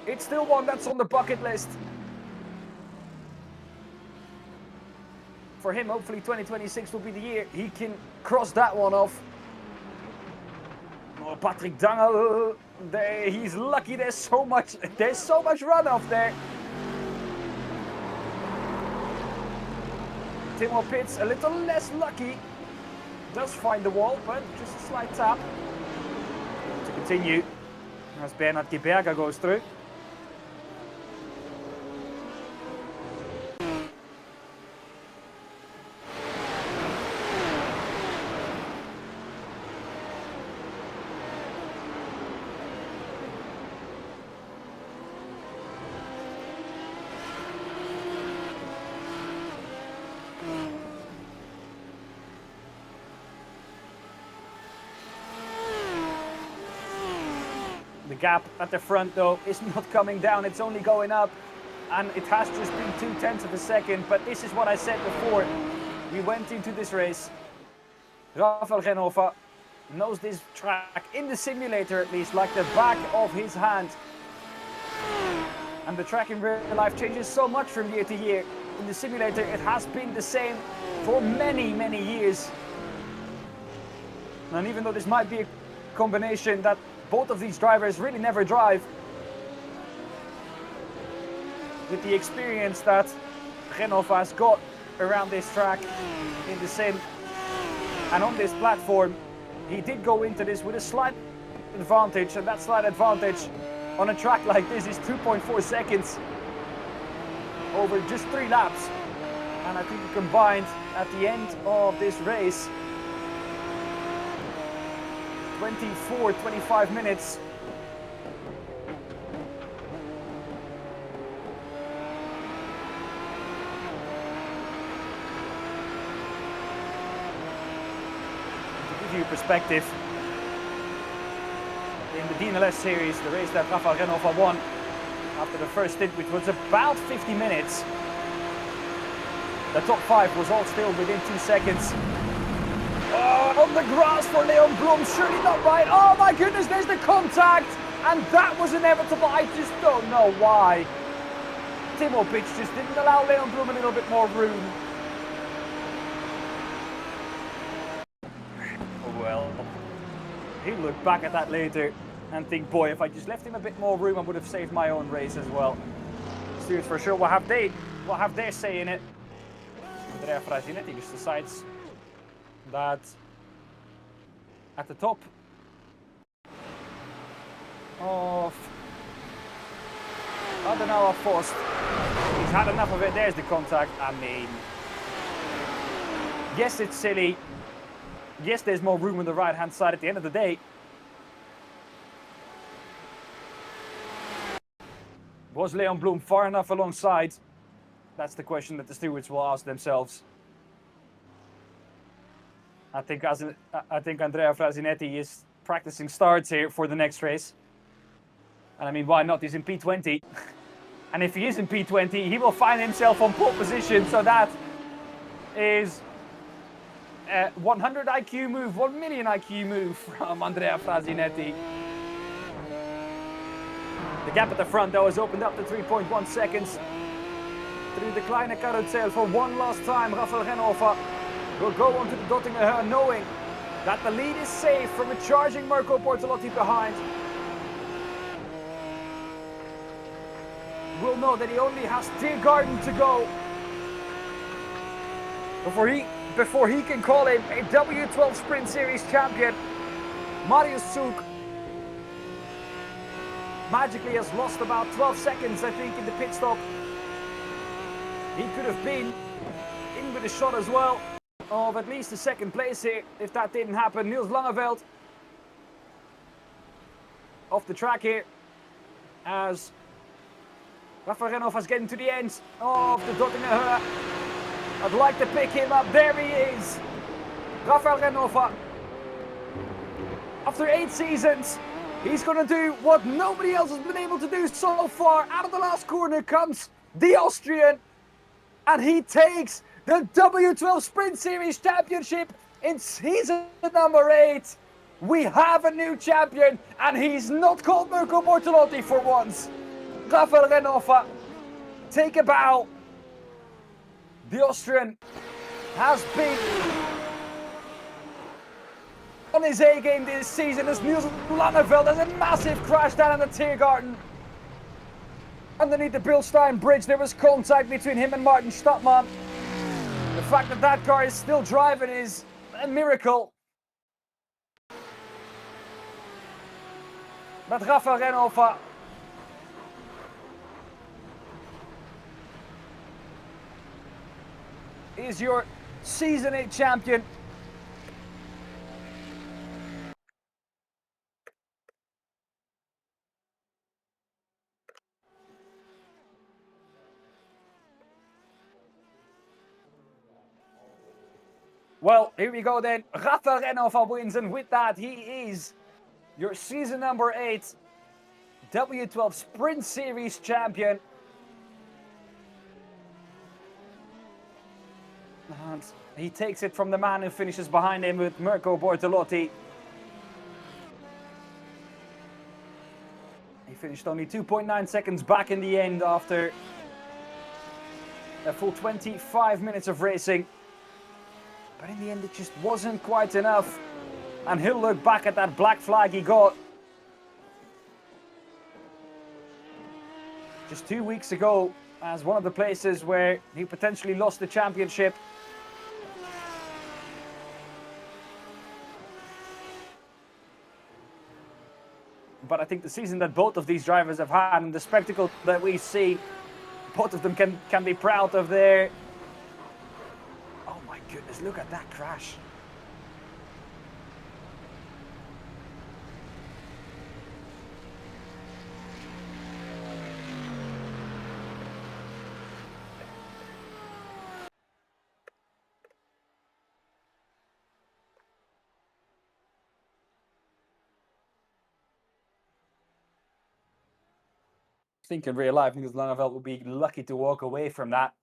It's still one that's on the bucket list. For him, hopefully 2026 will be the year he can cross that one off. Oh, Patrick Dangel He's lucky. There's so much runoff there. Timo Pitts a little less lucky. Does find the wall, but just a slight tap. To continue as Bernhard Giberga goes through. The gap at the front though is not coming down, it's only going up, and it has just been 0.2 of a second, but this is what I said before. We went into this race. Rafael Genova knows this track, in the simulator at least, like the back of his hand. And the track in real life changes so much from year to year. In the simulator it has been the same for many, many years. And even though this might be a combination that both of these drivers really never drive, with the experience that Genova has got around this track in the sim and on this platform, he did go into this with a slight advantage, and that slight advantage on a track like this is 2.4 seconds over just 3 laps. And I think combined at the end of this race, 25 minutes. To give you perspective, in the DNLS series, the race that Rafael Genova won after the first stint, which was about 50 minutes, the top 5 was all still within 2 seconds. Oh, on the grass for Leon Blum, surely not right. Oh my goodness, there's the contact, and that was inevitable. I just don't know why. Timo Pitts just didn't allow Leon Blum a little bit more room. Well, he'll look back at that later and think, boy, if I just left him a bit more room, I would have saved my own race as well. Stewards for sure will have their say in it. Andrea Frazinetti just decides that at the top of Adenauer Forst, he's had enough of it. There's the contact. I mean, yes, it's silly. Yes, there's more room on the right hand side. At the end of the day, was Leon Blum far enough alongside? That's the question that the stewards will ask themselves. I think Andrea Frazinetti is practicing starts here for the next race. And I mean, why not? He's in P20. And if he is in P20, he will find himself on pole position. So that is a 100 IQ move, 1 million IQ move from Andrea Frazinetti. The gap at the front, though, has opened up to 3.1 seconds. Through the Kleine Karutsel for one last time, Rafael Genova will go on to the Dottinger knowing that the lead is safe from a charging Marco Bortolotti behind. Will know that he only has Tiergarten to go before he can call him a W12 Sprint Series champion. Marius Zug magically has lost about 12 seconds, I think, in the pit stop. He could have been in with a shot as well of at least a second place here if that didn't happen. Niels Langeveld off the track here as Rafael Genova is getting to the end of the Dottinger. I'd like to pick him up. There he is. Rafael Genova. After 8 seasons, he's going to do what nobody else has been able to do so far. Out of the last corner comes the Austrian, and he takes the W12 Sprint Series Championship in season number 8. We have a new champion, and he's not called Marco Bortolotti for once. Rafael Genova, take a bow. The Austrian has been on his A game this season as Niels Langeveld has a massive crash down in the Tiergarten. Underneath the Bilstein Bridge, there was contact between him and Martin Stadtmann. The fact that that car is still driving is a miracle. But Rafael Renhofer is your Season 8 champion. Well, here we go then. Rafael Renhofer wins, and with that, he is your season number 8 W12 Sprint Series champion. And he takes it from the man who finishes behind him with Mirko Bortolotti. He finished only 2.9 seconds back in the end after a full 25 minutes of racing. But in the end, it just wasn't quite enough. And he'll look back at that black flag he got just 2 weeks ago as one of the places where he potentially lost the championship. But I think the season that both of these drivers have had and the spectacle that we see, both of them can be proud of their... Oh my goodness, look at that crash. I think in real life, Niels Langeveld would be lucky to walk away from that.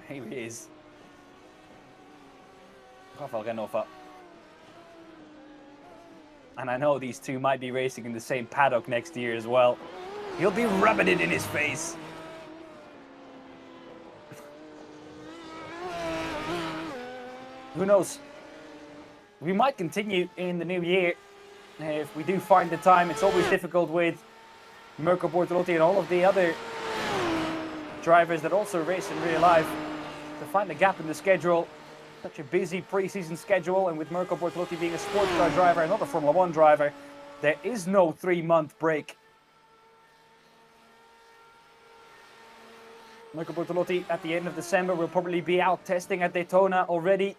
Here he is. Rafael Renhofer. And I know these two might be racing in the same paddock next year as well. He'll be rubbing it in his face. Who knows? We might continue in the new year if we do find the time. It's always difficult with Mirko Bortolotti and all of the other drivers that also race in real life to find a gap in the schedule. Such a busy pre-season schedule, and with Mirko Bortolotti being a sports car driver and not a Formula 1 driver, there is no 3-month break. Mirko Bortolotti at the end of December will probably be out testing at Daytona already.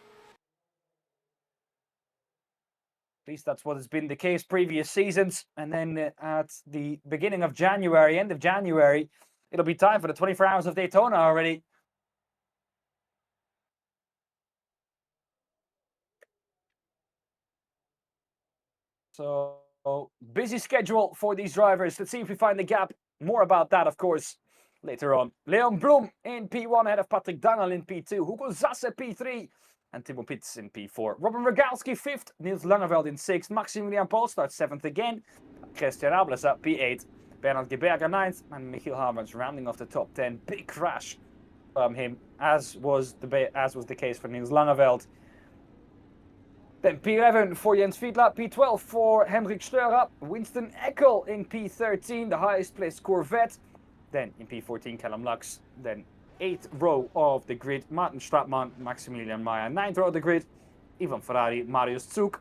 At least that's what has been the case previous seasons. And then at the beginning of January, end of January, it'll be time for the 24 Hours of Daytona already. So, busy schedule for these drivers. Let's see if we find the gap. More about that, of course, later on. Leon Blum in P1 ahead of Patrick Dangel in P2. Hugo Zasse P3 and Timo Pitts in P4. Robin Rogalski 5th. Niels Langeveld in 6th. Maximilian Paul starts 7th again. Christian Ables at P8. Bernhard Geberger 9th. And Michiel Havertz rounding off the top 10. Big crash from him, as was the case for Niels Langeveld. Then P11 for Jens Fiedler, P12 for Hendrik Steurer, Winston Eckel in P13, the highest placed Corvette. Then in P14, Callum Lux. Then 8th row of the grid, Martin Stratman, Maximilian Meyer. 9th row of the grid, Ivan Ferrari, Marius Zug.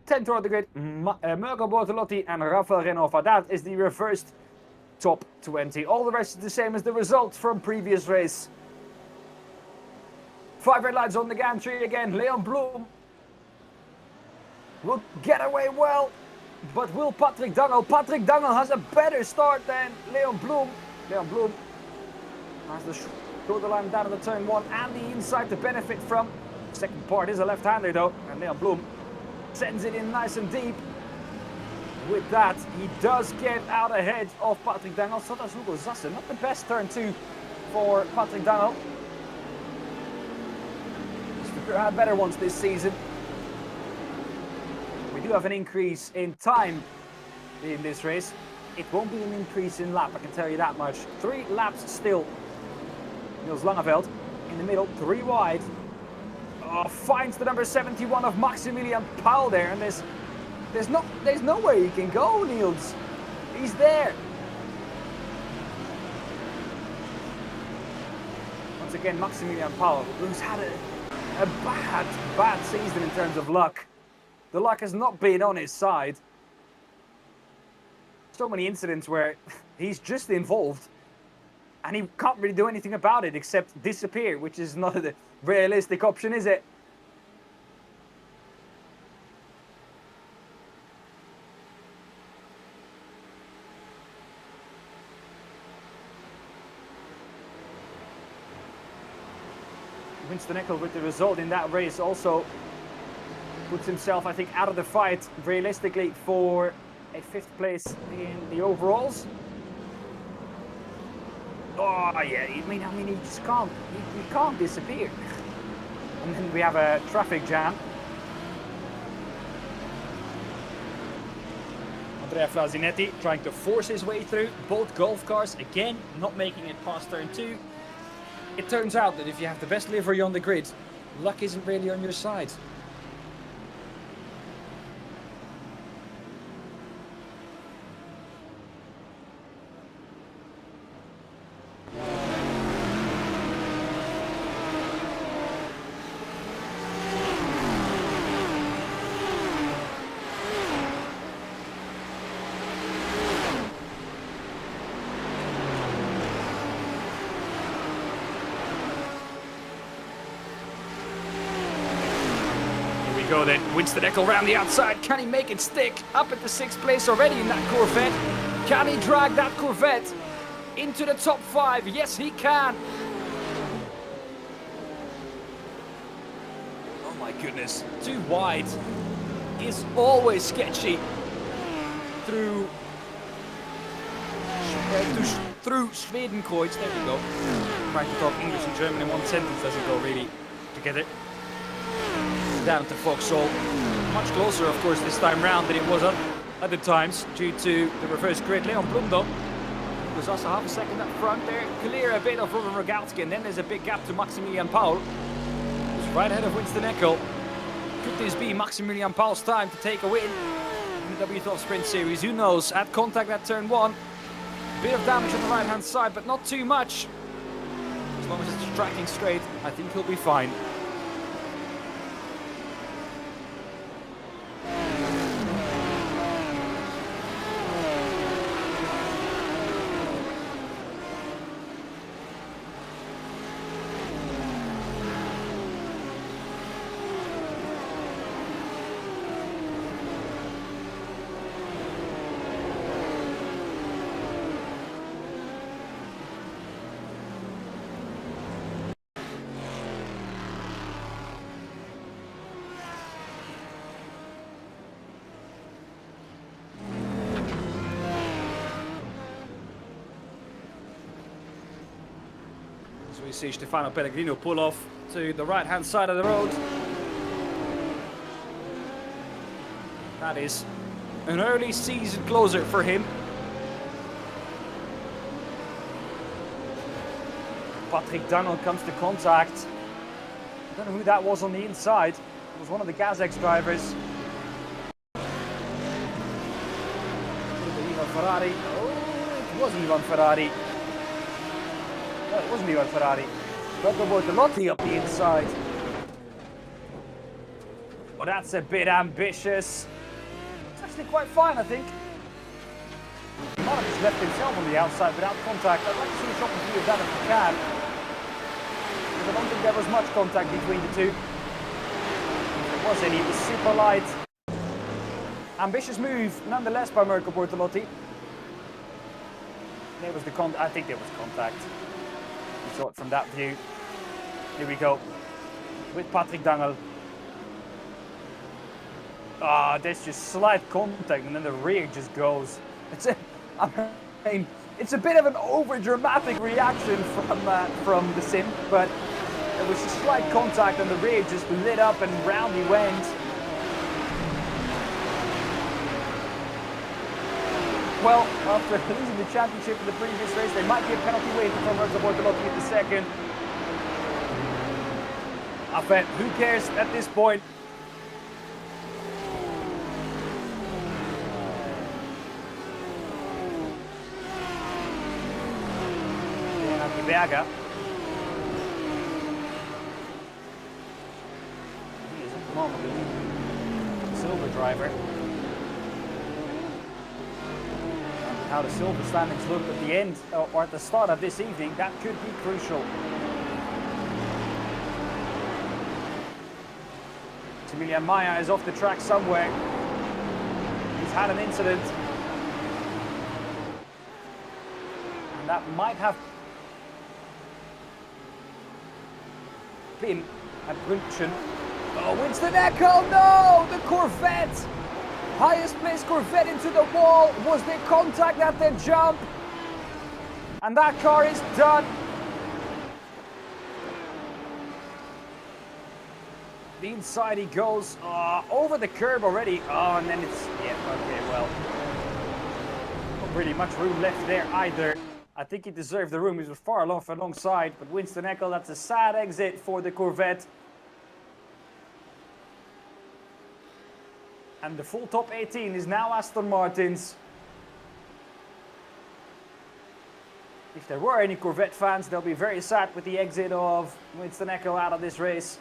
10th row of the grid, Mirko Bortolotti and Rafael Renhofer. That is the reversed top 20. All the rest is the same as the result from previous race. 5 red lights on the gantry again, Leon Blum will get away well, but will Patrick Dangel? Patrick Dangel has a better start than Leon Blum. Leon Blum has the shoulder line down in the turn 1 and the inside to benefit from. The second part is a left-hander though, and Leon Blum sends it in nice and deep. with that, he does get out ahead of Patrick Dangel. So does Hugo Zasse. Not the best turn 2 for Patrick Dangel. He's had better ones this season. We do have an increase in time in this race. It won't be an increase in lap, I can tell you that much. 3 laps still. Niels Langeveld in the middle, 3 wide. Oh, finds the number 71 of Maximilian Paul there, and there's nowhere he can go, Niels. He's there. Once again, Maximilian Paul, who's had a bad season in terms of luck. The luck has not been on his side. So many incidents where he's just involved and he can't really do anything about it except disappear, which is not a realistic option, is it? Winston Eckel with the result in that race also puts himself, I think, out of the fight realistically for a 5th place in the overalls. Oh yeah, I mean, he just can't, he can't disappear. And then we have a traffic jam. Andrea Frazinetti trying to force his way through. Both golf cars, again, not making it past turn 2. It turns out that if you have the best livery on the grid, luck isn't really on your side. Go then, Winston Eckel round the outside. Can he make it stick? Up at the 6th place already in that Corvette. Can he drag that Corvette into the top 5? Yes, he can. Oh my goodness, too wide is always sketchy through Swedenkreuz. There we go. Trying to talk English and German in one sentence doesn't go really together. Down to Vauxhall. Much closer, of course, this time round than it was other times due to the reverse grid. Leon Blumdom was also half a second up front there. Clear a bit of Robin Rogalski, and then there's a big gap to Maximilian Paul, who's right ahead of Winston Eckel. Could this be Maximilian Paul's time to take a win in the W12 Sprint Series? Who knows? At contact at turn 1. Bit of damage on the right-hand side, but not too much. As long as it's tracking straight, I think he'll be fine. So we see Stefano Pellegrino pull off to the right-hand side of the road. That is an early season closer for him. Patrick Dangel comes to contact. I don't know who that was on the inside. It was one of the Gazex drivers. Ivan Ferrari. Oh, it wasn't Ivan Ferrari. No, it wasn't Ivan Ferrari. Rocco Bortolotti up the inside. Well, that's a bit ambitious. It's actually quite fine, I think. He might have just left himself on the outside without contact. I'd like to see a shot view of that if we can. Because I don't think there was much contact between the two. If there was any, it was super light. Ambitious move, nonetheless, by Mirko Bortolotti. There was the I think there was contact. We saw it from that view. Here we go with Patrick Dangel. There's just slight contact, and then the rear just goes. I mean, it's a bit of an over-dramatic reaction from the sim, but it was a slight contact, and the rear just lit up and round he went. Well, after losing the championship in the previous race, there might be a penalty waiting from Mirko Bortolotti in the second. I bet, who cares at this point? Berger. He is at the moment the silver driver. And how the silver standings look at the end or at the start of this evening, that could be crucial. Maximilian Maya is off the track somewhere. He's had an incident. And that might have been at München. Oh, Winston Eckel, no! The Corvette! Highest placed Corvette into the wall. Was there contact at the jump? And that car is done. The inside he goes over the curb already. Oh, and then it's, yeah, okay, well. Not really much room left there either. I think he deserved the room. He was far off alongside, but Winston Eckel, that's a sad exit for the Corvette. And the full top 18 is now Aston Martin's. If there were any Corvette fans, they'll be very sad with the exit of Winston Eckel out of this race.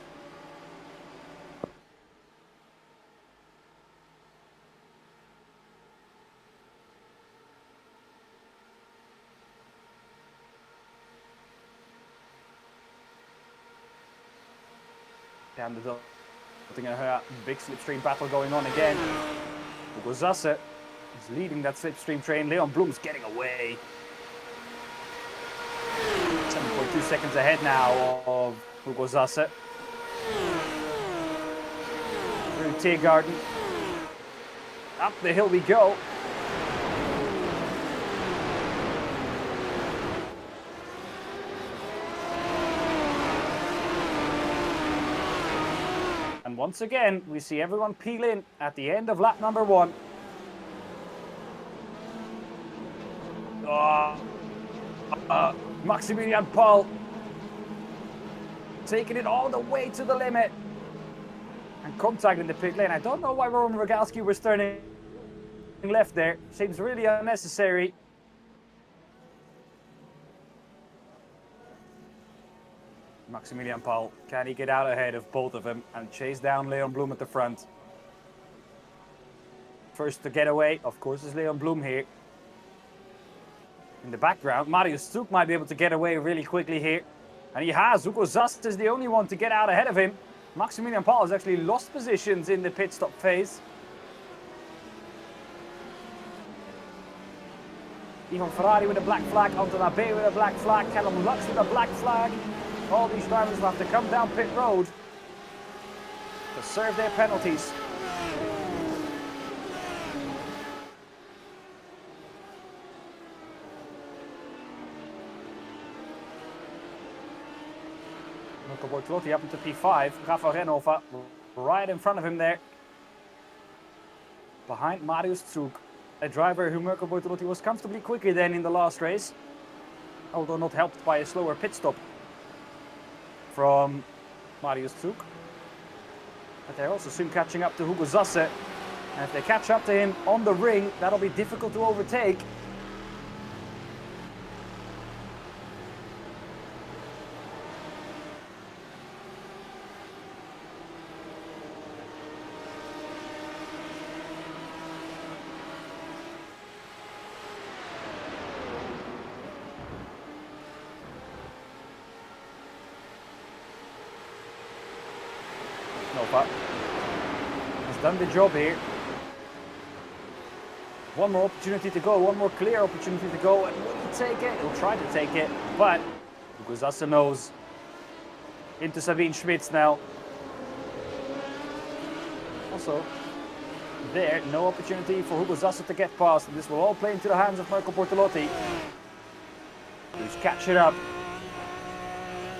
Down the hill, a big slipstream battle going on again. Hugo Zasse is leading that slipstream train. Leon Bloom's getting away. 7.2 seconds ahead now of Hugo Zasse. Through Tiergarten. Up the hill we go. And once again, we see everyone peel in at the end of lap number 1. Maximilian Paul taking it all the way to the limit and contacting the pit lane. I don't know why Roman Rogalski was turning left there. Seems really unnecessary. Maximilian Paul, can he get out ahead of both of them and chase down Leon Bloom at the front? First to get away, of course, is Leon Bloom here. In the background, Marius Stuk might be able to get away really quickly here. And he has. Hugo Zast is the only one to get out ahead of him. Maximilian Paul has actually lost positions in the pit stop phase. Ivan Ferrari with a black flag, Anton Abe with a black flag, Callum Lux with a black flag. All these drivers will have to come down pit road to serve their penalties. Mirko Bortolotti up into P5. Rafa Renova right in front of him there. Behind Marius Zug, a driver who Mirko Bortolotti was comfortably quicker than in the last race, although not helped by a slower pit stop from Marius Zug. But they're also soon catching up to Hugo Zasse. And if they catch up to him on the ring, that'll be difficult to overtake. Nova has done the job here. One more opportunity to go, one more clear opportunity to go, and will he take it? He'll try to take it, but Hugo Zasse knows. Into Sabine Schmitz now. Also, there. No opportunity for Hugo Zasse to get past. This will all play into the hands of Marco Bortolotti, who's catching up.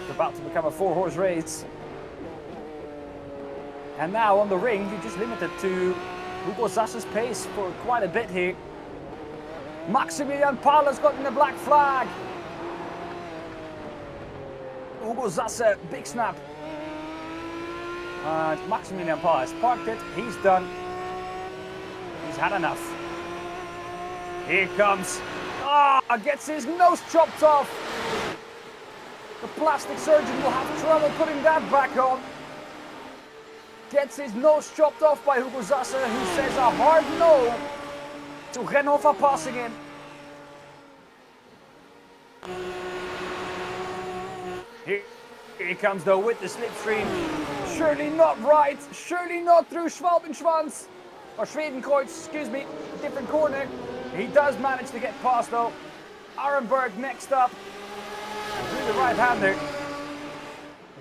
It's about to become a 4-horse race. And now on the ring, you're just limited to Hugo Zasse's pace for quite a bit here. Maximilian Pahl has gotten the black flag. Hugo Zasse, big snap. And Maximilian Pahl has parked it. He's done. He's had enough. Here comes. Gets his nose chopped off. The plastic surgeon will have trouble putting that back on. Gets his nose chopped off by Hugo Zasse, who says a hard no to Renova passing him. Here he comes though with the slipstream. Surely not right, surely not through Schwalbenschwanz. Or Schwedenkreuz, excuse me, different corner. He does manage to get past though. Arenberg next up. And through the right-hander.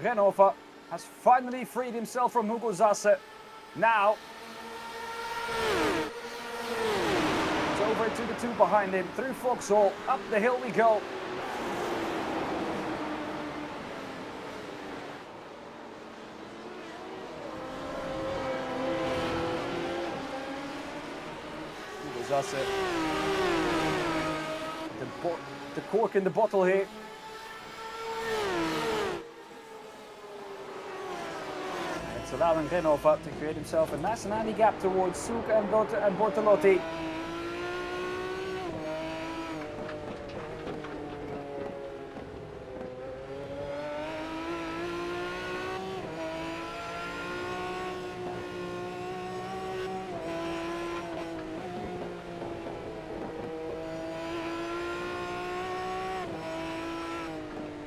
Renova has finally freed himself from Hugo Zasse. Now, it's over to the two behind him. Through Vauxhall, up the hill we go. Hugo Zasse. The cork in the bottle here. It's allowing Renova to create himself a nice and handy gap towards Souk and Bortolotti.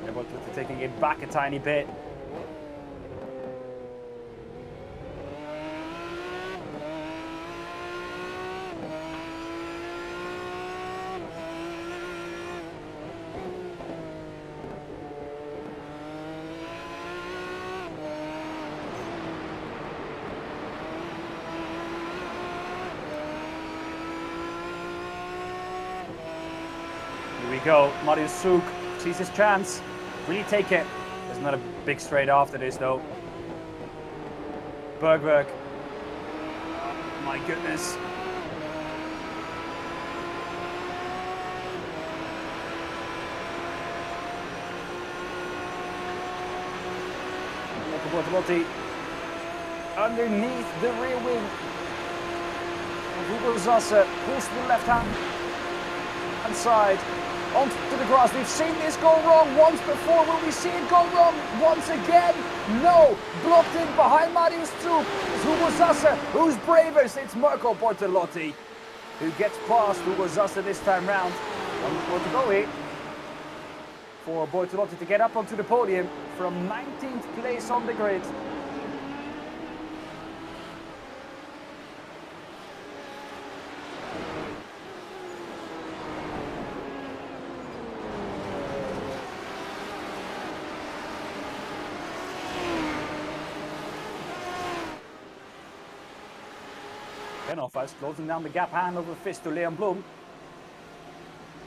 Bortolotti taking it back a tiny bit. Here we go, Marius Souk sees his chance, really take it. There's not a big straight after this though. Bergberg, my goodness. Bortolotti underneath the rear wing. Hugo Zasse pulls to the left hand side onto the grass. We've seen this go wrong once before. Will we see it go wrong once again? No. Blocked in behind Marius Souk. It's Hugo Zasse who's bravest. It's Marco Bortolotti who gets past Hugo Zasse this time round. What to go here for Bortolotti to get up onto the podium from 19th place on the grid. Renova is closing down the gap hand over fist to Leon Blum.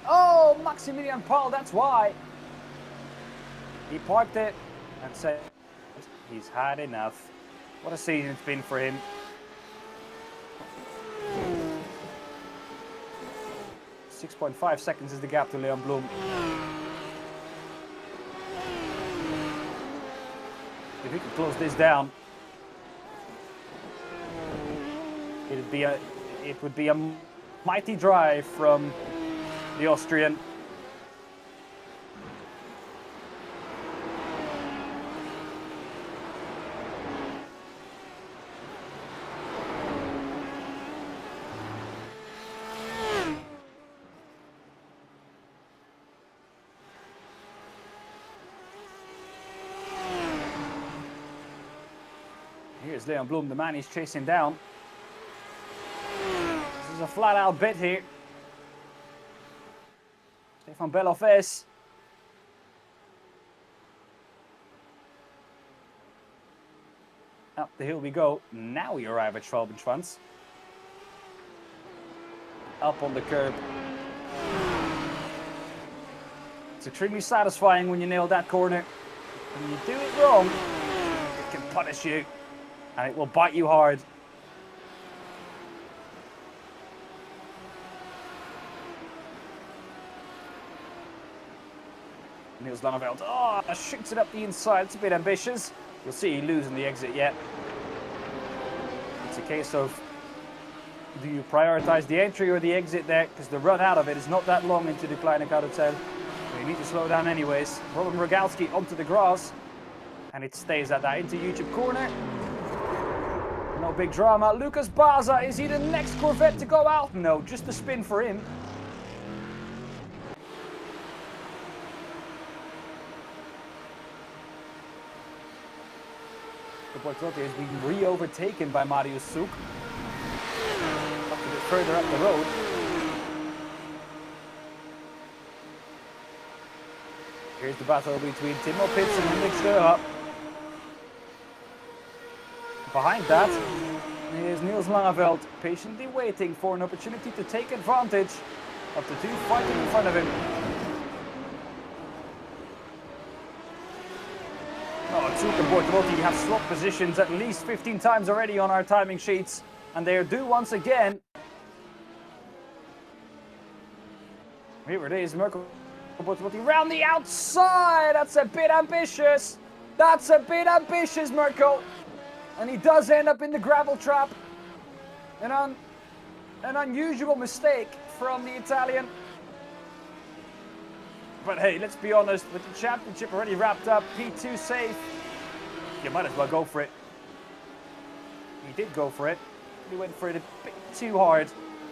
Oh, Maximilian Pahl, that's why. He parked it and said he's had enough. What a season it's been for him. .5 seconds is the gap to Leon Blum. If he could close this down, it would be a mighty drive from the Austrian. Here's Leon Blum, the man he's chasing down. This is a flat out bet here. Stefan Belofes. Up the hill we go. Now we arrive at Schwalbenschwanz. up on the curb. It's extremely satisfying when you nail that corner. When you do it wrong, it can punish you and it will bite you hard. Niels Langeveld, shoots it up the inside. It's a bit ambitious. You'll see he losing the exit yet. It's a case of, do you prioritize the entry or the exit there? Because the run out of it is not that long into the Kleine Karussell. You need to slow down anyways. Robin Rogalski onto the grass. And it stays at that into YouTube corner. No big drama. Lucas Baza, is he the next Corvette to go out? No, just a spin for him. Bortotti has been re-overtaken by Marius Souk. Up a bit further up the road. Here's the battle between Timo Pitts and Hendrik Steurer. Behind that is Niels Langeveld, patiently waiting for an opportunity to take advantage of the two fighting in front of him. Souk and Bortolotti have swapped positions at least 15 times already on our timing sheets, and they are due once again. Here it is, Mirko Bortolotti round the outside. That's a bit ambitious. That's a bit ambitious, Mirko. And he does end up in the gravel trap. An unusual mistake from the Italian. But hey, let's be honest, with the championship already wrapped up, P2 safe, you might as well go for it. He did go for it. He went for it a bit too hard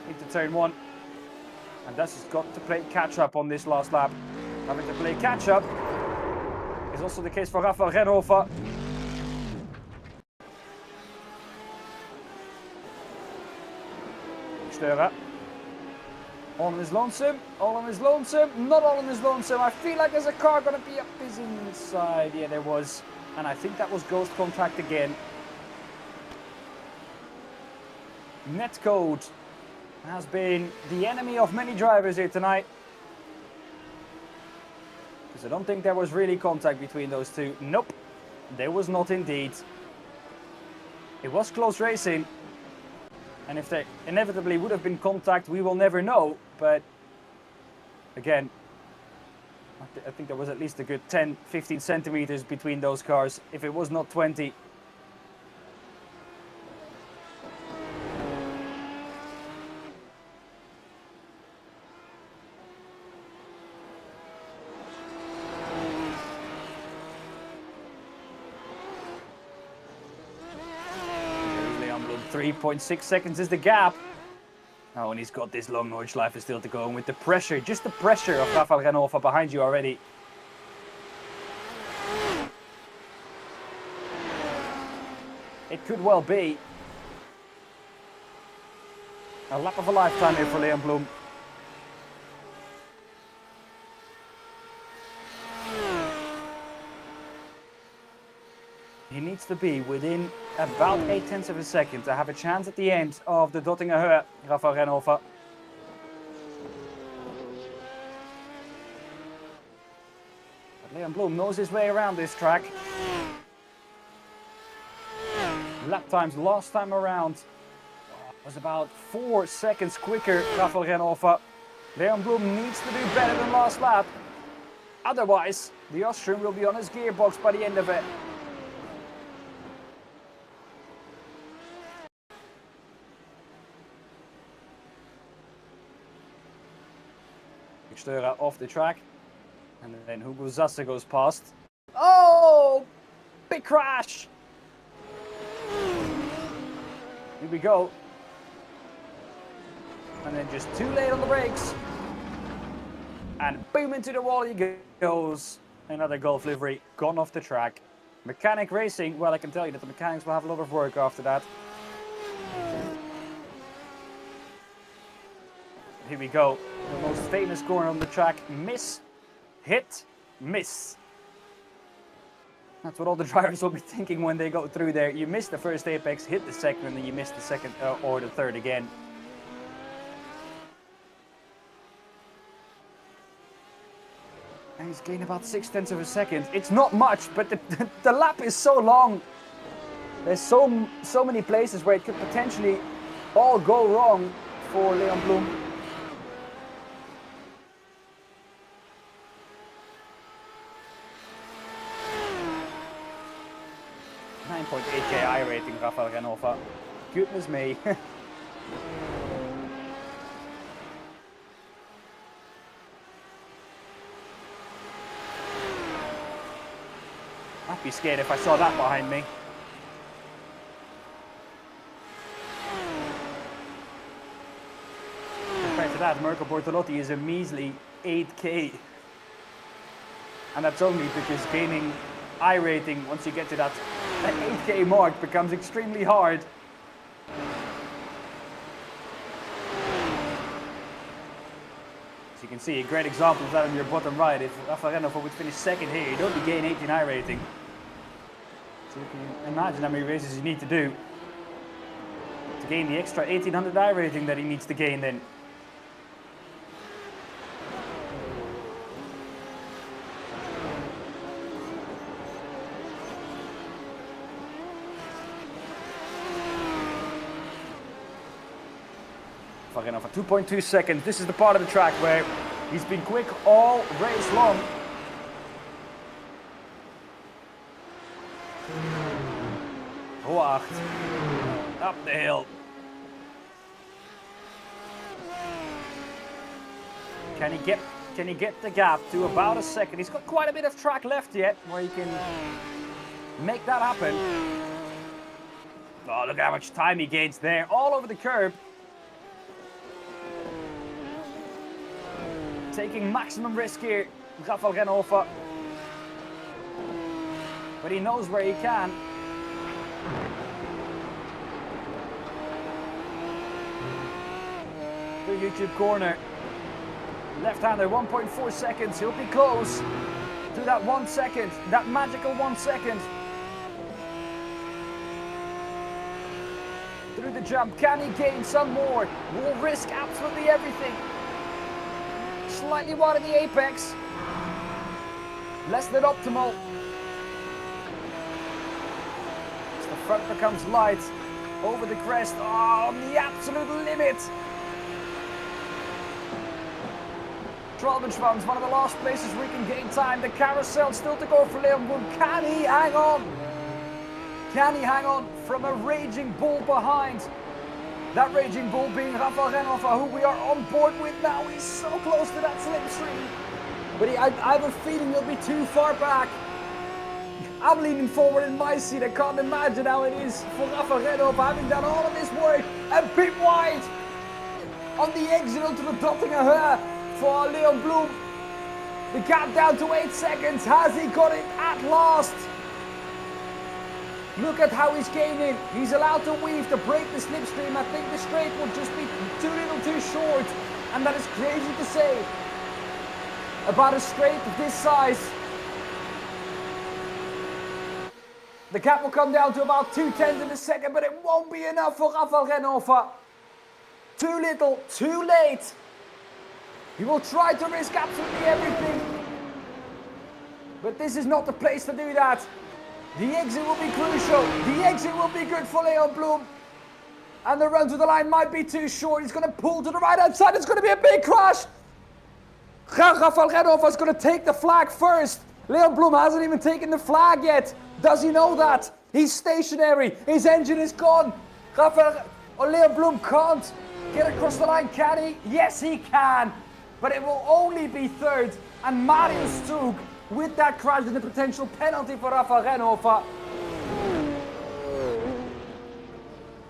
into turn one. And thus has got to play catch up on this last lap. Having to play catch up is also the case for Rafael Renhofer. Steurer. All on his lonesome, all on his lonesome, not all on his lonesome. I feel like there's a car going to be up his inside. Yeah, there was. And I think that was ghost contact again. Netcode has been the enemy of many drivers here tonight. Because I don't think there was really contact between those two. Nope, there was not indeed. It was close racing. And if there inevitably would have been contact, we will never know. But again, I think there was at least a good 10, 15 centimeters between those cars, if it was not 20. There's Leon Blum, 3.6 seconds is the gap. Oh, and he's got this long Nordschleife still to go, and with the pressure, just the pressure of Rafael Renhofer behind you already. It could well be a lap of a lifetime here for Leon Blum. He needs to be within about 0.8 of a second to have a chance at the end of the Dottinger Höhe, Rafael Renhofer. But Leon Blum knows his way around this track. Lap times last time around was about 4 seconds quicker, Rafael Renhofer. Leon Blum needs to do better than last lap. Otherwise, the Austrian will be on his gearbox by the end of it. Steurer off the track, and then Hugo Zasse goes past. Oh, big crash! Here we go. And then just too late on the brakes. And boom, into the wall he goes. Another Golf livery gone off the track. Mechanic racing, well, I can tell you that the mechanics will have a lot of work after that. Here we go. The most famous corner on the track. Miss, hit, miss. That's what all the drivers will be thinking when they go through there. You miss the first apex, hit the second, and then you miss the second or the third again. He's gained about 0.6 of a second. It's not much, but the lap is so long. There's so many places where it could potentially all go wrong for Leon Blum. 9.8k I rating, Rafael Renova. Goodness me. I'd be scared if I saw that behind me. Compared to that, Mirko Bortolotti is a measly 8k. And that's only because gaining I rating once you get to that 8k mark becomes extremely hard. As you can see, a great example of that on your bottom right. If Rafael Renova would finish second here, you'd only gain 18 I rating. So you can imagine how many races you need to do to gain the extra 1800 I rating that he needs to gain then. Renova, 2.2 seconds. This is the part of the track where he's been quick all race long. Oh, 8. Up the hill. Can he get the gap to about a second? He's got quite a bit of track left yet where he can make that happen. Oh, look how much time he gains there, all over the curb. Taking maximum risk here, Rafael Renova. But he knows where he can. The YouTube corner. Left-hander, 1.4 seconds. He'll be close to that 1 second, that magical 1 second. Through the jump, can he gain some more? Will risk absolutely everything. Slightly wide of the apex. Less than optimal. As the front becomes light. Over the crest. Oh, on the absolute limit. Tralbenschwanz, one of the last places we can gain time. The carousel still to go for Leon Blum. Can he hang on? Can he hang on from a raging bull behind? That raging bull being Rafael Renova, who we are on board with now. He's so close to that slipstream. But I have a feeling he'll be too far back. I'm leaning forward in my seat. I can't imagine how it is for Rafael Renova having done all of this work a bit wide. On the exit onto the Dottingerhöhe for Leon Blum. The gap down to 8 seconds. Has he got it at last? Look at how he's gaining. He's allowed to weave to break the slipstream. I think the straight will just be too little too short. And that is crazy to say about a straight of this size. The gap will come down to about 0.2 of a second, but it won't be enough for Rafael Renova. Too little, too late. He will try to risk absolutely everything. But this is not the place to do that. The exit will be crucial. The exit will be good for Leon Blum. And the run to the line might be too short. He's going to pull to the right-hand side. It's going to be a big crash. Rafael Renova is going to take the flag first. Leon Blum hasn't even taken the flag yet. Does he know that? He's stationary. His engine is gone. Leon Blum can't get across the line, can he? Yes, he can. But it will only be third. And Mario Stug, with that crash and the potential penalty for Rafael Renova,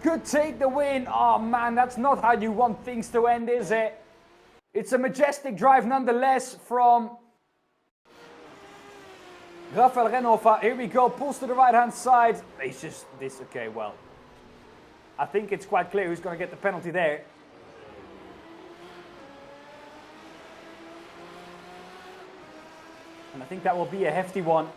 could take the win. Oh man, that's not how you want things to end, is it? It's a majestic drive nonetheless from Rafael Renova. Here we go, pulls to the right-hand side. It's just this, okay, well. I think it's quite clear who's going to get the penalty there. And I think that will be a hefty one.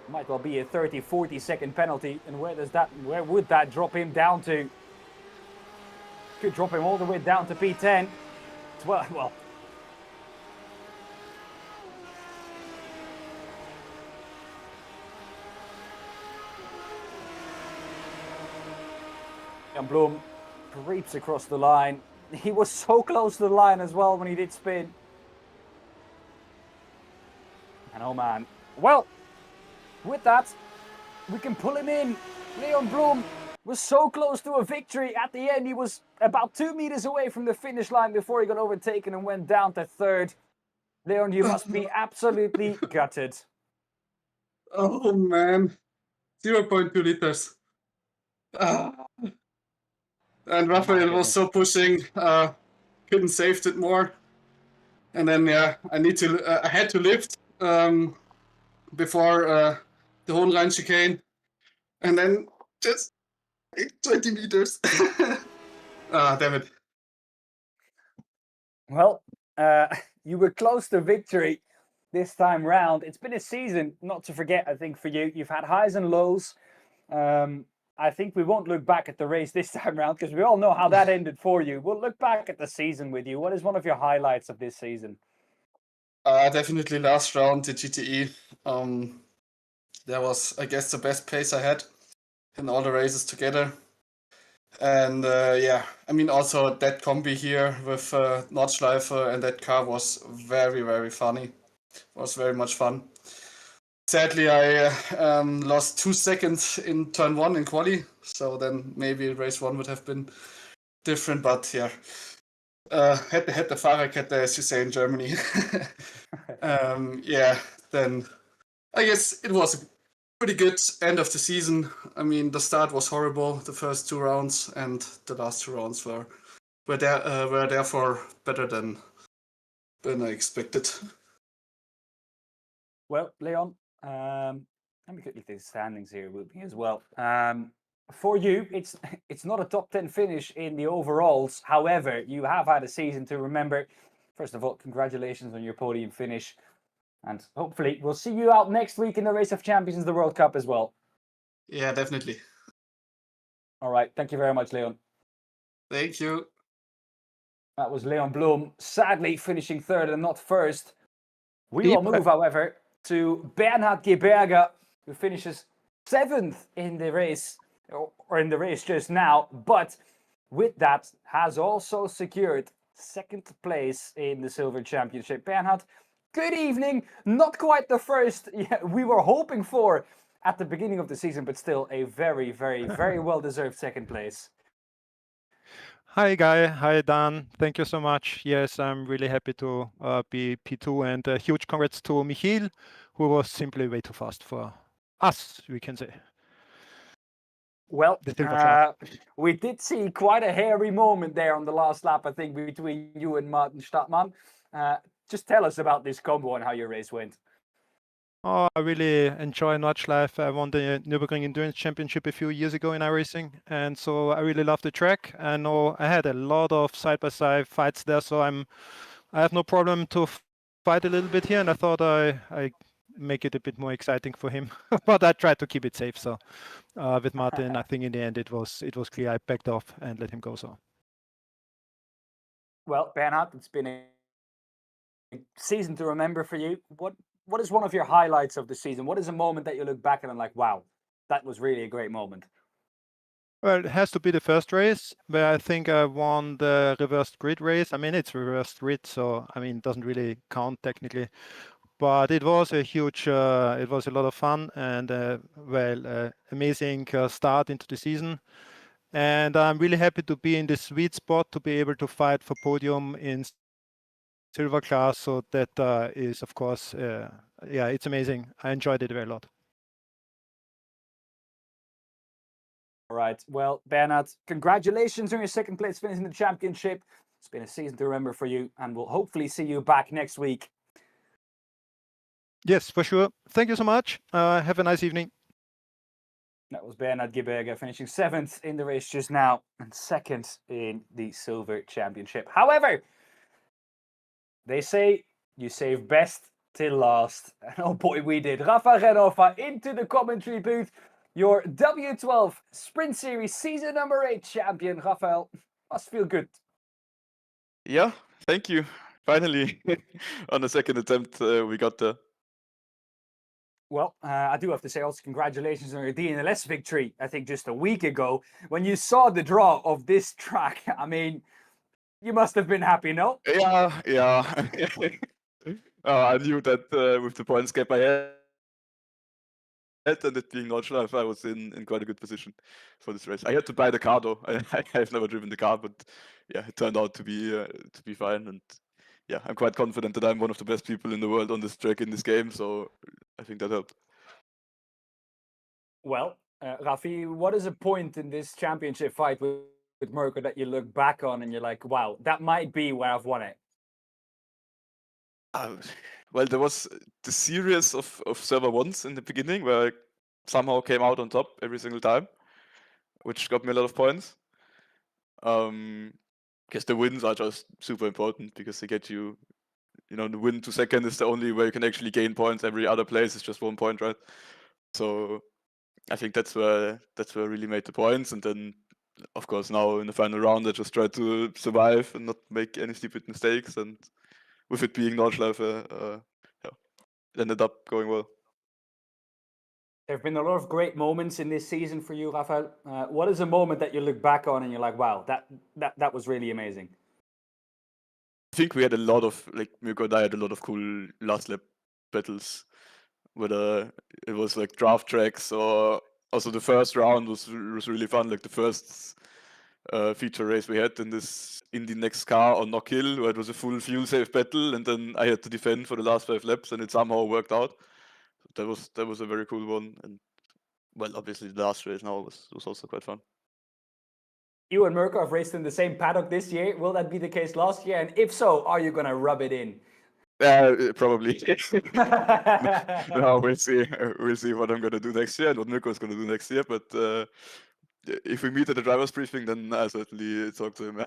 Might well be a 30-40 second penalty. And where would that drop him down to? Could drop him all the way down to P10. Well, And Bloom creeps across the line. He was so close to the line as well when he did spin. And oh man. Well, with that, we can pull him in. Leon Bloom was so close to a victory. At the end, he was about 2 meters away from the finish line before he got overtaken and went down to third. Leon, you must be absolutely gutted. Oh man, 0.2 liters. Ah. And Raphael was so pushing, couldn't save it more. And then yeah, I had to lift before the whole line chicane, and then just 20 meters. Damn it. Well, you were close to victory this time round. It's been a season, not to forget, I think, for you. You've had highs and lows. I think we won't look back at the race this time round because we all know how that ended for you. We'll look back at the season with you. What is one of your highlights of this season? Definitely last round, the GTE. That was, I guess, the best pace I had in all the races together. And yeah, I mean, also that combi here with Nordschleife and that car was very, very funny. It was very much fun. Sadly, I lost 2 seconds in turn 1 in quali, so then maybe race 1 would have been different, but yeah. Had the Fahrerkette, as you say in Germany. Yeah, then I guess it was a pretty good end of the season. I mean, the start was horrible, the first 2 rounds, and the last 2 rounds were therefore better than I expected. Well, Leon, let me quickly take the standings here with me as well. For you, it's not a top 10 finish in the overalls. However, you have had a season to remember. First of all, congratulations on your podium finish. And hopefully we'll see you out next week in the Race of Champions, the World Cup as well. Yeah, definitely. All right. Thank you very much, Leon. Thank you. That was Leon Bloom, sadly finishing third and not first. We will move, however, to Bernhard Geberger, who finishes 7th in the race, or in the race just now, but with that has also secured 2nd place in the Silver Championship. Bernhard, good evening. Not quite the first we were hoping for at the beginning of the season, but still a very, very, very well-deserved 2nd place. Hi, Guy. Hi, Dan. Thank you so much. Yes, I'm really happy to be P2, and huge congrats to Michiel, who was simply way too fast for us, we can say. Well, The silver class. we did see quite a hairy moment there on the last lap, I think, between you and Martin Stadtmann. Just tell us about this combo and how your race went. Oh, I really enjoy Nordschleife. I won the Nürburgring Endurance Championship a few years ago in iRacing, and so I really love the track. I know I had a lot of side-by-side fights there, so I have no problem to fight a little bit here, and I thought I make it a bit more exciting for him. But I tried to keep it safe. So with Martin, I think in the end it was clear. I backed off and let him go. So. Well, Bernhard, it's been a season to remember for you. What is one of your highlights of the season? What is a moment that you look back at and like, wow, that was really a great moment? Well, it has to be the first race where I think I won the reversed grid race. I mean, it's reversed grid, so I mean, it doesn't really count technically. But it was a huge, it was a lot of fun and amazing start into the season. And I'm really happy to be in the sweet spot to be able to fight for podium in silver class. So that is, of course, yeah, it's amazing. I enjoyed it a very lot. All right. Well, Bernhard, congratulations on your 2nd place finish in the championship. It's been a season to remember for you, and we'll hopefully see you back next week. Yes, for sure. Thank you so much. Have a nice evening. That was Bernhard Geberger finishing 7th in the race just now and 2nd in the Silver Championship. However, they say you save best till last. And oh boy, we did. Rafa Renova into the commentary booth. Your W12 Sprint Series season number 8 champion, Rafael. Must feel good. Yeah, thank you. Finally, on the 2nd attempt, we got there. Well, I do have to say also congratulations on your DNLS victory. I think just a week ago, when you saw the draw of this track, I mean, you must have been happy, no? Yeah, yeah. I knew that with the points gap I had and it being Nordschleife, I was in quite a good position for this race. I had to buy the car though. I've never driven the car, but yeah, it turned out to be fine. And yeah, I'm quite confident that I'm one of the best people in the world on this track in this game. So I think that helped. Well, Rafi, what is a point in this championship fight with Merco that you look back on and you're like, wow, that might be where I've won it? Well, there was the series of server ones in the beginning where I somehow came out on top every single time, which got me a lot of points. Because the wins are just super important because they get you, the win to second is the only way you can actually gain points. Every other place is just 1 point, right? So I think that's where I really made the points. And then, of course, now in the final round, I just tried to survive and not make any stupid mistakes. And with it being Nordschleife, yeah, it ended up going well. There have been a lot of great moments in this season for you, Rafael. What is a moment that you look back on and you're like, wow, that was really amazing? I think we had a lot of, like, Mirko and I had a lot of cool last lap battles, whether it was like draft tracks or also the first round was really fun. Like the first feature race we had in the next car on Knock Hill, where it was a full fuel safe battle, and then I had to defend for the last 5 laps, and it somehow worked out. That was a very cool one, and well, obviously the last race now was also quite fun. You and Mirko have raced in the same paddock this year. Will that be the case last year? And if so, are you going to rub it in? Probably. No, we'll see. We'll see what I'm gonna do next year and what Mirko is gonna do next year. But if we meet at the drivers' briefing, then I certainly talk to him.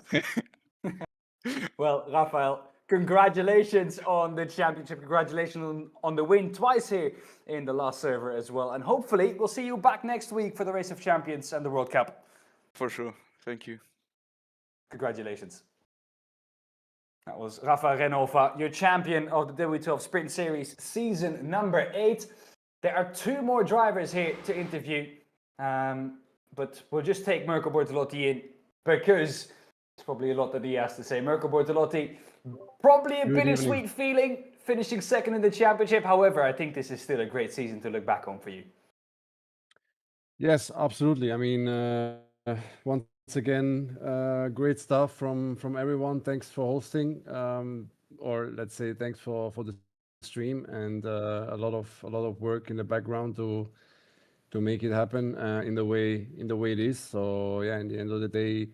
Well, Rafael, congratulations on the championship. Congratulations on the win twice here in the last server as well. And hopefully we'll see you back next week for the Race of Champions and the World Cup. For sure. Thank you. Congratulations. That was Rafa Renova, your champion of the W12 Sprint Series season number 8. There are 2 more drivers here to interview, but we'll just take Mirko Bortolotti in because there's probably a lot that he has to say. Mirko Bortolotti, probably a bittersweet feeling finishing second in the championship. However, I think this is still a great season to look back on for you. Yes, absolutely. I mean, once again, great stuff from everyone. Thanks for hosting, or let's say thanks for the stream, and a lot of work in the background to make it happen in the way it is. So yeah, in the end of the day,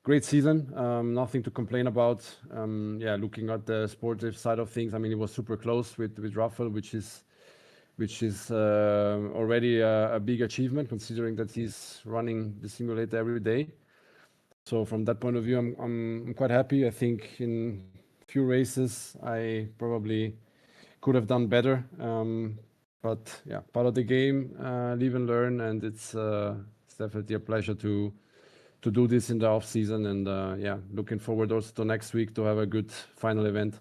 great season. Nothing to complain about. Yeah, looking at the sportive side of things, I mean, it was super close with Rafael, which is already a big achievement considering that he's running the simulator every day. So from that point of view, I'm quite happy. I think in few races I probably could have done better, but yeah, part of the game, live and learn, and it's definitely a pleasure to do this in the off season, and yeah, looking forward also to next week to have a good final event.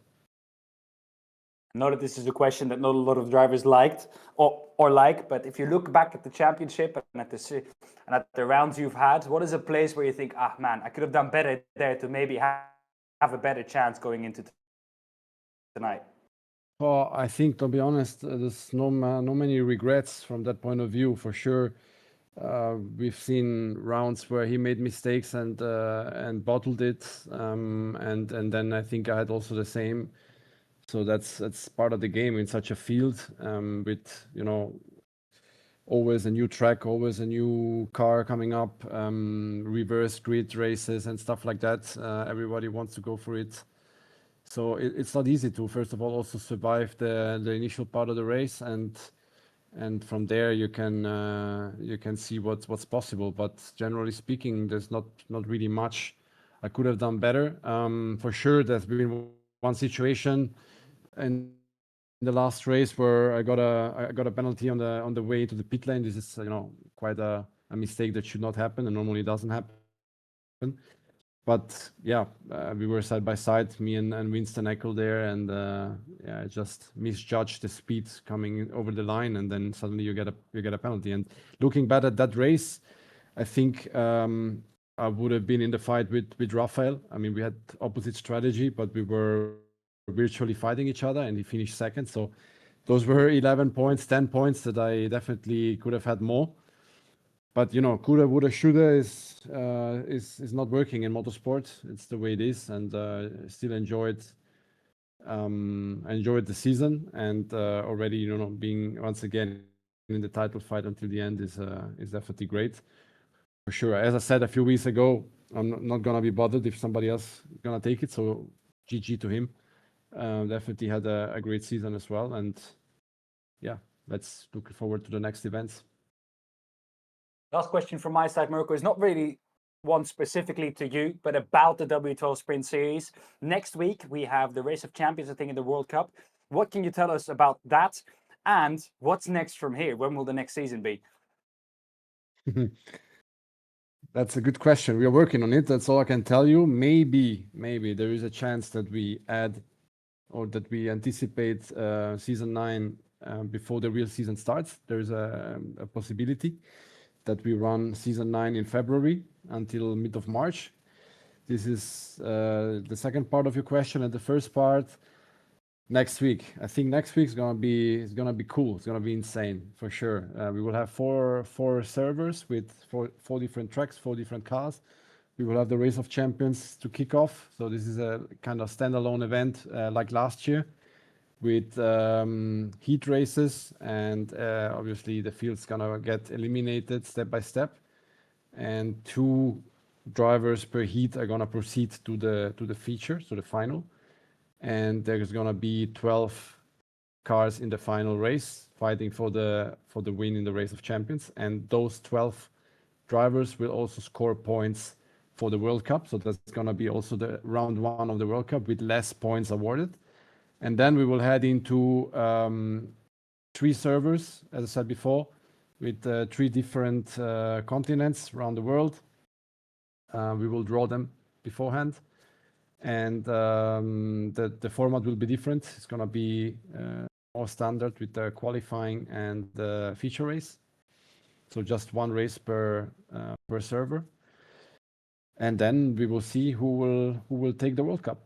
I know that this is a question that not a lot of drivers liked or like, but if you look back at the championship and at the rounds you've had, what is a place where you think, ah man, I could have done better there to maybe have a better chance going into tonight? Well, I think, to be honest, there's no many regrets from that point of view, for sure. We've seen rounds where he made mistakes and bottled it, and then I think I had also the same. So that's part of the game in such a field, with always a new track, always a new car coming up, reverse grid races and stuff like that. Everybody wants to go for it. So it's not easy to, first of all, also survive the initial part of the race, and from there you can see what's possible. But generally speaking, there's not really much I could have done better. For sure, there's been one situation in the last race where I got a penalty on the way to the pit lane. This is quite a mistake that should not happen and normally doesn't happen. but yeah, we were side by side, me and Winston Eccles there, and yeah, I just misjudged the speed coming over the line, and then suddenly you get a penalty. And looking back at that race, I think I would have been in the fight with Rafael. I mean, we had opposite strategy, but we were virtually fighting each other, and he finished second. So those were 11 points, 10 points that I definitely could have had more. But you know, coulda, woulda, shoulda is not working in motorsport. It's the way it is, and still enjoyed the season, and already, you know, being once again in the title fight until the end is definitely great for sure. As I said a few weeks ago, I'm not gonna be bothered if somebody else gonna take it. So GG to him. Definitely had a great season as well, and yeah, let's look forward to the next events. Last question from my side, Mirko, is not really one specifically to you, but about the W12 Sprint Series. Next week, we have the Race of Champions, I think, in the World Cup. What can you tell us about that? And what's next from here? When will the next season be? That's a good question. We are working on it. That's all I can tell you. Maybe there is a chance that we add or that we anticipate season 9 before the real season starts. There is a possibility that we run season 9 in February until mid of March. This is the second part of your question, and the first part next week. I think next week is gonna be cool. It's gonna be insane for sure. We will have four servers with four different tracks, 4 different cars. We will have the Race of Champions to kick off. So this is a kind of standalone event like last year with heat races, and obviously the field's gonna get eliminated step by step, and 2 drivers per heat are gonna proceed to the feature, so the final, and there's gonna be 12 cars in the final race fighting for the win in the Race of Champions, and those 12 drivers will also score points for the World Cup. So that's gonna be also the round 1 of the World Cup with less points awarded. And then we will head into 3 servers, as I said before, with 3 different continents around the world. We will draw them beforehand, and the format will be different. It's gonna be more standard with the qualifying and the feature race. So just 1 race per server, and then we will see who will take the World Cup.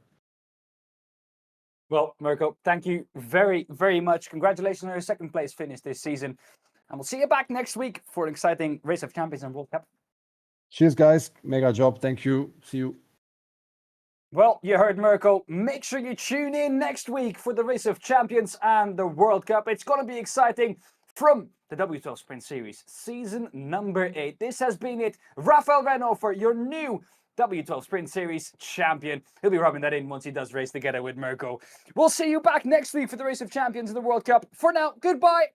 Well, Mirko, thank you very, very much. Congratulations on your second place finish this season. And we'll see you back next week for an exciting Race of Champions and World Cup. Cheers, guys. Mega job. Thank you. See you. Well, you heard Mirko. Make sure you tune in next week for the Race of Champions and the World Cup. It's going to be exciting from the W12 Sprint Series, season number 8. This has been it. Rafael Renofer, your new W12 Sprint Series champion. He'll be rubbing that in once he does race together with Mirko. We'll see you back next week for the Race of Champions and the World Cup. For now, goodbye.